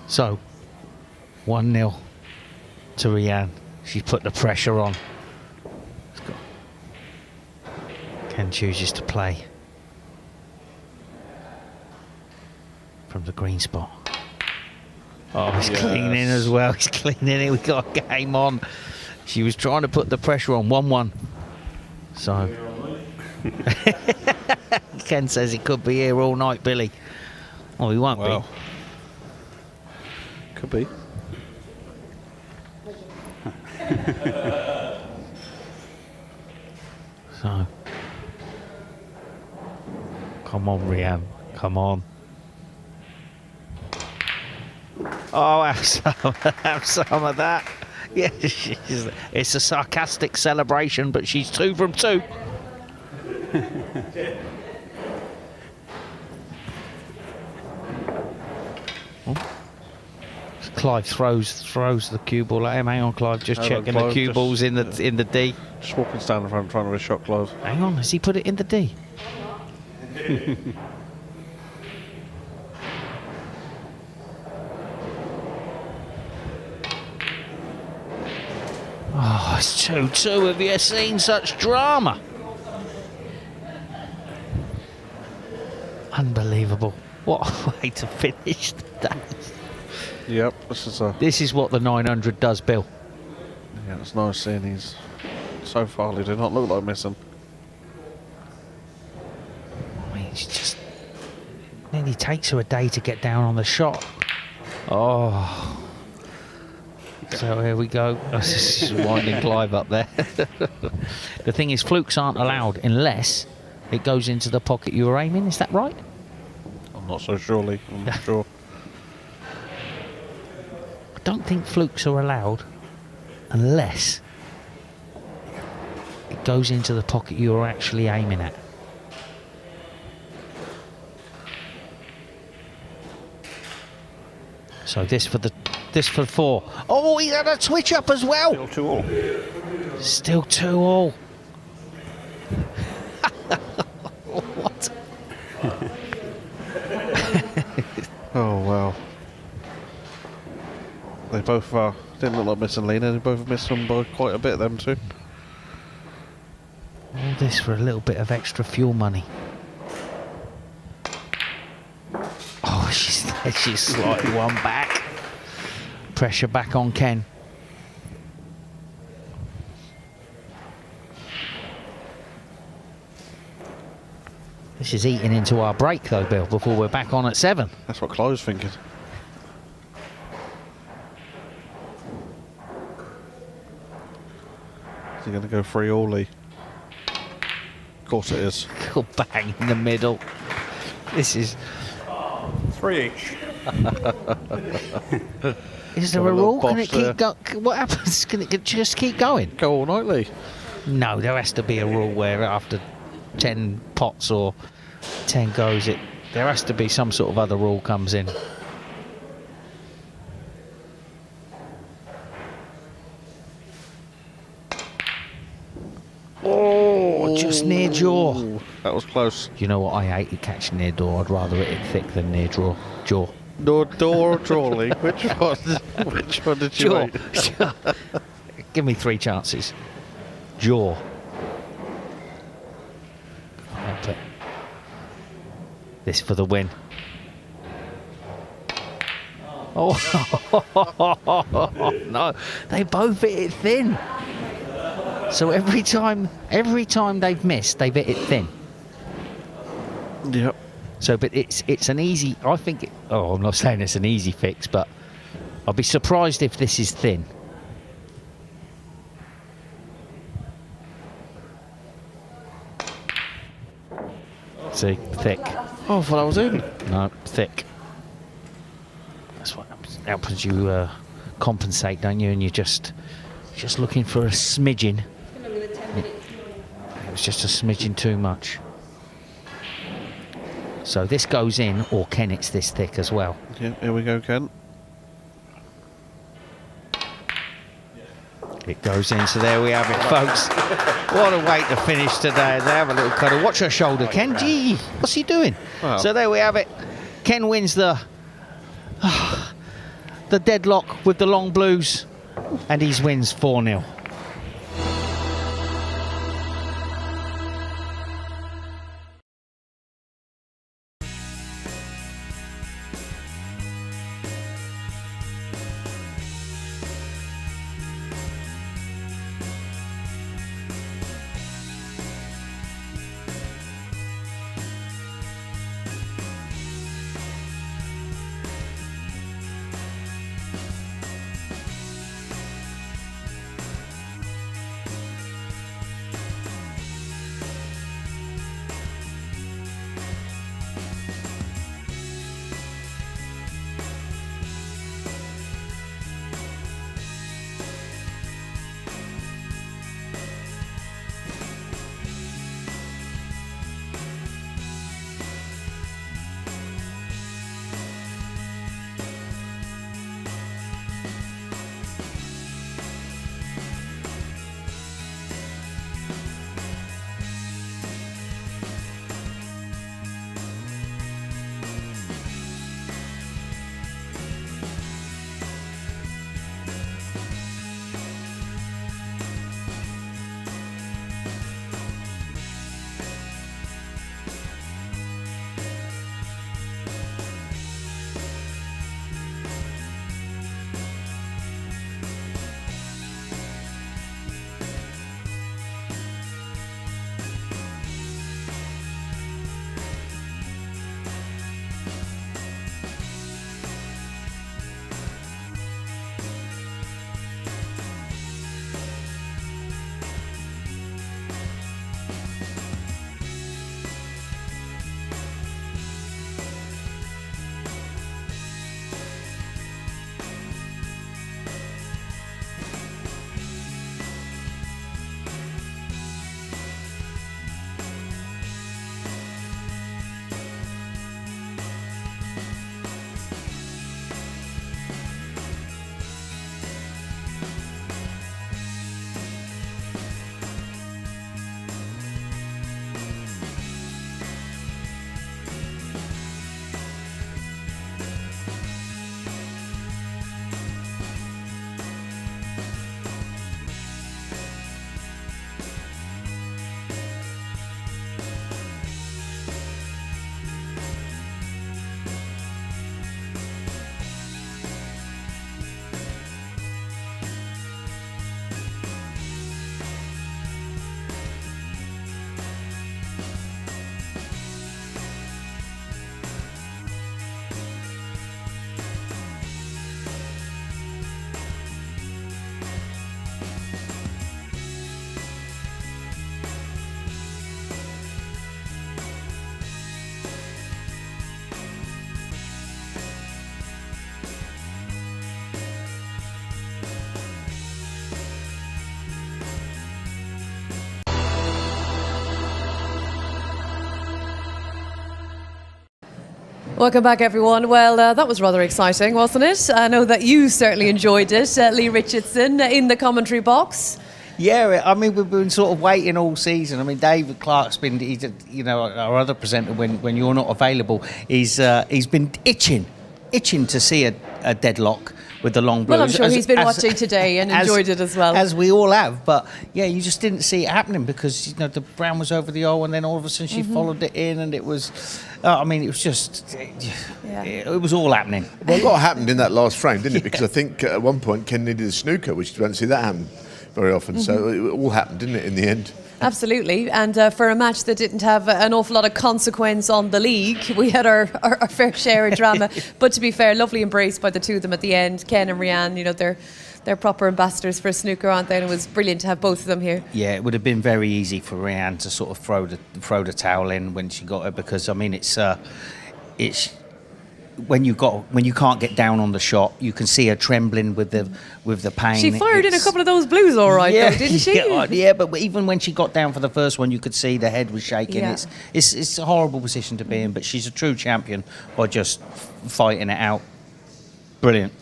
So, 1-0 to Rianne. She put the pressure on. Ken chooses to play from the green spot. Oh, he's cleaning as well. He's cleaning it. We got a game on. She was trying to put the pressure on. 1-1. So Ken says he could be here all night, Billy. Oh, he won't be. Could be. So, come on, Rianne. Come on. Oh, have some of that. Yeah, it's a sarcastic celebration, but she's 2 from 2. Clive throws the cue ball at him. Hang on, Clive, just checking the cue ball's in the D. Just walking down in front of his shot, Clive. Hang on, has he put it in the D? Oh, it's 2-2. Have you seen such drama? Unbelievable. What a way to finish the day. Yep, this is what the 900 does, Bill. Yeah, it's nice seeing he's so far. He did not look like missing. I mean, it's just nearly takes her a day to get down on the shot. Oh. So here we go. This is winding Clive up there. The thing is, flukes aren't allowed unless it goes into the pocket you were aiming. Is that right? I'm not so sure, Lee. I'm not sure. I don't think flukes are allowed unless it goes into the pocket you were actually aiming at. So this for 4. Oh, he had a switch up as well. Still 2-all. Still 2-all. What? Oh, wow. They both didn't look like missing Lena. They both missed them by quite a bit, them two. All this for a little bit of extra fuel money. Oh, she's slightly one back. Pressure back on Ken. This is eating into our break though, Bill, before we're back on at 7. That's what Clive's thinking. Is he going to go 3-all, Lee? Of course it is. Oh, bang in the middle. This is 3 each. Is there a rule? Can it keep going? What happens? Can it just keep going? Go all night, Lee. No, there has to be a rule where after 10 pots or 10 goes, there has to be some sort of other rule comes in. That was close. You know what? I hated catching near door. I'd rather hit it thick than near jaw. Door or draw, Lee? Which one? Which one did you Jaw. hate? Give me 3 chances. Jaw. Help it. This for the win. Oh no! They both hit it thin. So every time they've missed, they've hit it thin. Yep. So, but it's an easy. I think. I'm not saying it's an easy fix, but I'll be surprised if this is thin. See, thick. Oh, I thought I was in. No, thick. That's what happens. You compensate, don't you? And you're just looking for a smidgen. It was just a smidgen too much. So this goes in, or Ken, it's this thick as well. Yeah, here we go, Ken. It goes in, so there we have it, folks. What a way to finish today. They have a little cuddle. Watch her shoulder, Ken. Gee, what's he doing? Wow. So there we have it. Ken wins the deadlock with the long blues, and he wins 4-0. Welcome back, everyone. Well, that was rather exciting, wasn't it? I know that you certainly enjoyed it. Lee Richardson in the commentary box. Yeah, I mean, we've been sort of waiting all season. I mean, David Clark's been, our other presenter when you're not available, he's been itching to see a deadlock with the long blues. Well, I'm sure he's been watching today and enjoyed it as well. As we all have. But, yeah, you just didn't see it happening because, the brown was over the hole and then all of a sudden she followed it in and it was... it was just... It was all happening. Well, a lot happened in that last frame, didn't it? Because I think at one point Ken needed a snooker, which you don't see that happen very often. So it all happened, didn't it, in the end? Absolutely, and for a match that didn't have an awful lot of consequence on the league, we had our fair share of drama. But to be fair, lovely embrace by the two of them at the end, Ken and Rianne. They're proper ambassadors for snooker, aren't they? And it was brilliant to have both of them here. Yeah, it would have been very easy for Rianne to sort of throw the towel in when she got it, because I mean it's when you can't get down on the shot, you can see her trembling with the pain. She fired in a couple of those blues, all right, though, didn't she? Yeah, but even when she got down for the first one, you could see the head was shaking. Yeah. It's a horrible position to be in, but she's a true champion by just fighting it out. Brilliant.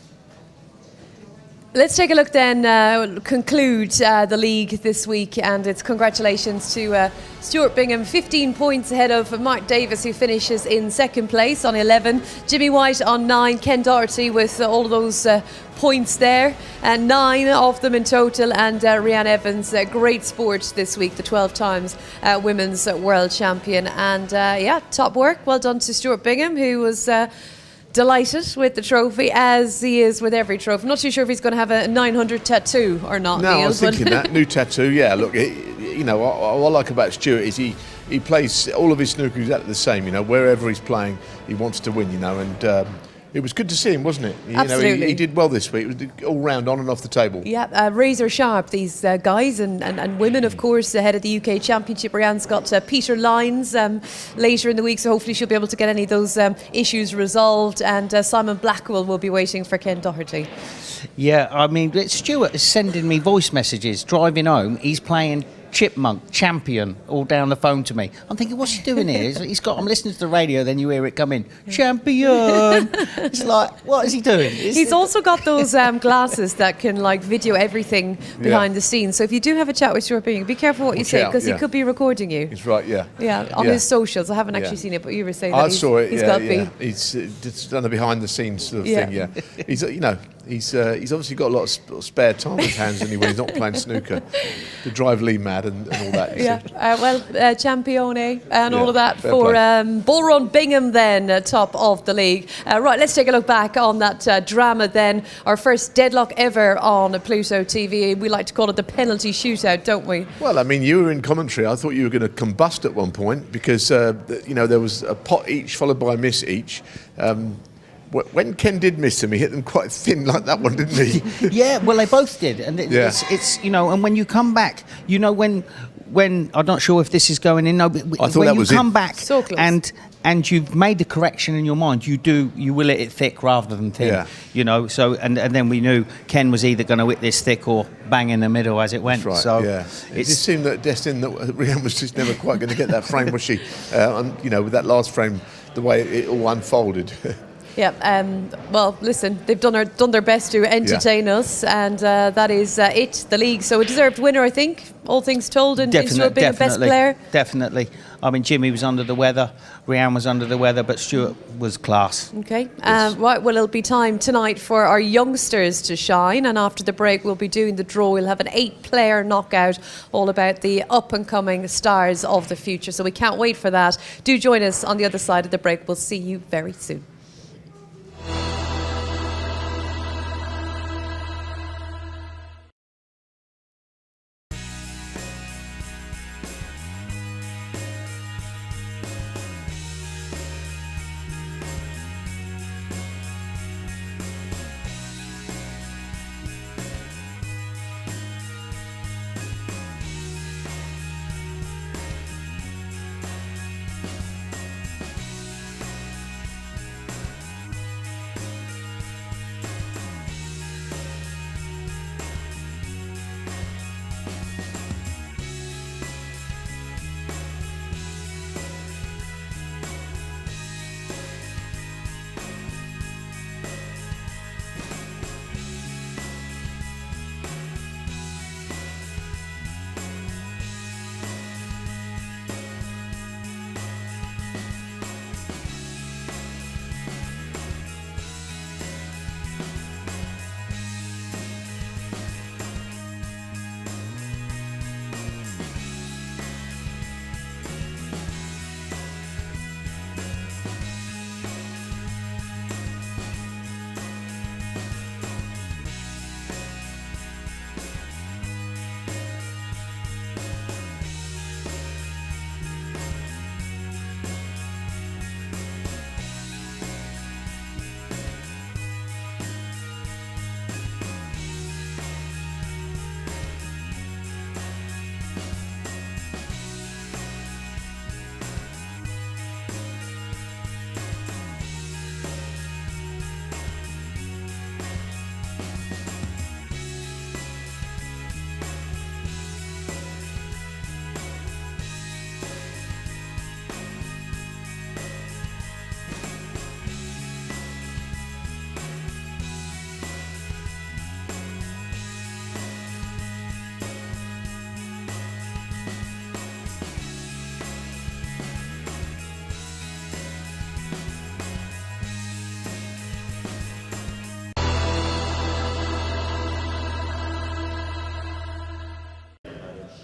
Let's take a look then, conclude the league this week, and it's congratulations to Stuart Bingham, 15 points ahead of Mark Davis, who finishes in second place on 11, Jimmy White on 9, Ken Doherty with all of those points there, and 9 of them in total, and Rianne Evans, great sport this week, the 12 times women's world champion, and top work, well done to Stuart Bingham, who was... delighted with the trophy, as he is with every trophy. I'm not too sure if he's going to have a 900 tattoo or not. No, Neil, I was thinking that new tattoo. Yeah, look, what I like about Stuart is he plays all of his snooker exactly the same. Wherever he's playing, he wants to win. And it was good to see him, wasn't it? Absolutely. He did well this week. It was all round, on and off the table. Yeah, razor sharp, these guys and women, of course, ahead of the UK Championship. Rianne's got Peter Lyons later in the week, so hopefully she'll be able to get any of those issues resolved. And Simon Blackwell will be waiting for Ken Doherty. Yeah, I mean, Stuart is sending me voice messages driving home. He's playing Chipmunk, Champion, all down the phone to me. I'm thinking, what's he doing here? I'm listening to the radio, then you hear it come in. Champion! It's like, what is he doing? He's also got those glasses that can video everything behind the scenes. So if you do have a chat with Stuart Bingham, be careful what you say, because he could be recording you. He's right, yeah. Yeah, on his socials. I haven't actually seen it, but you were saying that I saw it. He's got He's done a behind the scenes sort of thing. Yeah, he's he's obviously got a lot of spare time on his hands when he's not playing snooker to drive Lee mad and all that. Champione and all of that fair for play. Bull Run Bingham then, top of the league. Right, let's take a look back on that drama then. Our first deadlock ever on Pluto TV. We like to call it the penalty shootout, don't we? Well, I mean, you were in commentary. I thought you were going to combust at one point because, there was a pot each followed by a miss each. When Ken did miss them, he hit them quite thin like that one, didn't he? Yeah, well, they both did. And it's and when you come back, when I'm not sure if this is going in, no, but I thought when that you was come in. back So close. and you've made the correction in your mind, you will hit it thick rather than thin. Yeah. So and then we knew Ken was either going to hit this thick or bang in the middle as it went. That's right, so yeah. It just seemed that destined that Rianne was just never quite going to get that frame, was she? With that last frame, the way it all unfolded. Yeah, well, listen, they've done their best to entertain us, and that is it, the league. So a deserved winner, I think, all things told, and Stuart being the best player. Definitely. I mean, Jimmy was under the weather, Rianne was under the weather, but Stuart was class. Okay, right, well, it'll be time tonight for our youngsters to shine, and after the break we'll be doing the draw. We'll have an 8-player knockout, all about the up-and-coming stars of the future, so we can't wait for that. Do join us on the other side of the break. We'll see you very soon.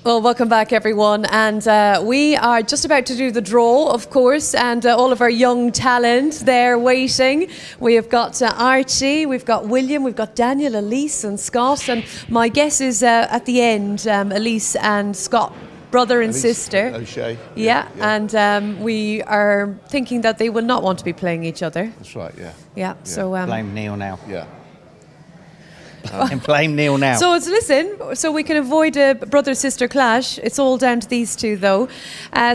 Well, welcome back, everyone. And we are just about to do the draw, of course, and all of our young talent there waiting. We have got Archie, we've got William, we've got Daniel, Elise and Scott. And my guess is at the end, Elise and Scott, brother and sister. O'Shea. Yeah, and we are thinking that they will not want to be playing each other. That's right, yeah. Yeah, so... Blame Neil now. Yeah. And blame Neil now. So so we can avoid a brother-sister clash. It's all down to these two, though.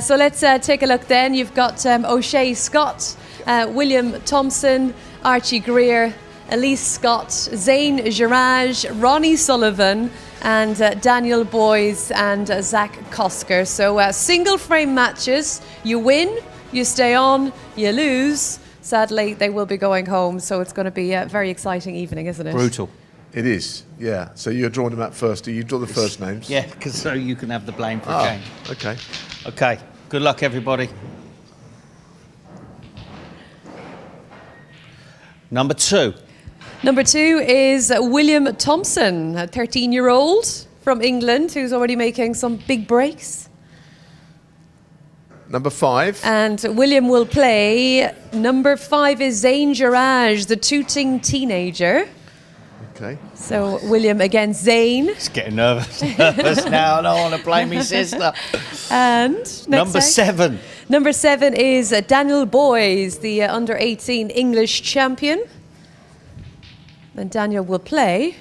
So let's take a look then. You've got O'Shea Scott, William Thompson, Archie Greer, Elise Scott, Zane Girage, Ronnie Sullivan, and Daniel Boys and Zach Kosker. So single frame matches. You win, you stay on, you lose. Sadly, they will be going home. So it's going to be a very exciting evening, isn't it? Brutal. It is, yeah. So you're drawing them out first. Do you draw the first names? Yeah, because so you can have the blame for a game. Okay. Okay. Good luck, everybody. Number 2. Number 2 is William Thompson, a 13-year-old from England who's already making some big breaks. Number 5. And William will play. Number 5 is Zane Girage, the tooting teenager. Okay. So William against Zane. It's getting nervous now. I don't want to play me sister. And next Number 7. Number 7 is Daniel Boys, the under-18 English champion. And Daniel will play.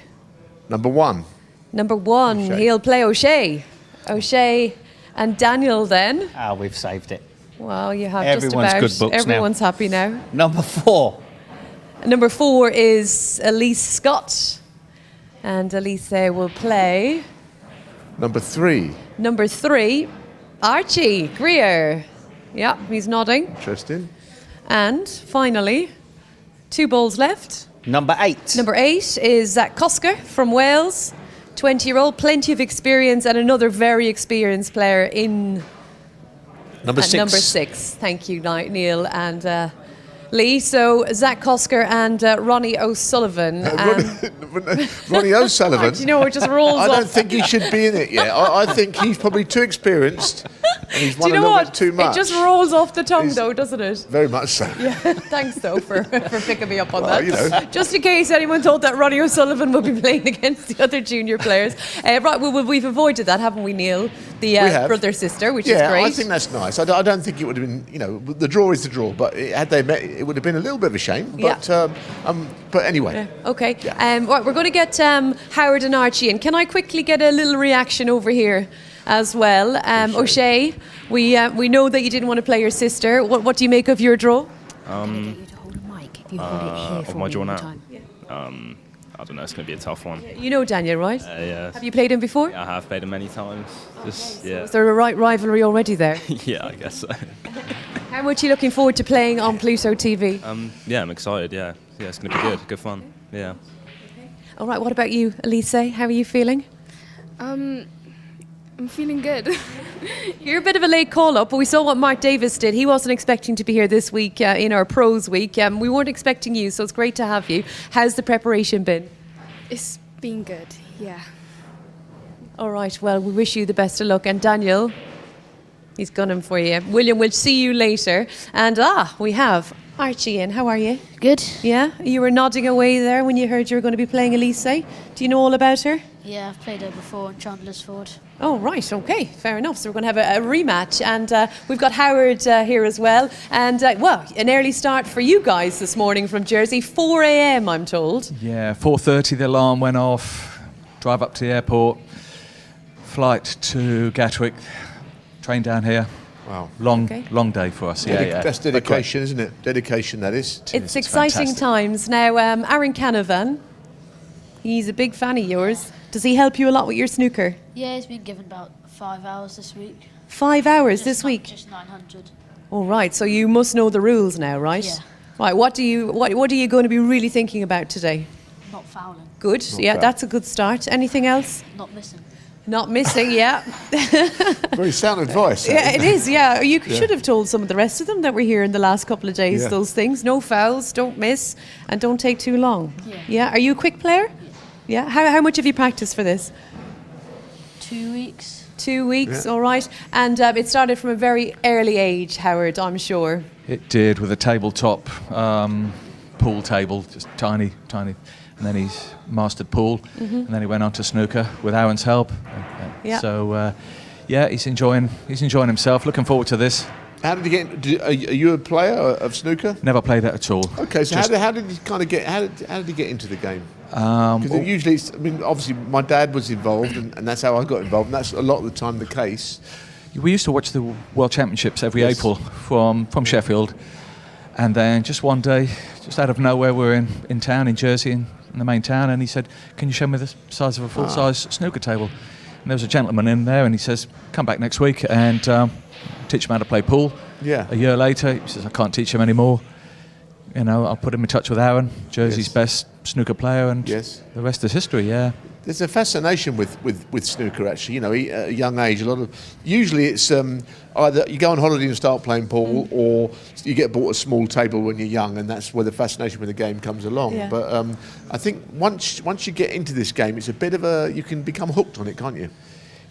Number 1. Number 1, O'Shea. he'll play O'Shea. O'Shea and Daniel then. Ah, we've saved it. Well, you have Everyone's just about. good books now. Everyone's happy now. Number 4. Number 4 is Elise Scott. And Elise will play. Number 3. Number 3, Archie Greer. Yeah, he's nodding. Interesting. And finally, 2 balls left. Number 8. Number 8 is Zach Kosker from Wales. 20-year-old, plenty of experience, and another very experienced player in Number 6. Number 6. Thank you, Neil and Lee. So Zach Kosker and Ronnie O'Sullivan. Ronnie O'Sullivan. Do you know, it just rolls I off. don't think he should be in it yet. I think he's probably too experienced. And he's Do won you a know little what? bit too much. It just rolls off the tongue, He's- though, doesn't it? Very much so. Yeah, thanks though for picking me up on Well, that. you know. Just in case anyone thought that Ronnie O'Sullivan would be playing against the other junior players. Right, we've avoided that, haven't we, Neil? The brother-sister, which is great. I think that's nice. I don't think it would have been, the draw is the draw, but had they met, it would have been a little bit of a shame. But anyway. Okay. Right, we're going to get Howard and Archie in. Can I quickly get a little reaction over here as well? O'Shea, we know that you didn't want to play your sister. What do you make of your draw? Of my draw now? I don't know, it's going to be a tough one. You know Daniel, right? Yeah. Have you played him before? Yeah, I have played him many times. Is there a right rivalry already there? Yeah, I guess so. How much are you looking forward to playing on Pluto TV? Yeah, I'm excited, yeah. Yeah, it's going to be good. Good fun, yeah. All right, what about you, Elise? How are you feeling? I'm feeling good. You're a bit of a late call-up, but we saw what Mark Davis did. He wasn't expecting to be here this week in our Pros Week. We weren't expecting you, so it's great to have you. How's the preparation been? It's been good, yeah. All right, well, we wish you the best of luck. And Daniel, he's gunning for you. William, we'll see you later. And we have Archie in. How are you? Good. Yeah? You were nodding away there when you heard you were going to be playing Elise. Do you know all about her? Yeah, I've played her before in Chandler's Ford. Oh, right, okay, fair enough. So we're going to have a rematch, and we've got Howard here as well. And, an early start for you guys this morning from Jersey, 4 a.m, I'm told. Yeah, 4:30 the alarm went off, drive up to the airport, flight to Gatwick, train down here. Wow. Long day for us. Yeah. That's dedication, isn't it? Dedication, that is. It's exciting fantastic. times. Now, Aaron Canavan, he's a big fan of yours. Does he help you a lot with your snooker? Yeah, he's been given about 5 hours this week. 5 hours this week? Just 900. All right, so you must know the rules now, right? Yeah. Right, what are you going to be really thinking about today? Not fouling. Good, that's a good start. Anything else? Not missing. Not missing, yeah. Very sound advice. Yeah, it is, yeah. You should have told some of the rest of them that were here in the last couple of days, Yeah. those things. No fouls, don't miss, and don't take too long. Yeah. Are you a quick player? Yeah. How much have you practiced for this? 2 weeks. 2 weeks, Yeah. all right. And it started from a very early age, Howard, I'm sure. It did, with a tabletop pool table, just tiny. And then he's mastered pool, Mhm. and then he went on to snooker with Aaron's help. Yeah. So, he's enjoying himself. Looking forward to this. How did you get? Are you a player of snooker? Never played that at all. Okay, so Just- how did you kind of get? How did you get into the game? Um, Because usually, I mean, obviously, my dad was involved, and that's how I got involved, and that's a lot of the time the case. We used to watch the World Championships every Yes. April from Sheffield, and then just one day, just out of nowhere, we're in town in Jersey, in the main town, and he said, "Can you show me the size of a full-size snooker table?" And there was a gentleman in there, and he says, "Come back next week and teach him how to play pool." Yeah. A year later, he says, "I can't teach him anymore. You know, I'll put him in touch with Aaron, Jersey's Yes. best snooker player, and Yes. the rest is history." Yeah. There's a fascination with snooker, actually. You know, at a young age, usually it's either you go on holiday and start playing pool, or you get bought a small table when you're young, and that's where the fascination with the game comes along. Yeah. But I think once you get into this game, it's a bit of you can become hooked on it, can't you?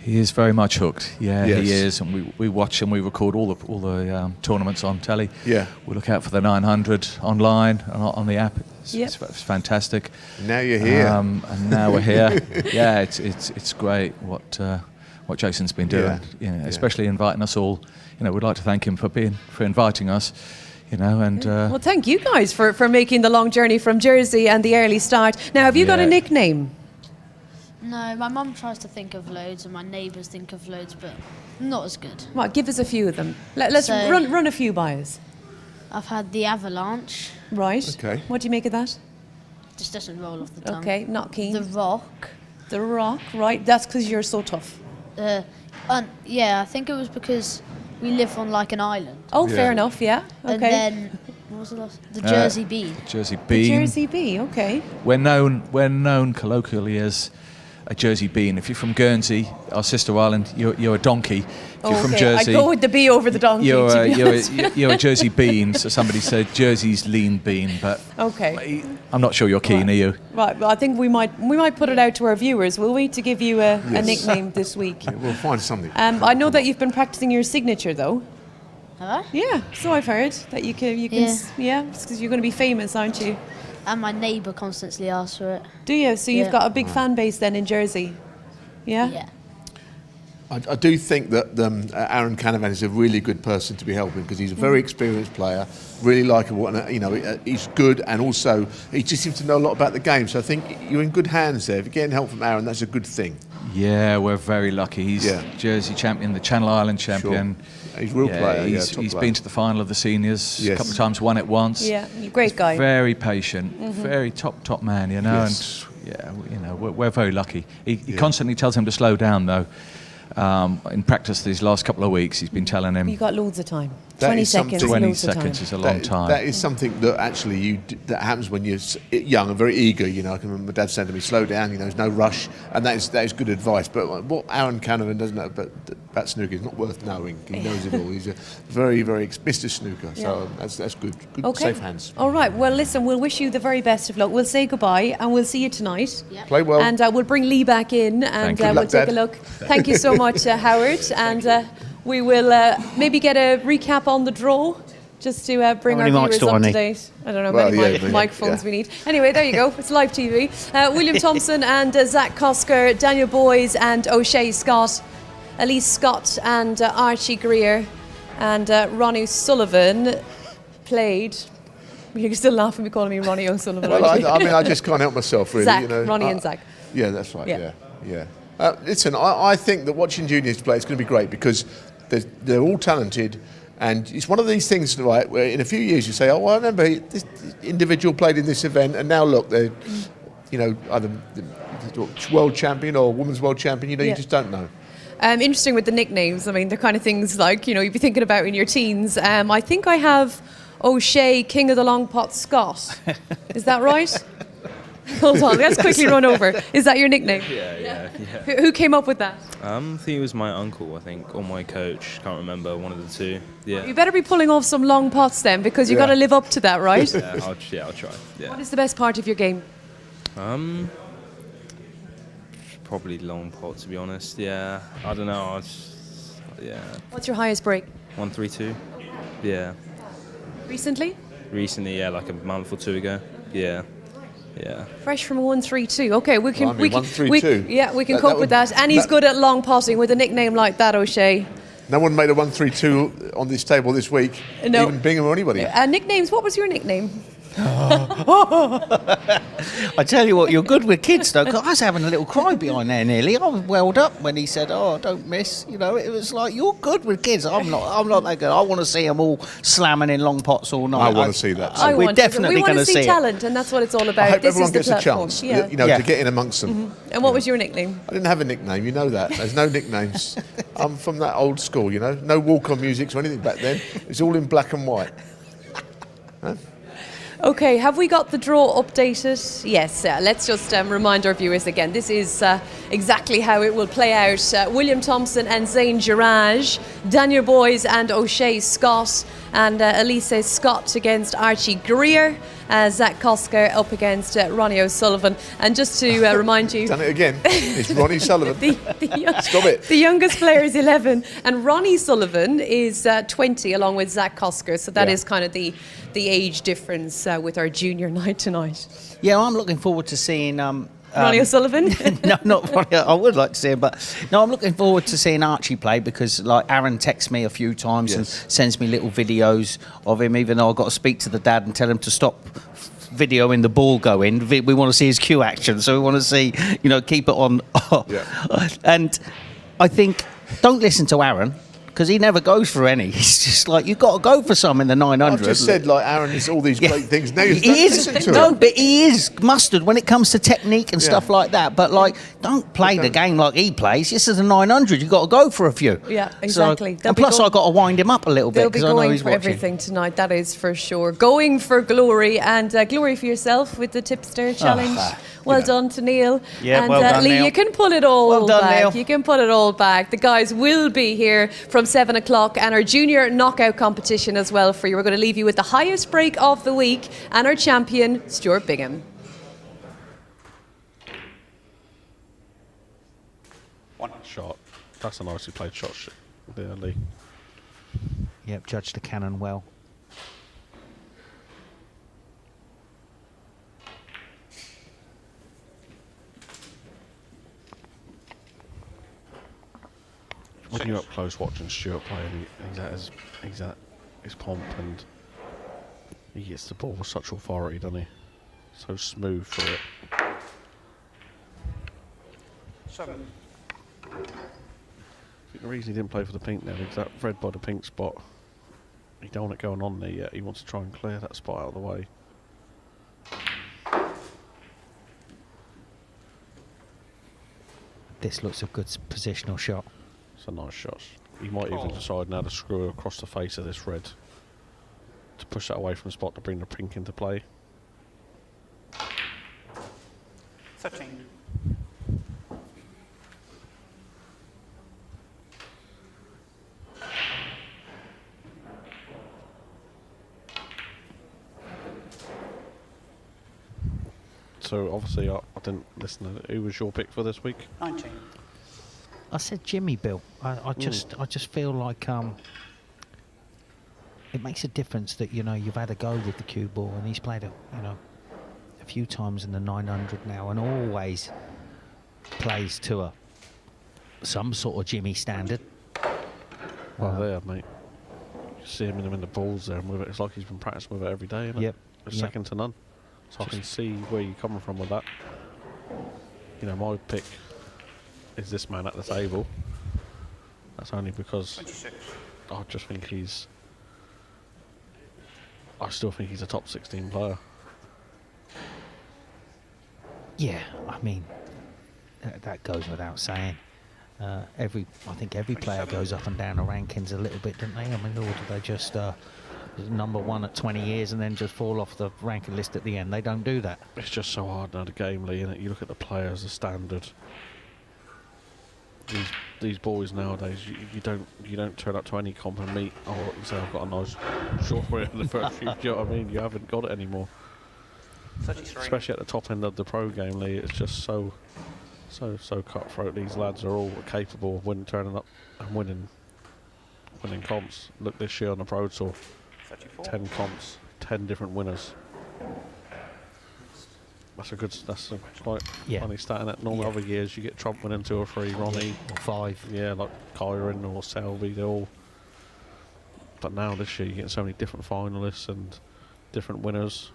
He is very much hooked. Yeah, Yes. he is, and we watch and we record all the tournaments on telly. Yeah. We look out for the 900 online and on the app. Yep. It's fantastic. Now you're here. And now we're here. Yeah, it's great what Jason's been doing. Yeah. You know, Yeah. especially inviting us all. You know, we'd like to thank him for inviting us. You know, and Well, thank you guys for making the long journey from Jersey and the early start. Now, have you got a Yeah. nickname? No, my mum tries to think of loads and my neighbours think of loads, but not as good. Well, give us a few of them. Let's So- run a few by us. I've had the avalanche. Right. Okay. What do you make of that? Just doesn't roll off the tongue. Okay, not keen. The rock. The Rock, right? That's because you're so tough. Yeah, I think it was because we live on like an island. Oh, fair enough. Yeah. Okay. And then what was the last? The Jersey Bee. Jersey the Bean. Jersey Bee. Okay. We're known colloquially as a Jersey Bean. If you're from Guernsey, our sister island, you're a donkey. If you're from Jersey, I go with the bee over the donkey. You're to a, be you're, honest. a, you're a Jersey Bean. So somebody said Jersey's lean bean, but Okay. I'm not sure you're keen, are you? Right. Well, I think we might put it out to our viewers, will we, to give you a Yes. nickname this week. Yeah, we'll find something. I know that you've been practicing your signature, though. Have I? Yeah. So I've heard that you can. Yeah. Because you're going to be famous, aren't you? And my neighbour constantly asks for it. Do you? So you've Yeah. got a big fan base then in Jersey. Yeah. Yeah. I do think that Aaron Canavan is a really good person to be helping, because he's a very experienced player, really likeable, and he's good, and also he just seems to know a lot about the game. So I think you're in good hands there. If you're getting help from Aaron, that's a good thing. Yeah, we're very lucky. He's Yeah. Jersey champion, the Channel Island champion. Sure. He's a real player. Yeah, He's, top he's player. been to the final of the seniors Yes. a couple of times, won it once. Yeah. You're a great guy. Very patient, very top man, you know. Yes. And yeah, we're very lucky. He constantly tells him to slow down, though. In practice these last couple of weeks, he's been telling him You got loads of time. That 20 is seconds. something- 20 loads of seconds time. is a long time. That is something that actually that happens when you're young and very eager. You know, I can remember my dad saying to me, "Slow down. You know, there's no rush," and that is good advice. But what Aaron Canavan doesn't know about snooker is not worth knowing. He knows it all. He's a very Mr. Snooker. So that's good. Good, Okay. safe hands. All right. Well, listen, we'll wish you the very best of luck. We'll say goodbye and we'll see you tonight. Play well. And we'll bring Lee back in and you. Good we'll luck, take Dad. a look. Thank you so much, Howard. And we will maybe get a recap on the draw just to bring How our many mics viewers do I up to need? date. I don't know Well, how many yeah, maybe, microphones yeah. we need. Anyway, there you go. It's live TV. William Thompson and Zach Cosker, Daniel Boys and O'Shea Scott, Elise Scott and Archie Greer, and Ronnie Sullivan played. You're still laughing at me calling me Ronnie O'Sullivan. Well, aren't you? I mean, I just can't help myself, really. Zach, you know. Ronnie and Zach. Yeah, that's right. Yeah. Yeah. Listen, I think that watching juniors play is going to be great, because they're all talented, and it's one of these things, right, where in a few years you say, "Oh, I remember this individual played in this event, and now look, they're, either the world champion or women's world champion." You Yeah. just don't know. Interesting with the nicknames. I mean, they're kind of things like, you'd be thinking about in your teens. I think I have O'Shea, King of the Long Pot Scott. Is that right? Hold on, let's quickly run over. Is that your nickname? Yeah. Who came up with that? I think it was my uncle, or my coach. Can't remember, one of the two. Yeah. You better be pulling off some long pots then, because you've got to live up to that, right? I'll try. Yeah. What is the best part of your game? Probably long pot, to be honest. Yeah, I don't know. Yeah. What's your highest break? 132. Yeah. Recently? Recently, yeah, like a month or two ago. Yeah. Yeah. Fresh from a 132. Okay, we can. Blimey, We can 132. yeah, we can That cope would- with that. And he's that- good at long potting with a nickname like that, O'Shea. No one made a 132 on this table this week. No. Even Bingham or anybody. Nicknames. What was your nickname? I tell you what, you're good with kids though. 'Cause I was having a little cry behind there nearly. I was welled up when he said, "Oh, don't miss." You know, it was like you're good with kids. I'm not that good. I want to see them all slamming in long pots all night. I want to see that. I We're want to. definitely We want going to see talent, and that's what it's all about. I hope This everyone is the gets a platform. chance, Yeah. you know, to get in amongst them. And what was your nickname? I didn't have a nickname, you know that. There's no nicknames. I'm from that old school, you know. No walk-on music or anything back then. It's all in black and white. Huh? Okay, have we got the draw updated? Yes, let's just remind our viewers again. This is exactly how it will play out. William Thompson and Zane Girage, Daniel Boys and O'Shea Scott, and Elise Scott against Archie Greer. Zach Kosker up against Ronnie O'Sullivan. And just to remind you... Done it again. It's Ronnie Sullivan. Stop it. The youngest player is 11, and Ronnie Sullivan is 20, along with Zach Kosker. So that is kind of the age difference with our junior night tonight. Yeah, I'm looking forward to seeing. Ronnie O'Sullivan? No, not Ronnie. I would like to see him, but no, I'm looking forward to seeing Archie play because, like, Aaron texts me a few times and sends me little videos of him, even though I've got to speak to the dad and tell him to stop videoing the ball going. We want to see his cue action, so we want to see, you know, keep it on. And I think, don't listen to Aaron, because he never goes for any. He's just like, you've got to go for some in the 900. I've just said, like, Aaron is all these great things. No, you don't listen to no, him. but he is mustard when it comes to technique and stuff like that. But, like, don't play the game like he plays. This is a 900. You've got to go for a few. Yeah, exactly. So, and plus, I've got to wind him up a little bit They'll be because I know going he's for watching. everything tonight, that is for sure. Going for glory, and glory for yourself with the tipster challenge. Well done to Neil. Yeah, and well done, Lee, Neil. you can pull it all Well done, back. Neil. You can put it all back. The guys will be here from 7 o'clock, and our junior knockout competition as well for you. We're going to leave you with the highest break of the week and our champion, Stuart Bingham. One shot. That's a nicely played shot there, Lee. Yep, judged the cannon well. When you're up close watching Stuart play, and he's at his pomp, and he gets the ball with such authority, doesn't he? So smooth for it. 7. I think the reason he didn't play for the pink there is that red by the pink spot. He don't want it going on there yet. He wants to try and clear that spot out of the way. This looks a good positional shot. It's a nice shot. He might even decide now to screw across the face of this red to push that away from the spot to bring the pink into play. 13. So obviously I didn't listen to it. Who was your pick for this week? 19. I said Jimmy, Bill. I just feel like it makes a difference that, you know, you've had a go with the cue ball, and he's played a few times in the 900 now, and always plays to some sort of Jimmy standard. Well, there, mate. You see him in the balls there, and with it, it's like he's been practicing with it every day, isn't it? It's second to none. So I can see where you're coming from with that. You know, my pick is this man at the table. That's only because 26. I just think I still think he's a top 16 player. Yeah, I mean, that goes without saying. I think every player goes up and down the rankings a little bit, don't they? I mean, or do they just number one at 20 years and then just fall off the ranking list at the end? They don't do that. It's just so hard now, the game, Lee, innit? You look at the players, the standard. These boys nowadays, you don't turn up to any comp and meet. Oh, you say I've got a nice short way in the first few. Do you know what I mean? You haven't got it anymore. 33. Especially at the top end of the pro game, Lee. It's just so So cutthroat. These lads are all capable of turning up and winning comps. Look this year on the Pro Tour, 10 comps, 10 different winners. That's a quite funny stat. In that normal other years you get Trump winning 2 or 3, Ronnie or 5. Yeah, like Kyron or Selby, they're all. But now this year you get so many different finalists and different winners.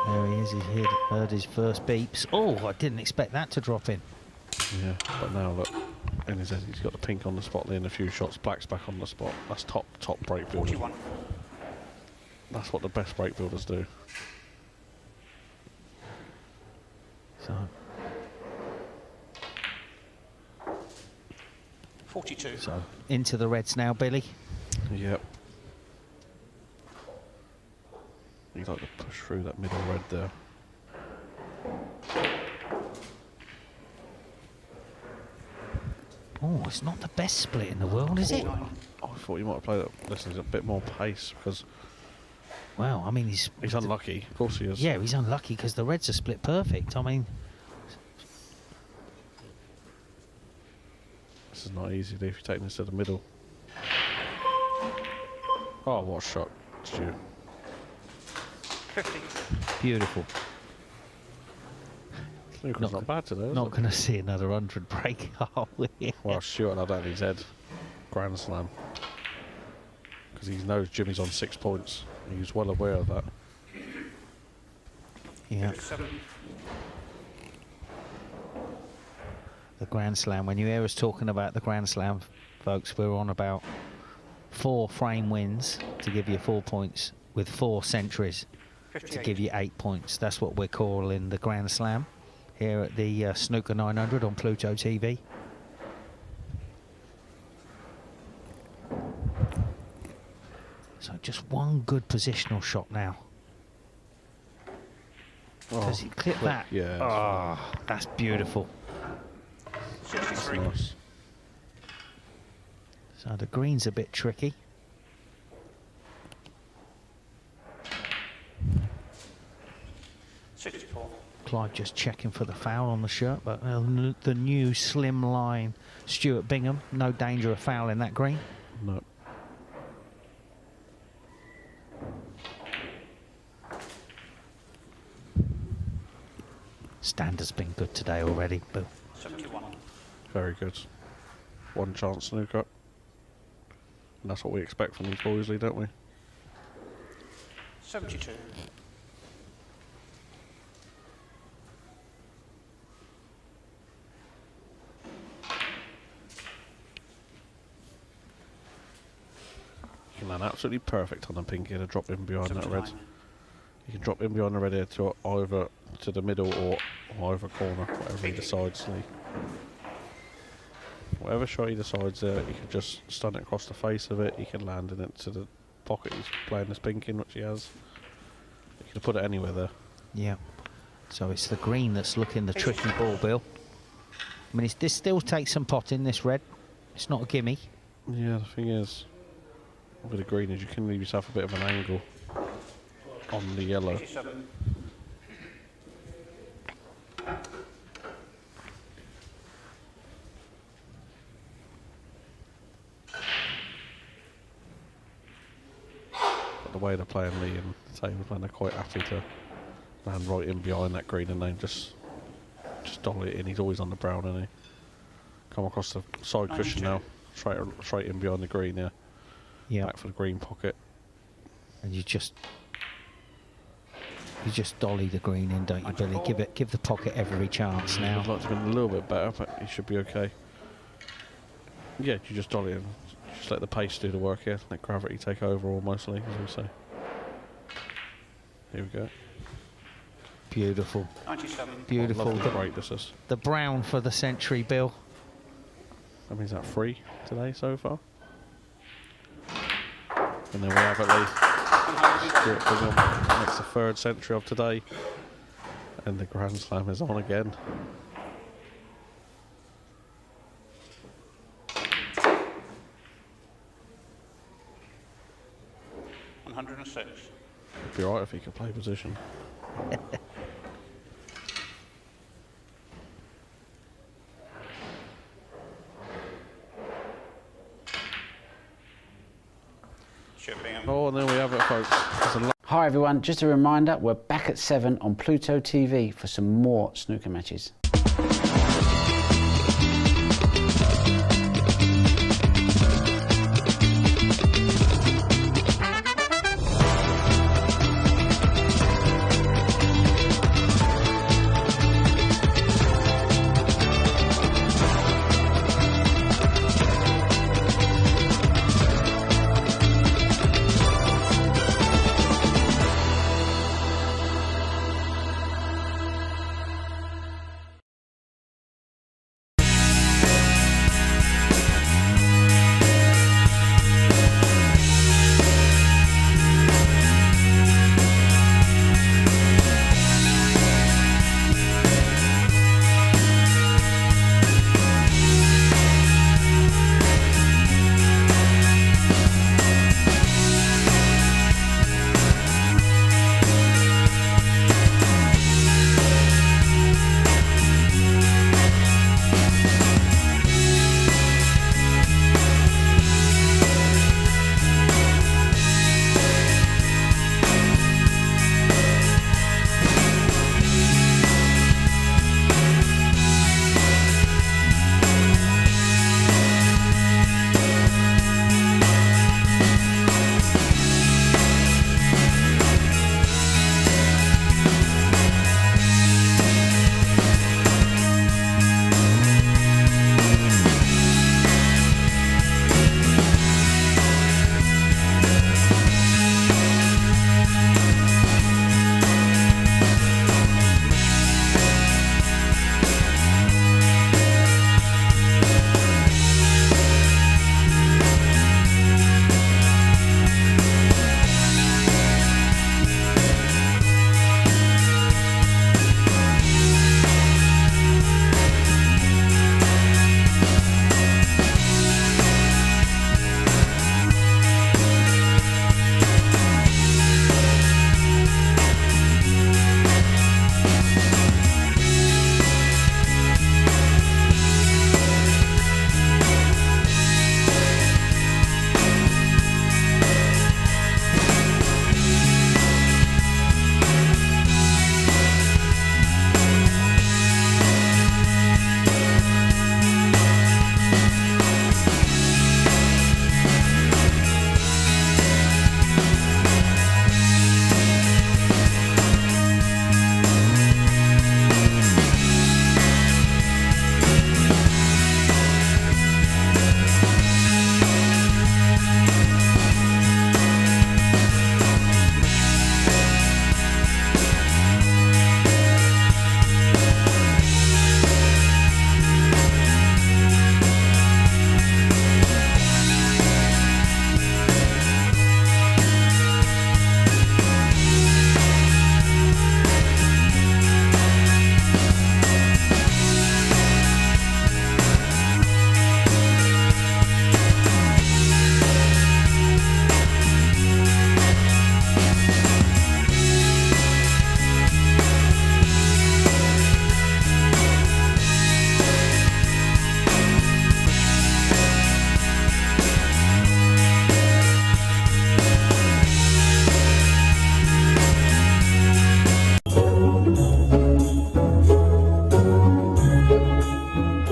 There he is. He's heard his first beeps. Oh, I didn't expect that to drop in. Yeah, but now look, in his head he's got the pink on the spot, laying a few shots. Black's back on the spot. That's top break builder. 41. That's what the best break builders do. So 42. So into the reds now, Billy. Yep. You'd like to push through that middle red there. Oh, it's not the best split in the world, is it? Oh, I thought you might have played that. This is a bit more pace because. Well, I mean, he's unlucky. Of course he is. Yeah, he's unlucky because the reds are split perfect. I mean, this is not easy if you're taking this to the middle. Oh, what a shot, Stu. 50. beautiful. Not bad today. Not going to see another 100 break, are we? Well, Stuart had that in his head. Grand Slam. Because he knows Jimmy's on 6 points. He's well aware of that. Yeah. The Grand Slam. When you hear us talking about the Grand Slam, folks, we're on about 4 frame wins to give you 4 points with 4 centuries 58. to give you 8 points. That's what we're calling the Grand Slam here at the Snooker 900 on Pluto TV. So just one good positional shot now. Does he clip that? Yeah. Oh, that's beautiful. 63. Nice. So the green's a bit tricky. Clive just checking for the foul on the shirt, but the new slim line Stuart Bingham, no danger of foul in that green. No. Standard's been good today already, but 71. Very good. One chance snooker. And that's what we expect from these boys, Lee, don't we? 72. You can land absolutely perfect on the pink here to drop in behind that red. You can drop in behind the red here to either to the middle or either corner, whatever he decides. Lee. Whatever shot he decides there, you can just stun it across the face of it. You can land in it to the pocket he's playing this pink in, which he has. You can put it anywhere there. yeah. So it's the green that's looking the tricky ball, Bill. I mean, this still takes some potting, this red. It's not a gimme. Yeah, the thing is, with the green is you can leave yourself a bit of an angle on the yellow. 87. But the way they're playing Lee and Taylor, they're quite happy to land right in behind that green and then just dolly it in. He's always on the brown, isn't he? Come across the side cushion now, straight in behind the green. Yeah. Yeah. Back for the green pocket. And you just dolly the green in, don't you, Billy? Give the pocket every chance now. I'd like to have been a little bit better, but he should be okay. Yeah, you just dolly in. Just let the pace do the work here. Let gravity take over almost, Lee, as we say. Here we go. Beautiful. 97. Beautiful. Lovely break this is. The brown for the century, Bill. That means that 3 today so far. And then we have it, Lee. Stuart Bingham. That's the 3rd century of today. And the Grand Slam is on again.106. It'd be alright if he could play position. there's a lot. Hi everyone, just a reminder, we're back at 7 on Pluto TV for some more snooker matches.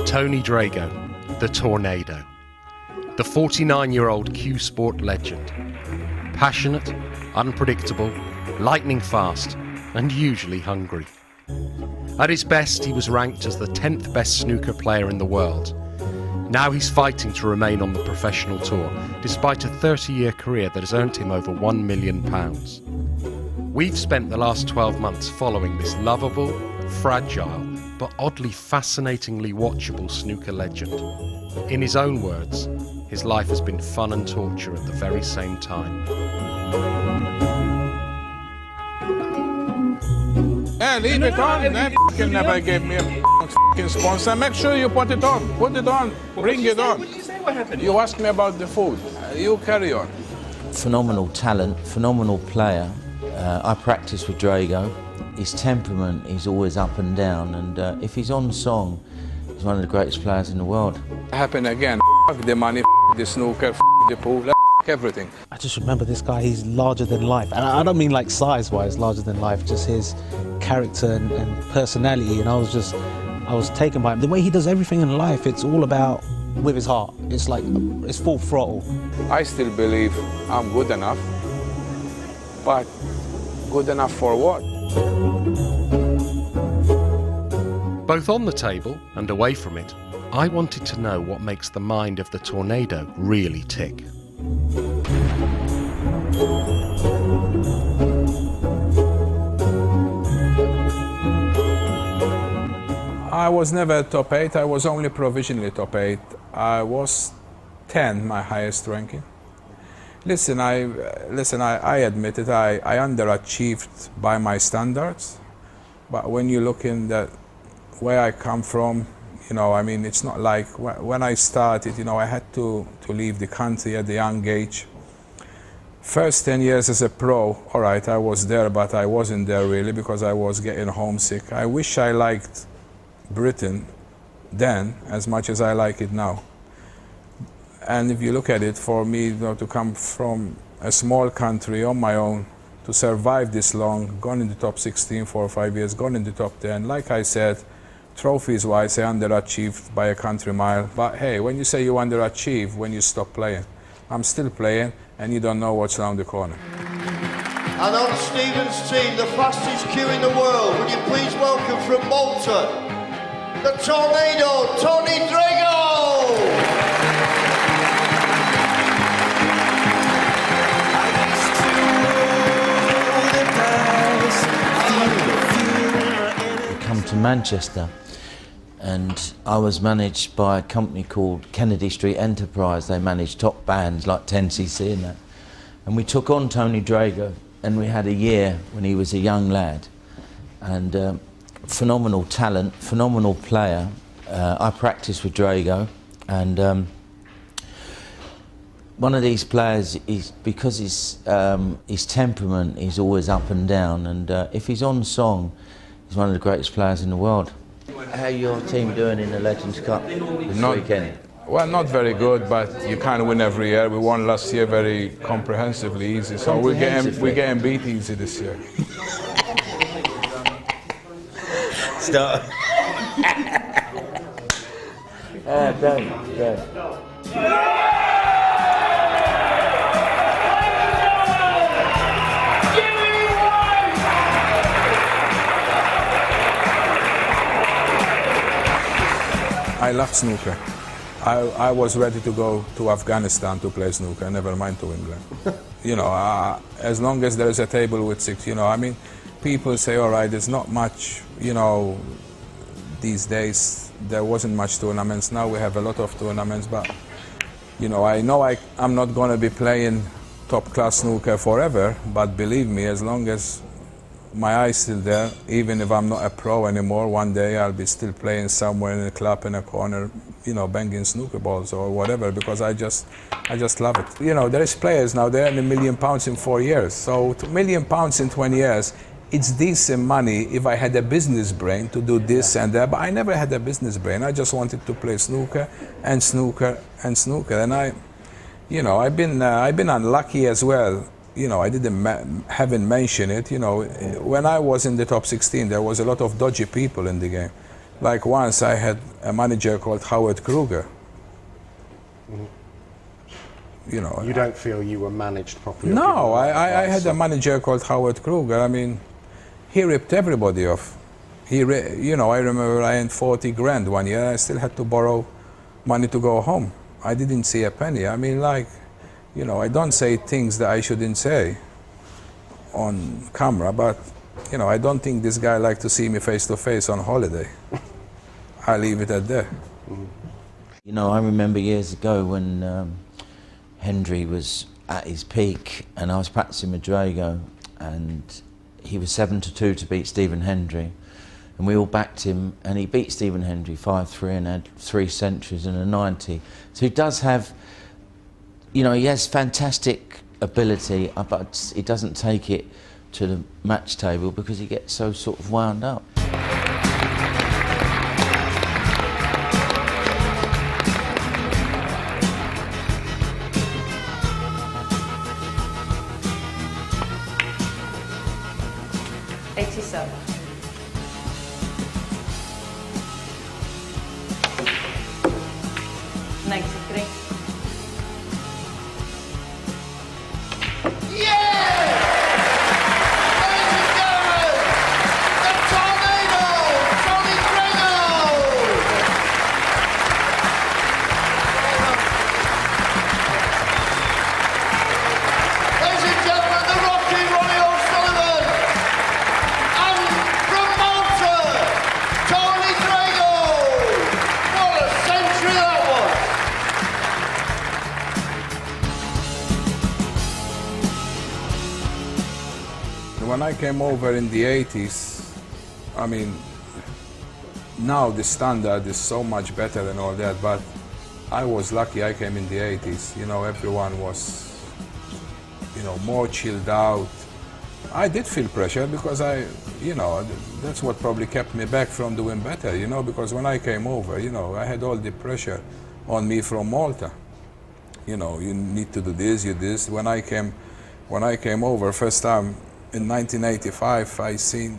Tony Drago, the Tornado. The 49-year-old Q Sport legend. Passionate, unpredictable, lightning fast, and usually hungry. At his best, he was ranked as the 10th best snooker player in the world. Now he's fighting to remain on the professional tour, despite a 30-year career that has earned him over £1 million. We've spent the last 12 months following this lovable, fragile, but oddly fascinatingly watchable snooker legend. In his own words, his life has been fun and torture at the very same time. Hey, leave it on. They fucking never gave me a fucking sponsor. Make sure you put it on. Put it on. Bring it on. What did you say? What happened? You asked me about the food. You carry on. Phenomenal talent, phenomenal player. I practice with Drago. His temperament is always up and down, and if he's on song, he's one of the greatest players in the world. Happen again. F the money, the snooker, the pool, everything. I just remember this guy, he's larger than life. And I don't mean like size-wise larger than life, just his character and personality. And I was taken by him. The way he does everything in life, it's all about with his heart. It's like, it's full throttle. I still believe I'm good enough, but good enough for what? Both on the table and away from it, I wanted to know what makes the mind of the Tornado really tick. I was never top 8, I was only provisionally top 8. I was 10, my highest ranking. Listen, I admit it, I underachieved by my standards, but when you look in that where I come from, you know, I mean, it's not like when I started, you know, I had to leave the country at a young age. First 10 years as a pro, all right, I was there, but I wasn't there really because I was getting homesick. I wish I liked Britain then as much as I like it now. And if you look at it, for me, you know, to come from a small country on my own, to survive this long, gone in the top 16 4 or 5 years, gone in the top 10, like I said, trophies-wise, I underachieved by a country mile. But hey, when you say you underachieve, when you stop playing, I'm still playing, and you don't know what's around the corner. And on Stephen's team, the fastest queue in the world, would you please welcome from Malta, the Tornado, Tony Drago! Come to Manchester, and I was managed by a company called Kennedy Street Enterprise. They managed top bands like 10cc and that. And we took on Tony Drago, and we had a year when he was a young lad. And phenomenal talent, phenomenal player. I practiced with Drago, and one of these players is, because his temperament is always up and down, and if he's on song, he's one of the greatest players in the world. How are your team doing in the Legends Cup this weekend? Well, not very good, but you can't win every year. We won last year very comprehensively easy, so we're getting beat easy this year. Stop. Don't. I love snooker. I was ready to go to Afghanistan to play snooker, never mind to England. You know, as long as there is a table with 6, you know, I mean, people say, all right, there's not much, you know, these days, there wasn't much tournaments. Now we have a lot of tournaments, but, you know I'm not going to be playing top-class snooker forever, but believe me, as long as my eye's still there, even if I'm not a pro anymore, one day I'll be still playing somewhere in a club in a corner, you know, banging snooker balls or whatever, because I just love it. You know, there is players now, they earn £1 million in 4 years. So £1 million in 20 years, it's decent money if I had a business brain to do this and that, but I never had a business brain. I just wanted to play snooker and snooker and snooker. And I've been unlucky as well. You know, I haven't mentioned it. You know, when I was in the top 16, there was a lot of dodgy people in the game. Like once I had a manager called Howard Kruger. You know, you don't feel you were managed properly? No, I had a manager called Howard Kruger. I mean, he ripped everybody off. You know, I remember I earned 40 grand one year. I still had to borrow money to go home. I didn't see a penny. I mean, like, you know, I don't say things that I shouldn't say on camera, but, you know, I don't think this guy liked to see me face to face on holiday. I'll leave it at that. You know, I remember years ago when Hendry was at his peak, and I was practicing with Drago, and he was 7-2 to beat Stephen Hendry, and we all backed him, and he beat Stephen Hendry 5-3 and had 3 centuries and a 90. So he does have, you know, he has fantastic ability, but he doesn't take it to the match table because he gets so sort of wound up. 87. When I came over in the 80s, I mean, now the standard is so much better and all that, but I was lucky I came in the 80s. You know, everyone was, you know, more chilled out. I did feel pressure because you know, that's what probably kept me back from doing better, you know, because when I came over, you know, I had all the pressure on me from Malta. You know, you need to do this, you this. When I came over first time, in 1985, I seen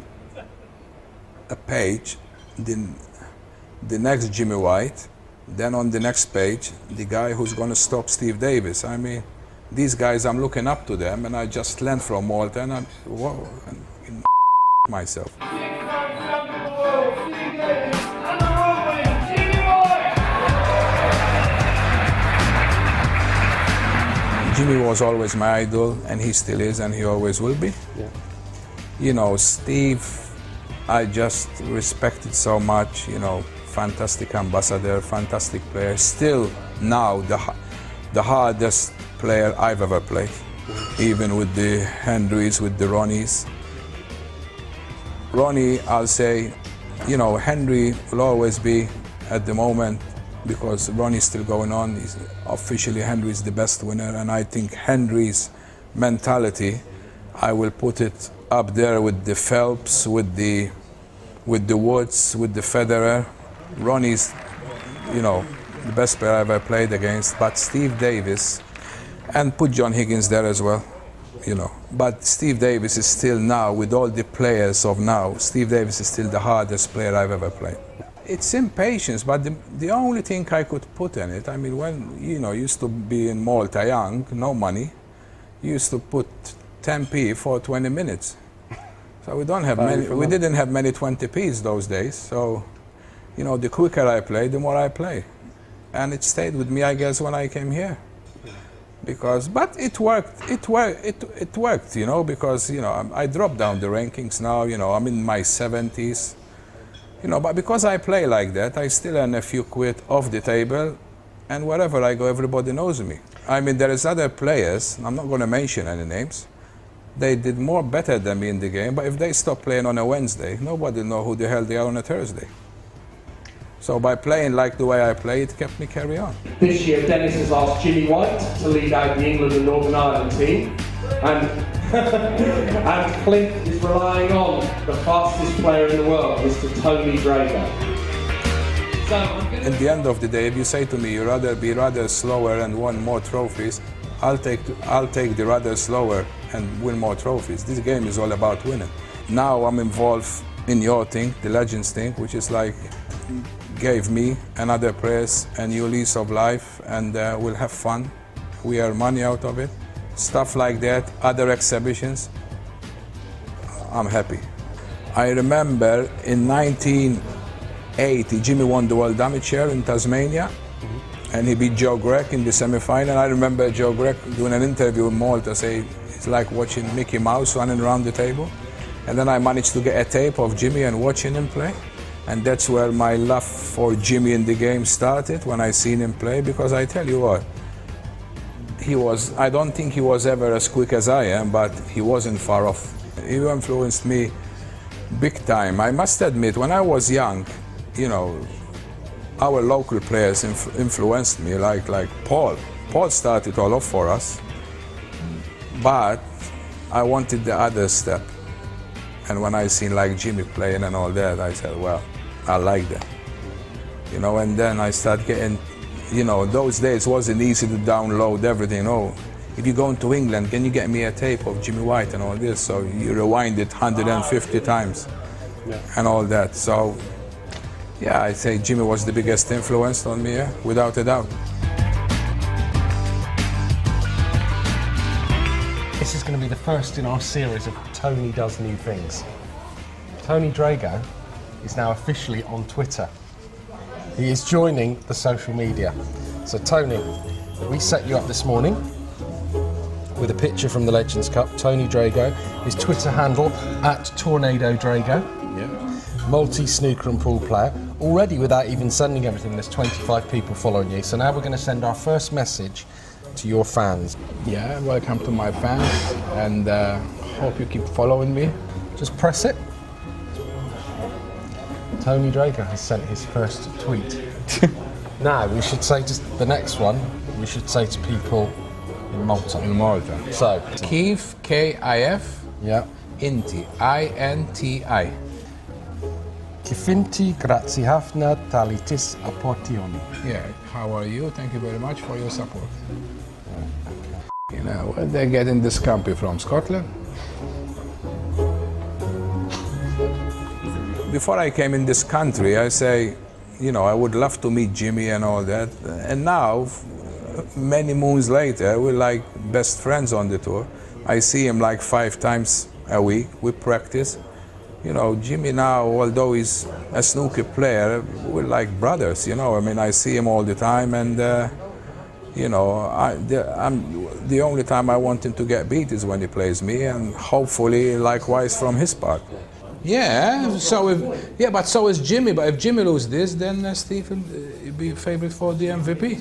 a page, the next Jimmy White, then on the next page, the guy who's going to stop Steve Davis. I mean, these guys, I'm looking up to them, and I just learned from Malta, and I'm, whoa, and myself. Jimmy was always my idol, and he still is, and he always will be. Yeah. You know, Steve, I just respected so much, you know, fantastic ambassador, fantastic player. Still now the hardest player I've ever played, even with the Henrys, with the Ronnies. Ronnie, I'll say, you know, Henry will always be at the moment, because Ronnie's still going on. He's officially, Henry's the best winner, and I think Henry's mentality, I will put it up there with the Phelps, with the Woods, with the Federer. Ronnie's, you know, the best player I've ever played against, but Steve Davis, and put John Higgins there as well, you know. But Steve Davis is still now, with all the players of now, Steve Davis is still the hardest player I've ever played. It's impatience, but the only thing I could put in it, I mean, when, you know, used to be in Malta young, no money, you used to put 10p for 20 minutes. So we don't have many, we didn't have many 20p's those days. So, you know, the quicker I play, the more I play. And it stayed with me, I guess, when I came here. Because, but it worked, it worked, you know, because, you know, I dropped down the rankings now, you know, I'm in my 70s. You know, but because I play like that, I still earn a few quid off the table, and wherever I go, everybody knows me. I mean, there is other players, I'm not going to mention any names, they did more better than me in the game, but if they stop playing on a Wednesday, nobody know who the hell they are on a Thursday. So by playing like the way I play, it kept me carry on. This year, Dennis has asked Jimmy White to lead out the England and Northern Ireland team, and and Clint is relying on the fastest player in the world, Mr. Tony Drago. So at the end of the day, if you say to me you'd rather be rather slower and win more trophies, I'll take the rather slower and win more trophies. This game is all about winning. Now I'm involved in your thing, the Legends thing, which is like gave me another place, a new lease of life, and we'll have fun. We earn money out of it. Stuff like that, other exhibitions, I'm happy. I remember in 1980, Jimmy won the World Amateur in Tasmania, and he beat Joe Grech in the semi-final. I remember Joe Grech doing an interview in Malta, say it's like watching Mickey Mouse running around the table. And then I managed to get a tape of Jimmy and watching him play. And that's where my love for Jimmy in the game started, when I seen him play, because I tell you what, I don't think he was ever as quick as I am, but he wasn't far off. He influenced me big time. I must admit, when I was young, you know, our local players influenced me, like Paul. Paul started all off for us, but I wanted the other step. And when I seen like Jimmy playing and all that, I said, well, I like that. You know, and then I started getting, you know, those days it wasn't easy to download everything. Oh, if you go into England, can you get me a tape of Jimmy White and all this? So you rewind it 150 times and all that. So yeah, I'd say Jimmy was the biggest influence on me, without a doubt. This is going to be the first in our series of Tony Does New Things. Tony Drago is now officially on Twitter. He is joining the social media. So Tony, we set you up this morning with a picture from the Legends Cup. Tony Drago, his Twitter handle @Tornado Drago. Yeah. Multi-snooker and pool player. Already, without even sending everything, there's 25 people following you. So now we're going to send our first message to your fans. Yeah, welcome to my fans, and hope you keep following me. Just press it. Tony Drago has sent his first tweet. Now, we should say just the next one, we should say to people in Malta. In Malta. So, Kif, K-I-F. Yeah. Inti, I-N-T-I. Kifinti, grazie hafna, talitis aportioni. Yeah, how are you? Thank you very much for your support. You know, where they getting this scampi from? Scotland? Before I came in this country, I say, you know, I would love to meet Jimmy and all that. And now, many moons later, we're like best friends on the tour. I see him like 5 times a week. We practice. You know, Jimmy now, although he's a snooker player, we're like brothers, you know. I mean, I see him all the time, and, you know, the only time I want him to get beat is when he plays me, and hopefully likewise from his part. Yeah, but so is Jimmy. But if Jimmy loses this, then Steve will be favourite for the MVP.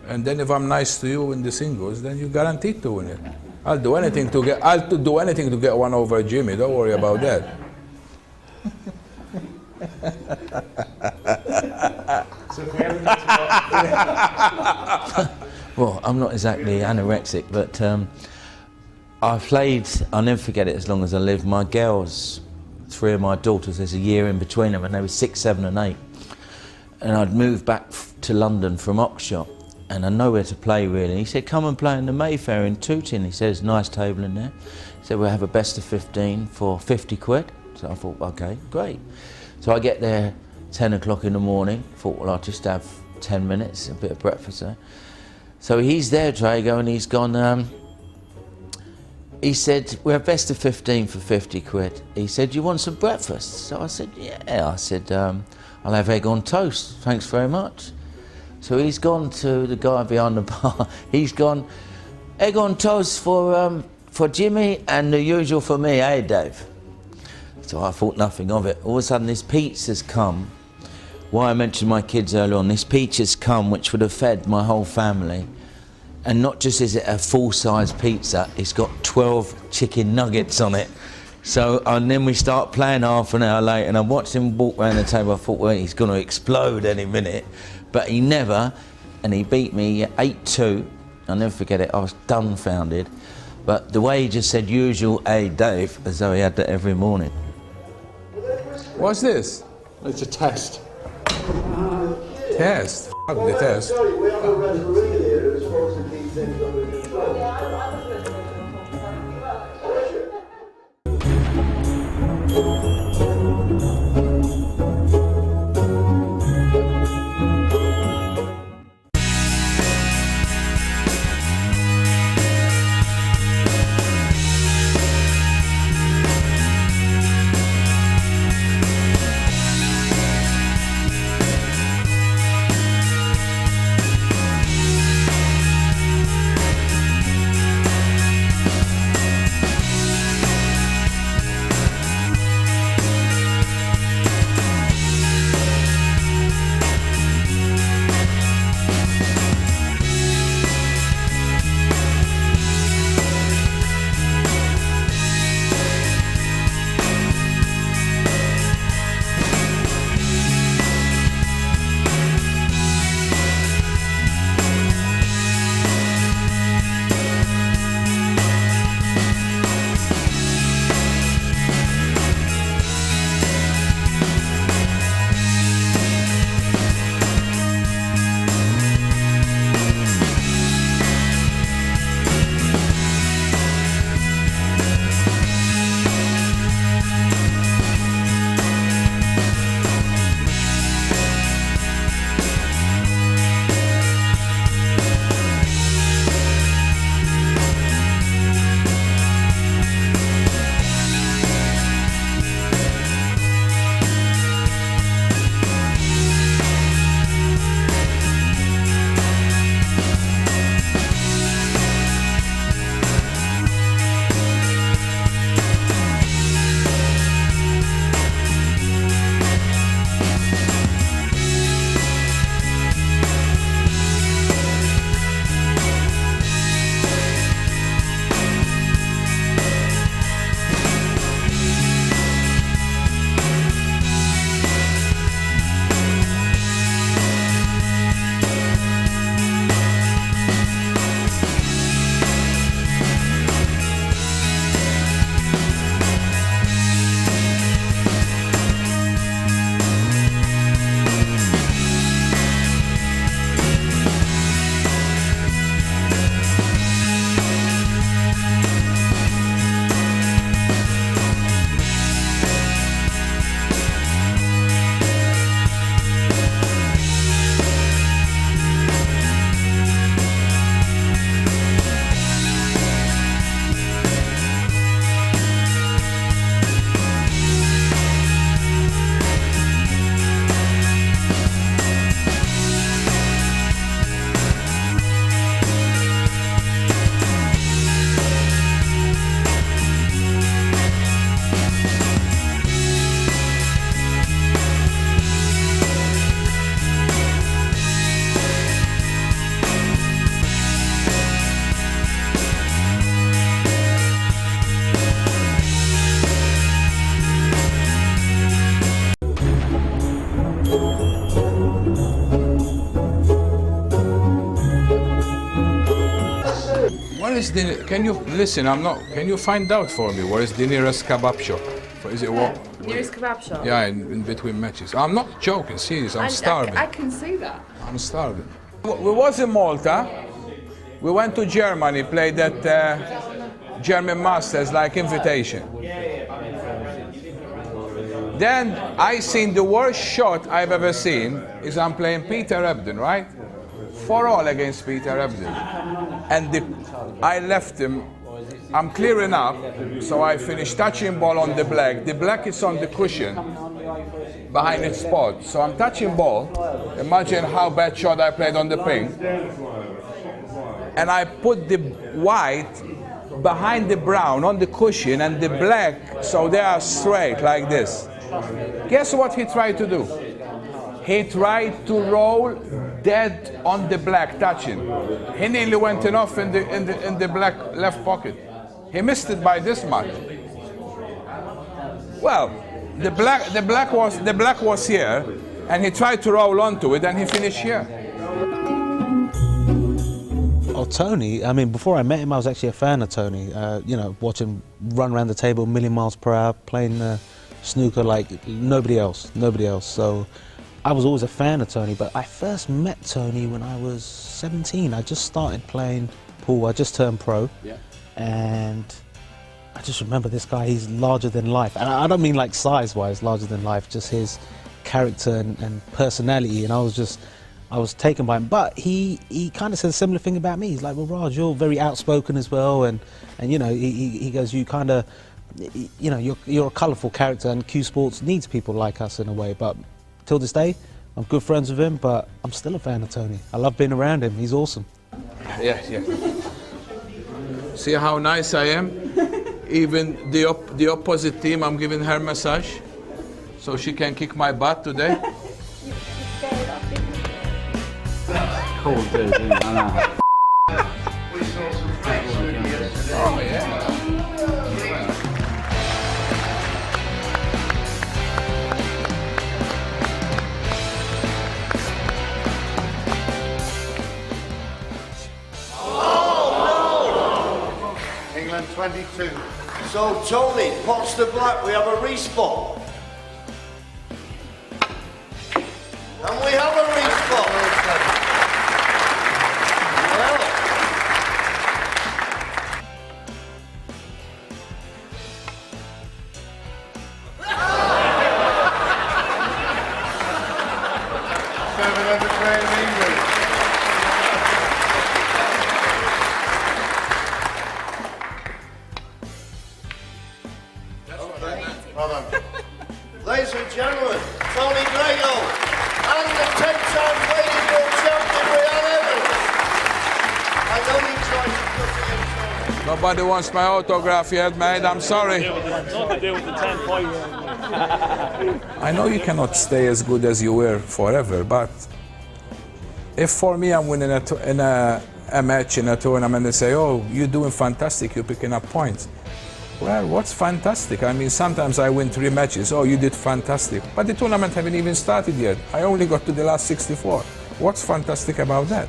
And then if I'm nice to you in the singles, then you're guaranteed to win it. I'll do anything to get one over Jimmy. Don't worry about that. Well, I'm not exactly anorexic, but I played, I'll never forget it as long as I live. My girls, 3 of my daughters, there's a year in between them, and they were 6, 7 and 8. And I'd moved back to London from Oxshott, and I know where to play really. He said, come and play in the Mayfair in Tooting. He said, there's a nice table in there. He said, we'll have a best of 15 for 50 quid. So I thought, okay, great. So I get there 10 o'clock in the morning. Thought, well, I'll just have 10 minutes, a bit of breakfast there. So he's there, Drago, and he's gone, he said, we're best of 15 for 50 quid. He said, do you want some breakfast? So I said, yeah. I said, I'll have egg on toast, thanks very much. So he's gone to the guy behind the bar. He's gone, egg on toast for Jimmy and the usual for me, eh, Dave? So I thought nothing of it. All of a sudden, this pizza's come. Why I mentioned my kids earlier on, this pizza's come, which would have fed my whole family. And not just is it a full-size pizza, it's got 12 chicken nuggets on it. So, and then we start playing half an hour later, and I watched him walk around the table. I thought, well, he's going to explode any minute. But he never, and he beat me 8-2. I'll never forget it, I was dumbfounded. But the way he just said, usual, hey, Dave, as though he had that every morning. What's this? It's a test. Test? Fuck the test. is the? Can you listen? I'm not. Can you find out for me where is the nearest kebab shop? Is it what? Nearest kebab shop? Yeah, in between matches. I'm not joking. Serious. I'm starving. I can see that. I'm starving. We was in Malta. We went to Germany, played that German Masters like invitation. Then I seen the worst shot I've ever seen is I'm playing Peter Ebden, right? 4-all against Peter Ebden. And I left him, I'm clearing up, so I finished touching ball on the black. The black is on the cushion behind its spot. So I'm touching ball. Imagine how bad shot I played on the pink. And I put the white behind the brown on the cushion and the black, so they are straight like this. Guess what he tried to do? He tried to roll dead on the black, touching. He nearly went off in the black left pocket. He missed it by this much. Well, the black was here, and he tried to roll onto it, and he finished here. Oh, Tony, I mean, before I met him, I was actually a fan of Tony. You know, watching run around the table a million miles per hour, playing snooker like nobody else. So I was always a fan of Tony, but I first met Tony when I was 17. I just started playing pool. I just turned pro. Yeah. And I just remember this guy, he's larger than life. And I don't mean like size-wise, larger than life, just his character and personality. And I was taken by him. But he kind of said a similar thing about me. He's like, well, Raj, you're very outspoken as well. And you know, he goes, you kind of, you know, you're a colourful character, and Q Sports needs people like us in a way. But till this day, I'm good friends with him, but I'm still a fan of Tony. I love being around him. He's awesome. Yeah. See how nice I am? Even the opposite team, I'm giving her massage, so she can kick my butt today. Cool dude, I know. Oh, yeah. England 22. So, Tony, pots to black, we have a respot. And we have a respot. Ladies and gentlemen, Tony Drago and the 10-time reigning world champion, Ryan Evans. I know you tried to cut it in. Nobody wants my autograph yet, mate. I'm sorry. Nothing to do with the 10 points. I know you cannot stay as good as you were forever, but if for me I'm winning a match in a tournament, they say, oh, you're doing fantastic, you're picking up points. Well, what's fantastic? I mean, sometimes I win 3 matches. Oh, you did fantastic. But the tournament haven't even started yet. I only got to the last 64. What's fantastic about that?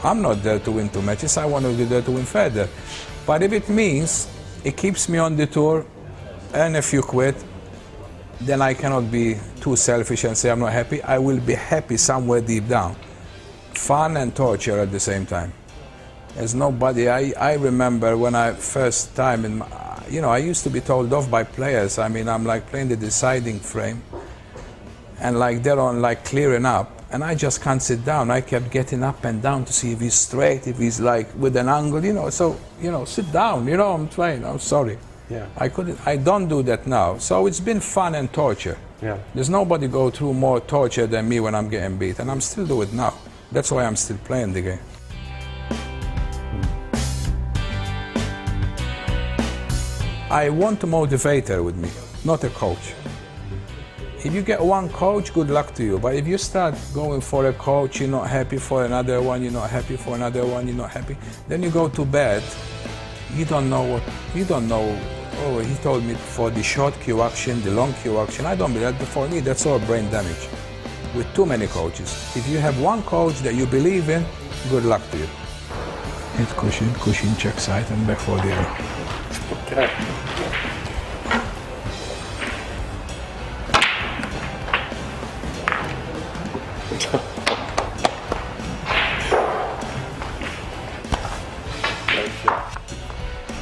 I'm not there to win 2 matches. I want to be there to win further. But if it means it keeps me on the tour, and if you quit, then I cannot be too selfish and say I'm not happy. I will be happy somewhere deep down. Fun and torture at the same time. There's nobody. I remember when I first time in, you know, I used to be told off by players. I mean, I'm like playing the deciding frame, and like they're on like clearing up, and I just can't sit down. I kept getting up and down to see if he's straight, if he's like with an angle, you know. So, you know, sit down. You know, I'm trying. I'm sorry. Yeah. I don't do that now. So it's been fun and torture. Yeah. There's nobody go through more torture than me when I'm getting beat, and I'm still do it now. That's why I'm still playing the game. I want a motivator with me, not a coach. If you get one coach, good luck to you. But if you start going for a coach, you're not happy for another one, you're not happy for another one, you're not happy, then you go to bed, you don't know, oh, he told me for the short cue action, the long cue action. I don't believe that. For me, that's all brain damage. With too many coaches. If you have one coach that you believe in, good luck to you. Hit cushion, check side, and back for the arrow. Okay.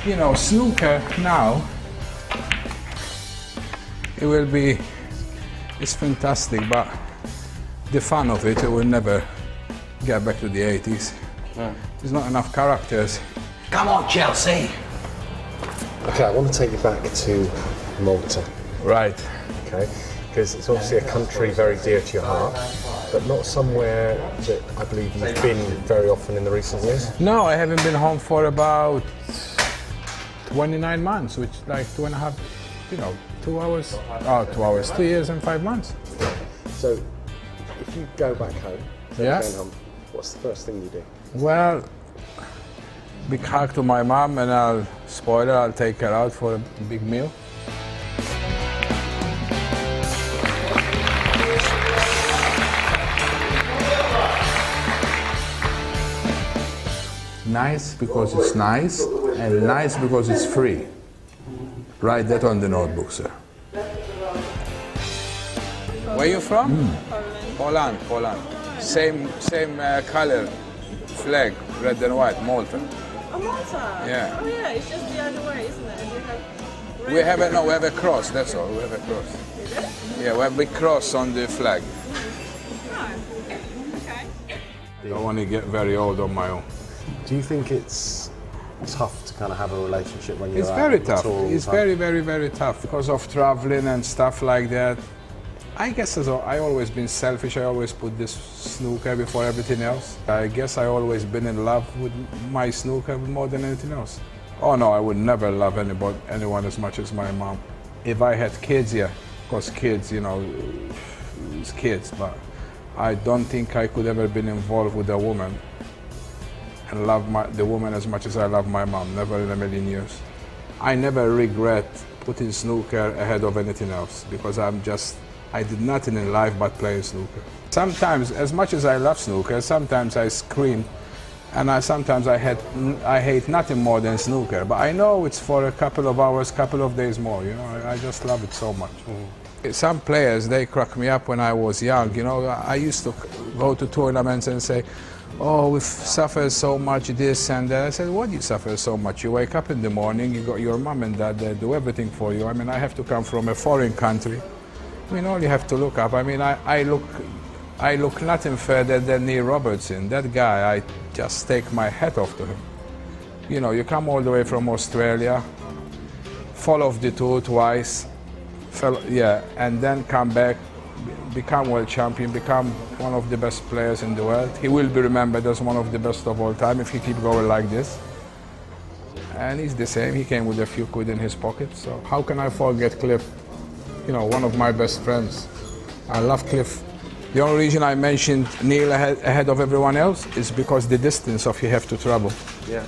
You know, snooker now, it's fantastic, but the fun of it will never get back to the 80s. No. There's not enough characters. Come on, Chelsea! Okay, I want to take you back to Malta. Right. Okay, because it's obviously a country very dear to your heart, but not somewhere that I believe you've been very often in the recent years. No, I haven't been home for about 29 months, which is like 2.5, 2 hours. Oh, 2 hours, 2 years and 5 months. So, if you go back home, Yeah. What's the first thing you do? Well, big hug to my mom, and I'll take her out for a big meal. Nice because it's nice, and nice because it's free. Write that on the notebook, sir. Where are you from? Poland. Poland. Same color, flag, red and white, Malta. Oh, Malta? Yeah. Oh, yeah, it's just the other way, isn't it? We have a cross, that's all, we have a cross. Yeah, we have a big cross on the flag. I don't want to get very old on my own. Do you think it's tough to kind of have a relationship when you're It's out very on the tough. tour all the It's time? very, very, very tough because of traveling and stuff like that. I guess I always been selfish. I always put this snooker before everything else. I guess I always been in love with my snooker more than anything else. Oh no, I would never love anyone as much as my mom. If I had kids, yeah, because kids, it's kids, but I don't think I could ever been involved with a woman and love the woman as much as I love my mom, never in a million years. I never regret putting snooker ahead of anything else because I did nothing in life but playing snooker. Sometimes, as much as I love snooker, sometimes I scream and sometimes I hate nothing more than snooker, but I know it's for a couple of hours, couple of days more, I just love it so much. Some players, they crack me up when I was young, I used to go to tournaments and say, oh, we've suffered so much this and that. I said, why do you suffer so much? You wake up in the morning, you got your mom and dad, they do everything for you. I mean, I have to come from a foreign country. I mean, all you have to look up. I mean, I look nothing further than Neil Robertson. That guy, I just take my hat off to him. You come all the way from Australia, fall off the tour twice, and then come back, become world champion, become one of the best players in the world. He will be remembered as one of the best of all time if he keep going like this. And he's the same. He came with a few quid in his pocket. So how can I forget Cliff? One of my best friends. I love Cliff. The only reason I mentioned Neil ahead of everyone else is because the distance of you have to travel. Yeah.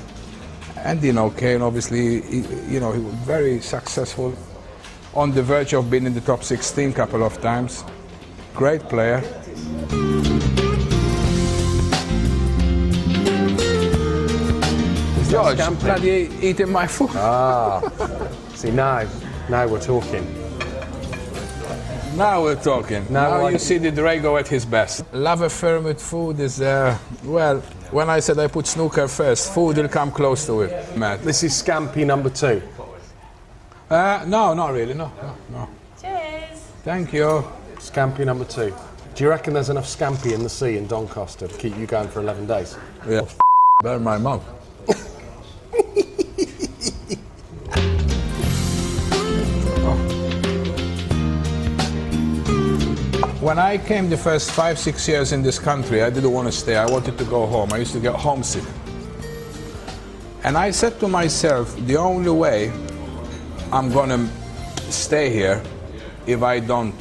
And Kane, obviously, he was very successful, on the verge of being in the top 16 a couple of times. Great player. George, bloody eating my food. See, now we're talking. Now we're talking. Now you see the Drago at his best. Love affair with food is, well, when I said I put snooker first, food will come close to it, Matt. This is Scampi number 2. No, not really, no. Cheers. Thank you. Scampi number 2. Do you reckon there's enough scampi in the sea in Doncaster to keep you going for 11 days? Yeah, burn my mouth. When I came the first 5-6 years in this country, I didn't want to stay. I wanted to go home. I used to get homesick. And I said to myself, the only way I'm going to stay here if I don't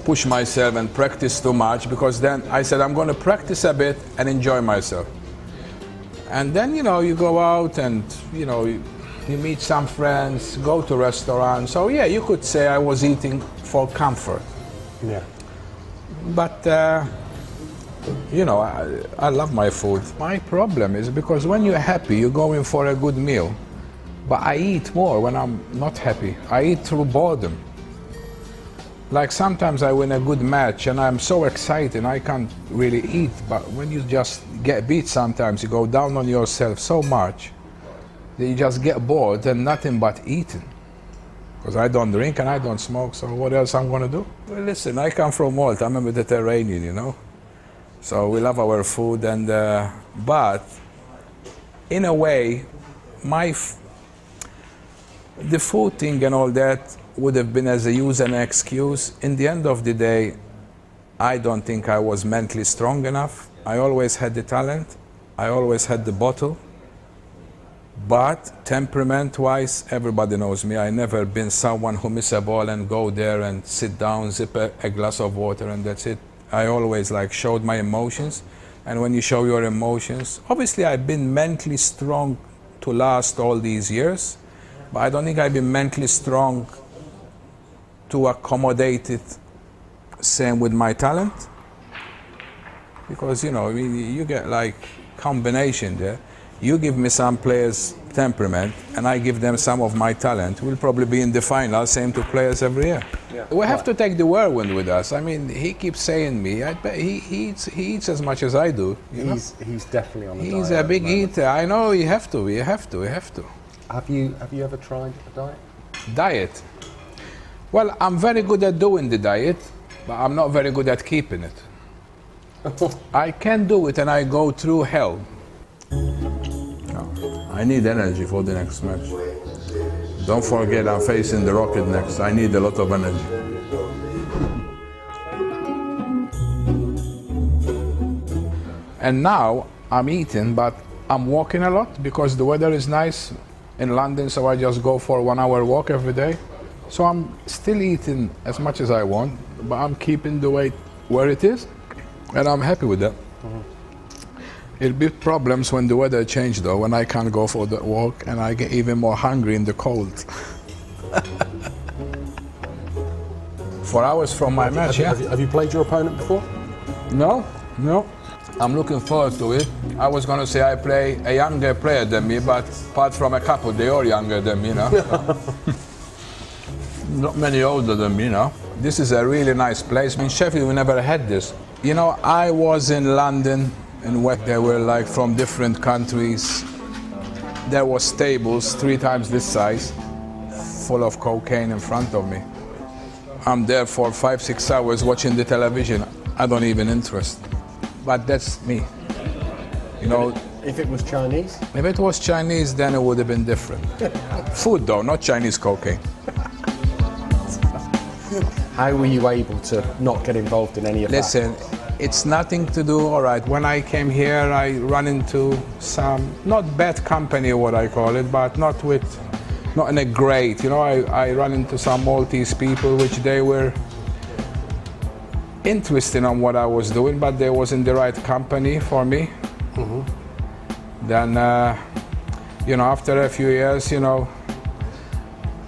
push myself and practice too much, because then I said I'm going to practice a bit and enjoy myself. And then, you go out and, you meet some friends, go to restaurants. So, yeah, you could say I was eating for comfort. Yeah. But You know, I love my food. My problem is because when you're happy, you're going for a good meal. But I eat more when I'm not happy. I eat through boredom. Like sometimes I win a good match and I'm so excited I can't really eat. But when you just get beat sometimes, you go down on yourself so much that you just get bored and nothing but eating. Because I don't drink and I don't smoke, so what else I'm gonna do? Well, listen, I come from Malta, I'm a Mediterranean, you know? So we love our food, and but in a way, the food thing and all that would have been as a use and excuse. In the end of the day, I don't think I was mentally strong enough. I always had the talent, I always had the bottle, but temperament-wise, everybody knows me. I never been someone who miss a ball and go there and sit down, sip a glass of water, and that's it. I always like showed my emotions, and when you show your emotions, obviously I've been mentally strong to last all these years, but I don't think I've been mentally strong to accommodate it. Same with my talent, because you know you get like combination there. You give me some players' temperament, and I give them some of my talent. We'll probably be in the final, same two players every year. Yeah. We have to take the whirlwind with us. I mean, he keeps saying me. I bet he eats as much as I do. He's definitely on the diet. He's a big eater. I know. You have to. You have to. You have to. Have you ever tried a diet? Diet. Well, I'm very good at doing the diet, but I'm not very good at keeping it. I can do it, and I go through hell. I need energy for the next match. Don't forget, I'm facing the Rocket next. I need a lot of energy. And now I'm eating, but I'm walking a lot because the weather is nice in London, so I just go for a 1 hour walk every day. So I'm still eating as much as I want, but I'm keeping the weight where it is, and I'm happy with that. It'll be problems when the weather changes, though, when I can't go for the walk and I get even more hungry in the cold. 4 hours from my match, yeah. Have you played your opponent before? No. I'm looking forward to it. I was going to say I play a younger player than me, but apart from a couple, they are younger than me now. Not many older than me now. This is a really nice place. In Sheffield, we never had this. You know, I was in London, and where they were like from different countries. There was tables 3 times this size, full of cocaine in front of me. I'm there for 5-6 hours watching the television. I don't even interest. But that's me. You know. If it was Chinese? If it was Chinese, then it would have been different. Food though, not Chinese cocaine. How were you able to not get involved in any of that? Listen, it's nothing to do, all right, when I came here, I run into some, not bad company, what I call it, but not in a great, you know, I run into some Maltese people, which they were interested in what I was doing, but they was in the right company for me. Mm-hmm. Then, you know, after a few years, you know,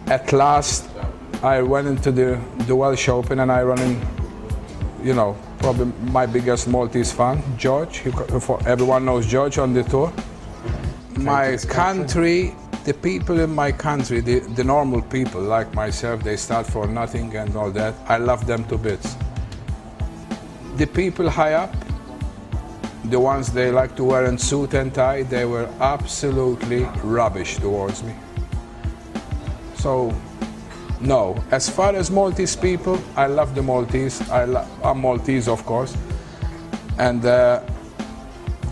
at last, I went into the Welsh Open and I run in, you know, probably my biggest Maltese fan, George. Everyone knows George on the tour. My country, the people in my country, the normal people like myself, they start for nothing and all that. I love them to bits. The people high up, the ones they like to wear in suit and tie, they were absolutely rubbish towards me. So, no. As far as Maltese people, I love the Maltese. I'm Maltese, of course. And,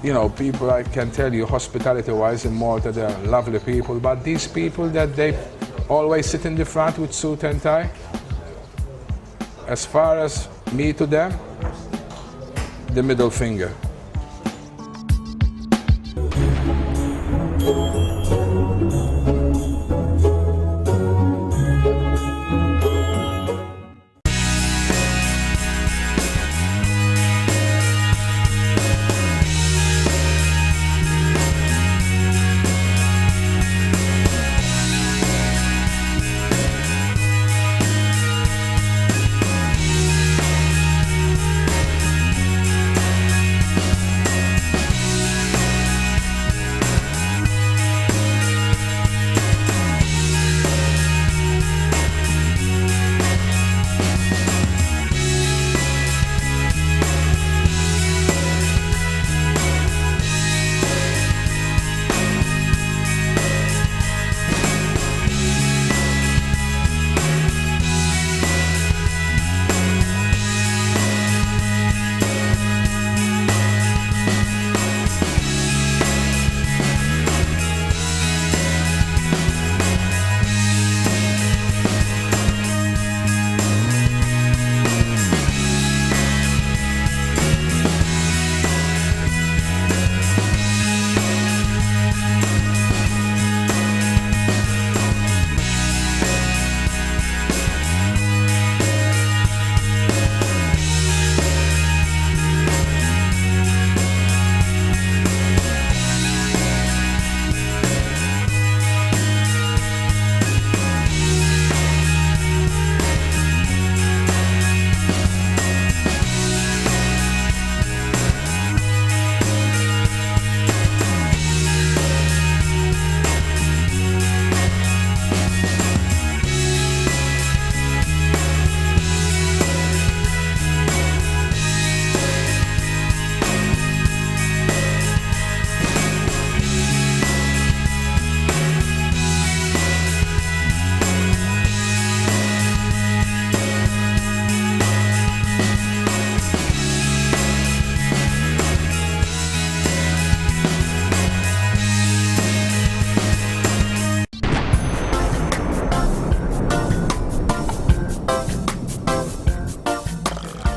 you know, people, I can tell you, hospitality-wise in Malta, they're lovely people. But these people that they always sit in the front with suit and tie, as far as me to them, the middle finger.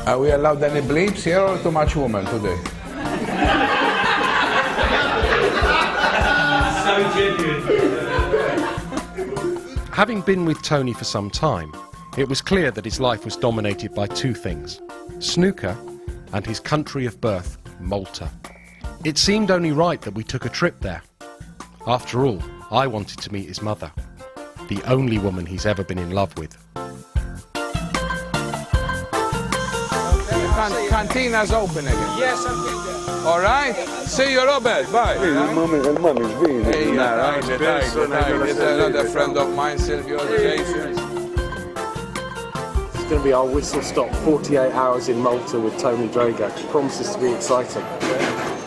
Are we allowed any bleeps here or too much woman today? So genuine. Having been with Tony for some time, it was clear that his life was dominated by two things: snooker and his country of birth, Malta. It seemed only right that we took a trip there. After all, I wanted to meet his mother, the only woman he's ever been in love with. Cantina's open again. Yes, I'm good. All right. See you, Robert. Bye. Hey, another friend of mine, Silvio Jason. It's going to be our whistle-stop 48 hours in Malta with Tony Drago. It promises to be exciting.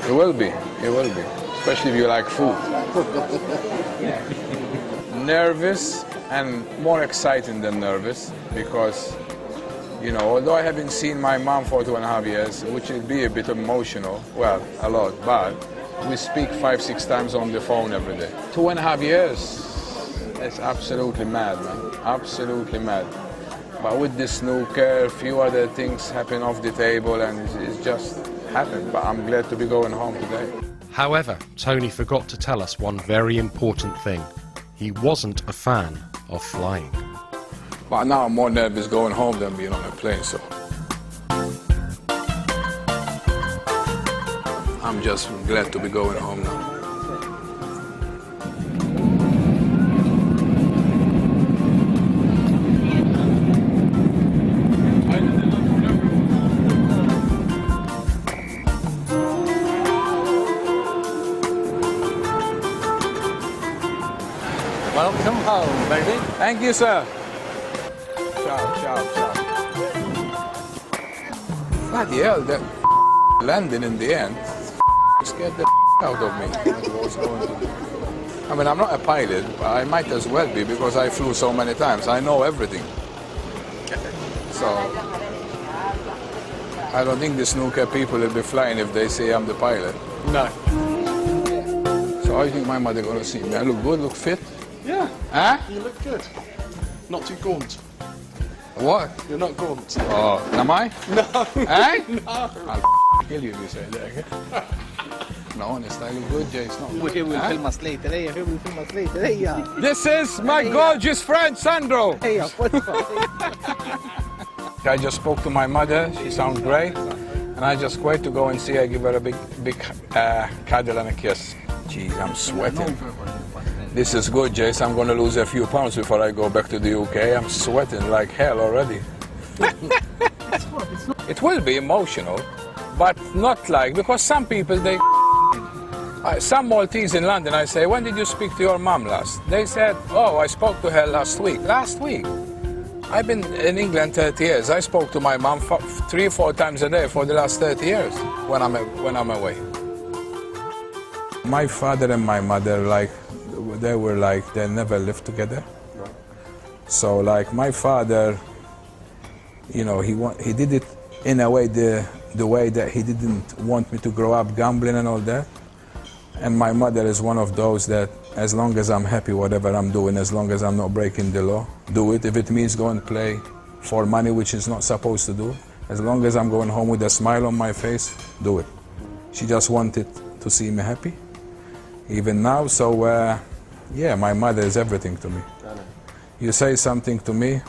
It will be. It will be. Especially if you like food. Nervous and more exciting than nervous because, you know, although I haven't seen my mom for 2.5 years, which will be a bit emotional, well, a lot, but we speak 5-6 times on the phone every day. 2.5 years, it's absolutely mad, man, absolutely mad. But with the snooker, a few other things happen off the table and it's just happened, but I'm glad to be going home today. However, Tony forgot to tell us one very important thing. He wasn't a fan of flying. But now I'm more nervous going home than being on a plane, so. I'm just glad to be going home now. Welcome home, baby. Thank you, sir. Ciao. Bloody hell, that landing in the end scared the out of me. I mean, I'm not a pilot, but I might as well be because I flew so many times. I know everything. So, I don't think the snooker people will be flying if they say I'm the pilot. No. So how do you think my mother gonna see me? I look good, look fit? Yeah. Huh? You look good. Not too gaunt. What? You're not gaunt. Oh, am I? No. Eh? No. I'll kill you if you say that again. No, honest, I look good, Jay. It's not We will film us later. Hey, we will film us later. Hey, yeah. This is my gorgeous friend, Sandro. Hey, I just spoke to my mother. She sounds great. And I just wait to go and see her, give her a big cuddle and a kiss. Jeez, I'm sweating. This is good, Jace. I'm going to lose a few pounds before I go back to the UK. I'm sweating like hell already. It will be emotional, but not like, because some people, they... some Maltese in London, I say, when did you speak to your mom last? They said, oh, I spoke to her last week. Last week? I've been in England 30 years. I spoke to my mom 3-4 times a day for the last 30 years when I'm away. My father and my mother, they never lived together. Right. So, like, my father, you know, he did it in a way, the way that he didn't want me to grow up gambling and all that. And my mother is one of those that, as long as I'm happy, whatever I'm doing, as long as I'm not breaking the law, do it. If it means go and play for money, which is not supposed to do, as long as I'm going home with a smile on my face, do it. She just wanted to see me happy, even now. So, yeah, my mother is everything to me. You say something to me,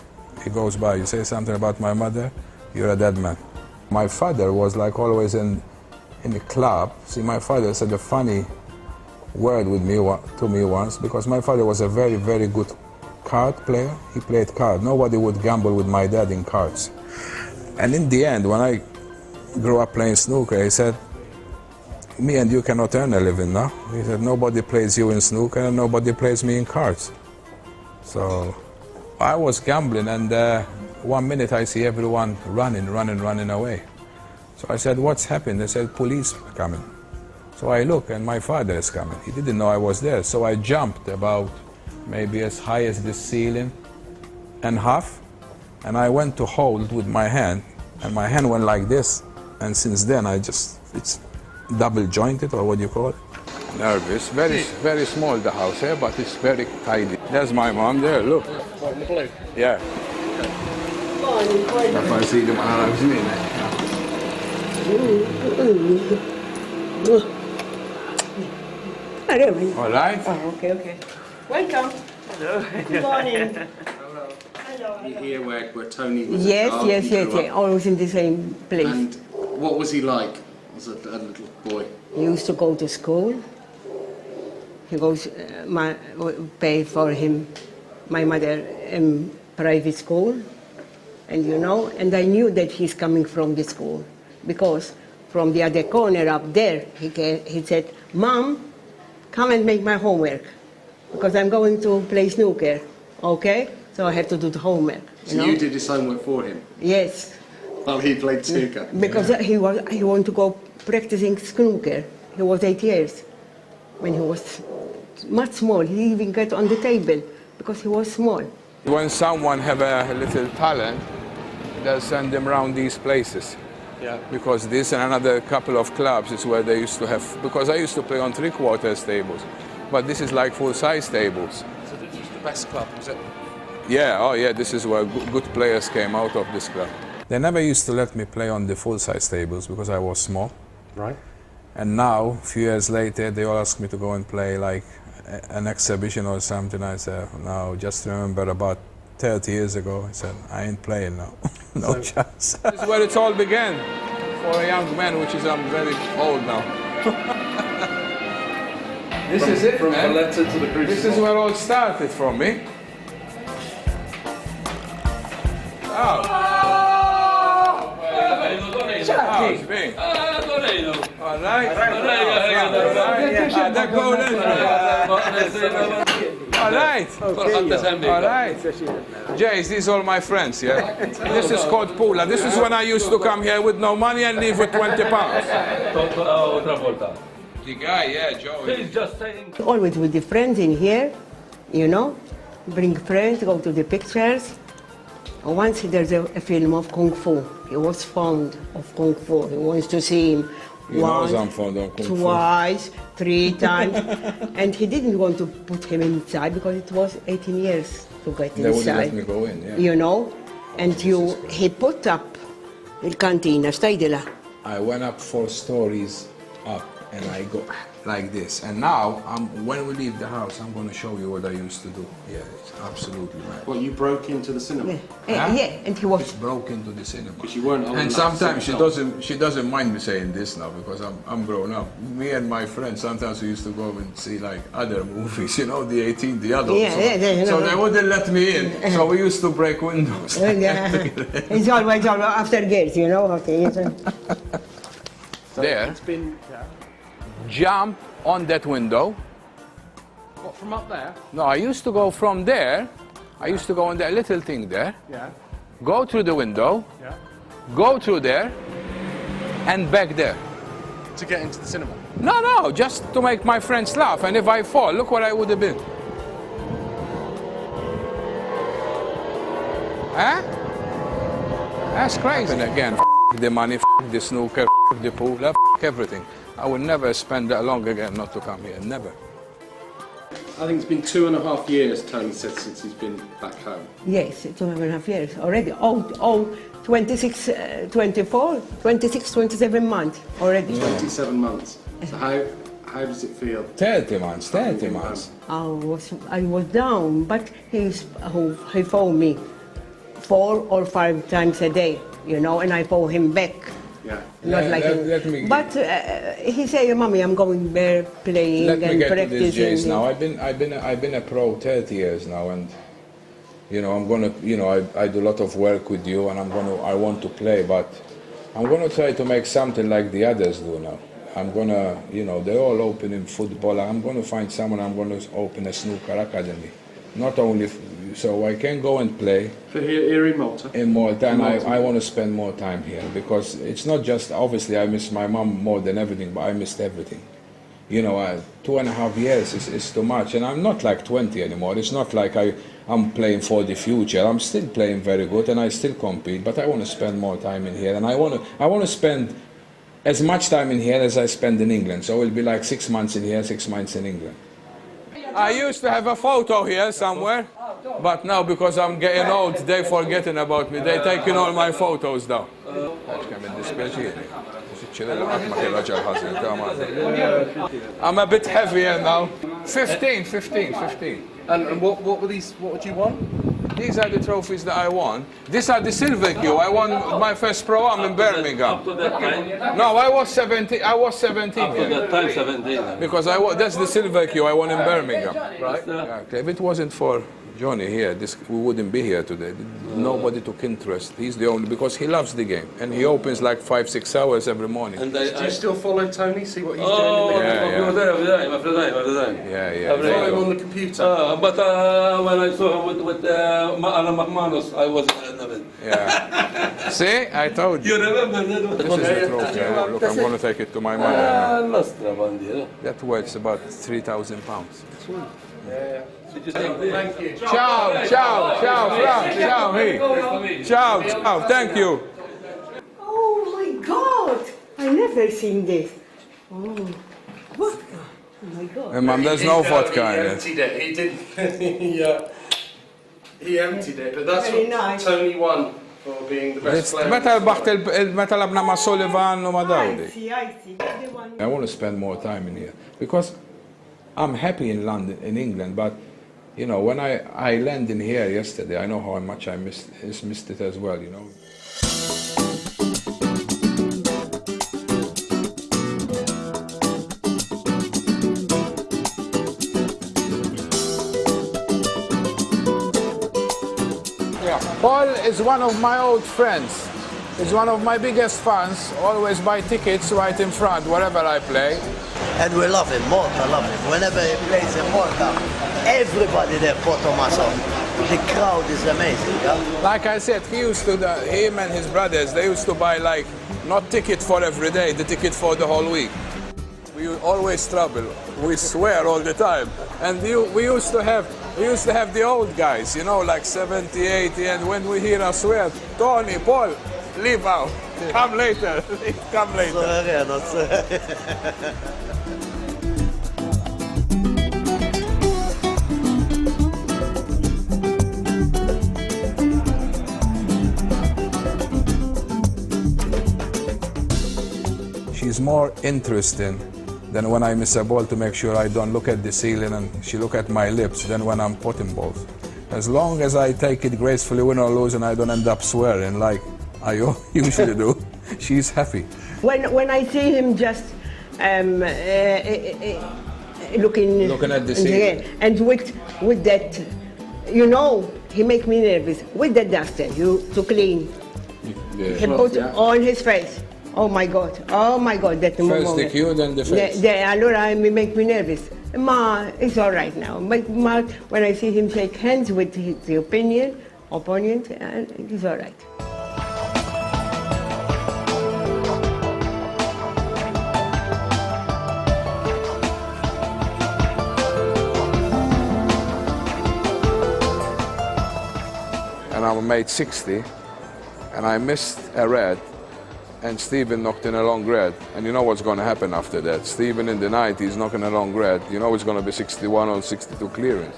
it goes by. You say something about my mother, you're a dead man. My father was like always in the club. See, my father said a funny word to me once, because my father was a very, very good card player. He played cards. Nobody would gamble with my dad in cards. And in the end, when I grew up playing snooker, he said, me and you cannot earn a living now. He said, nobody plays you in snooker and nobody plays me in cards. So I was gambling, and 1 minute I see everyone running away. So I said, what's happened? They said, police coming. So I look, and my father is coming. He didn't know I was there. So I jumped about maybe as high as the ceiling and half, and I went to hold with my hand, and my hand went like this. And since then, it's double jointed, or what do you call it? Nervous. Very, very small, the house here, but it's very tidy. There's my mom there, look. What, in the blue? Yeah. All right. Oh, okay. Welcome. Hello. Good morning. Here where Tony was Yes, a child, yes, he yes, grew yes. up. Always in the same place. And what was he like as a little boy? He used to go to school. He goes, pay for him, my mother, in private school. And you know, and I knew that he's coming from the school because from the other corner up there, he said, Mom, come and make my homework because I'm going to play snooker, okay? So I have to do the homework. So you did his homework for him Yes. while he played snooker? Because he wanted to go practicing snooker. He was 8 years. When he was much small, he even got on the table because he was small. When someone have a little talent, they'll send them around these places. Yeah. Because this and another couple of clubs is where they used to have, because I used to play on 3/4 tables, but this is like full-size tables. So this was the best club, was it? Yeah, oh yeah, this is where good players came out of this club. They never used to let me play on the full-size tables because I was small. Right. And now, a few years later, they all ask me to go and play like an exhibition or something. I said, no, just remember about 30 years ago, I said, I ain't playing now. No chance. This is where it all began for a young man, which is I'm very old now. This is it, from man. Valletta to the Crucible. This is where it all started from me. Oh. Ciao, it's me. All right. All right. All right. Jace, these are all my friends, yeah? This is called Pula. This is when I used to come here with no money and leave with 20 pounds. The guy, yeah, Joe. He's just saying. Always with the friends in here, you know, bring friends, go to the pictures. Once there's a film of Kung Fu. He was fond of Kung Fu. He wants to see him He knows I'm fond of Kung Fu. twice, 3 times. And he didn't want to put him inside because it was 18 years to get They wouldn't inside. let me go in, yeah. You know? And he put up the cantina, stai di là. I went up 4 stories up and I go like this. And now, when we leave the house, I'm going to show you what I used to do. Yeah, it's absolutely mad. Well, you broke into the cinema? Yeah, yeah, and he was... Just broke into the cinema. Because you weren't old And enough to sometimes see she doesn't mind me saying this now because I'm grown up. Me and my friends, sometimes we used to go and see like other movies, you know, the 18, the adults. Yeah, so they wouldn't let me in. So we used to break windows. It's always after gates, you know? Okay. There. It's been... Jump on that window. What, from up there? No, I used to go from there. I used to go on that little thing there. Yeah. Go through the window. Yeah. Go through there. And back there. To get into the cinema? No, just to make my friends laugh. And if I fall, look what I would have been. Huh? That's crazy. And again, the money, the snooker, the pool, everything. I would never spend that long again not to come here, never. I think it's been 2.5 years, Tony said, since he's been back home. Yes, 2.5 years already. 26, 24, 26, 27 months already. 27 months. So how does it feel? 30 months, 30 months. I was down, but he phoned me 4 or 5 times a day, you know, and I phone him back. Yeah. Not like but he said, "Mommy, I'm going there playing Let me and get to practicing." this, Jace. Now I've been a pro 30 years now, and you know I'm gonna, you know, I do a lot of work with you, and I want to play, but I'm gonna try to make something like the others do now. I'm gonna, you know, they're all opening football. I'm gonna find someone. I'm gonna open a snooker academy, not only. So I can go and play. For here in Malta? In Malta, and I want to spend more time here because it's not just, obviously I miss my mom more than everything, but I missed everything. You know, 2.5 years is too much, and I'm not like 20 anymore. It's not like I'm playing for the future. I'm still playing very good, and I still compete, but I want to spend more time in here, and I want to spend as much time in here as I spend in England. So it'll be like 6 months in here, 6 months in England. I used to have a photo here somewhere, but now because I'm getting old, they're forgetting about me. They're taking all my photos down. I'm a bit heavier now. 15. And what were these? What would you want? These are the trophies that I won. These are the silver cue. I won my first pro-am in Birmingham. Up to that time? No, I was 17. I was 17. Up to that time, 17. Because that's the silver cue I won in Birmingham. Right. Yeah, okay. If it wasn't for Johnny here, we wouldn't be here today. Nobody took interest. He's the only, because he loves the game. And he opens like 5-6 hours every morning. And do you still follow Tony, see what he's doing? I was there every day. Yeah. Follow him on the computer? But when I saw him with Alan McManus, I was nervous. Yeah. See, I told you. You remember that? This is the trophy. Look, I'm going to take it to my mother. Now. That worth about £3,000. Yeah. Thank you. Ciao, Frank. Ciao, hey. Ciao. Thank you. Oh my God! I never seen this. Oh, vodka. Oh my God. Hey, Mum, there's no vodka in it. He emptied it. He did. He emptied it. But that's Very what nice. Tony won for being the best player. Meta labna ma Sullivan u ma Dawdi. I see. I want to spend more time in here because I'm happy in London, in England, but you know, when I landed in here yesterday, I know how much I missed it as well, you know. Paul is one of my old friends. He's one of my biggest fans. Always buy tickets right in front wherever I play. And we love him, Malta love him. Whenever he plays in Malta, everybody there bottom us up. The crowd is amazing, yeah? Like I said, him and his brothers, they used to buy like, not ticket for every day, the ticket for the whole week. We always trouble. We swear all the time. And we used to have the old guys, you know, like 70, 80, and when we hear us swear, Tony, Paul, leave out. Come later. Come later. She's more interesting than when I miss a ball to make sure I don't look at the ceiling and she look at my lips than when I'm putting balls. As long as I take it gracefully, win or lose, and I don't end up swearing like I usually do, she's happy. When I see him just looking at the ceiling, and with that, you know, he make me nervous. With the duster, to clean, he put on his face. Oh my God, that First moment. the cue, then the face. Allora make me nervous. Ma, it's all right now. But Ma, when I see him shake hands with the opponent, it's all right. And I made 60, and I missed a red, and Stephen knocked in a long red. And you know what's going to happen after that. Stephen in the 90s knocking a long red, you know it's going to be 61 or 62 clearance.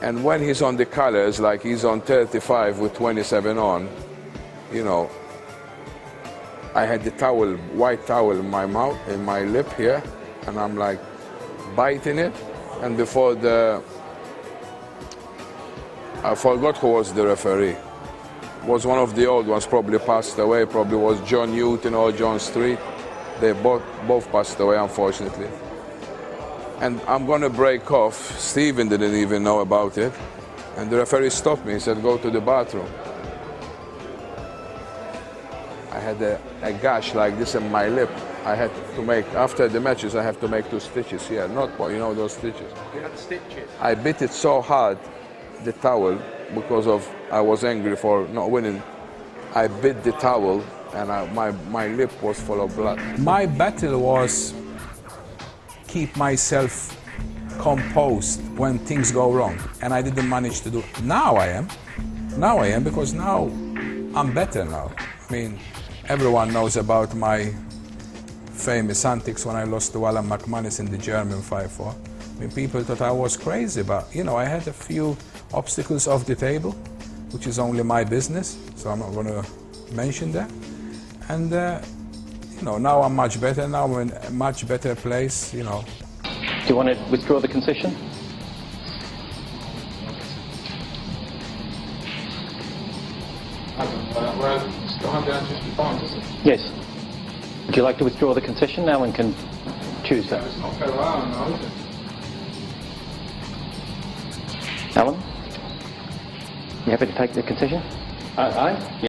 And when he's on the colors, like he's on 35 with 27 on, you know, I had the towel, white towel in my mouth, in my lip here, and I'm like biting it. And before I forgot who was the referee. Was one of the old ones, probably passed away, probably was John Newton or John Street. They both passed away, unfortunately. And I'm going to break off. Stephen didn't even know about it. And the referee stopped me. He said, go to the bathroom. I had a gash like this in my lip. I had to make, after the matches, I have to make 2 stitches here. Not, you know, those stitches. You had stitches? I bit it so hard, the towel, because I was angry for not winning. I bit the towel and my lip was full of blood. My battle was keep myself composed when things go wrong, and I didn't manage to do it. Now I am, because now I'm better now. I mean, everyone knows about my famous antics when I lost to Alan McManus in the German 5-4. I mean, people thought I was crazy, but you know, I had a few obstacles off the table, which is only my business, so I'm not going to mention that. And now I'm much better. Now I'm in a much better place. Do you want to withdraw the concession? Yes. Would you like to withdraw the concession now and can choose that? Alan? You happy to take the concession? Aye?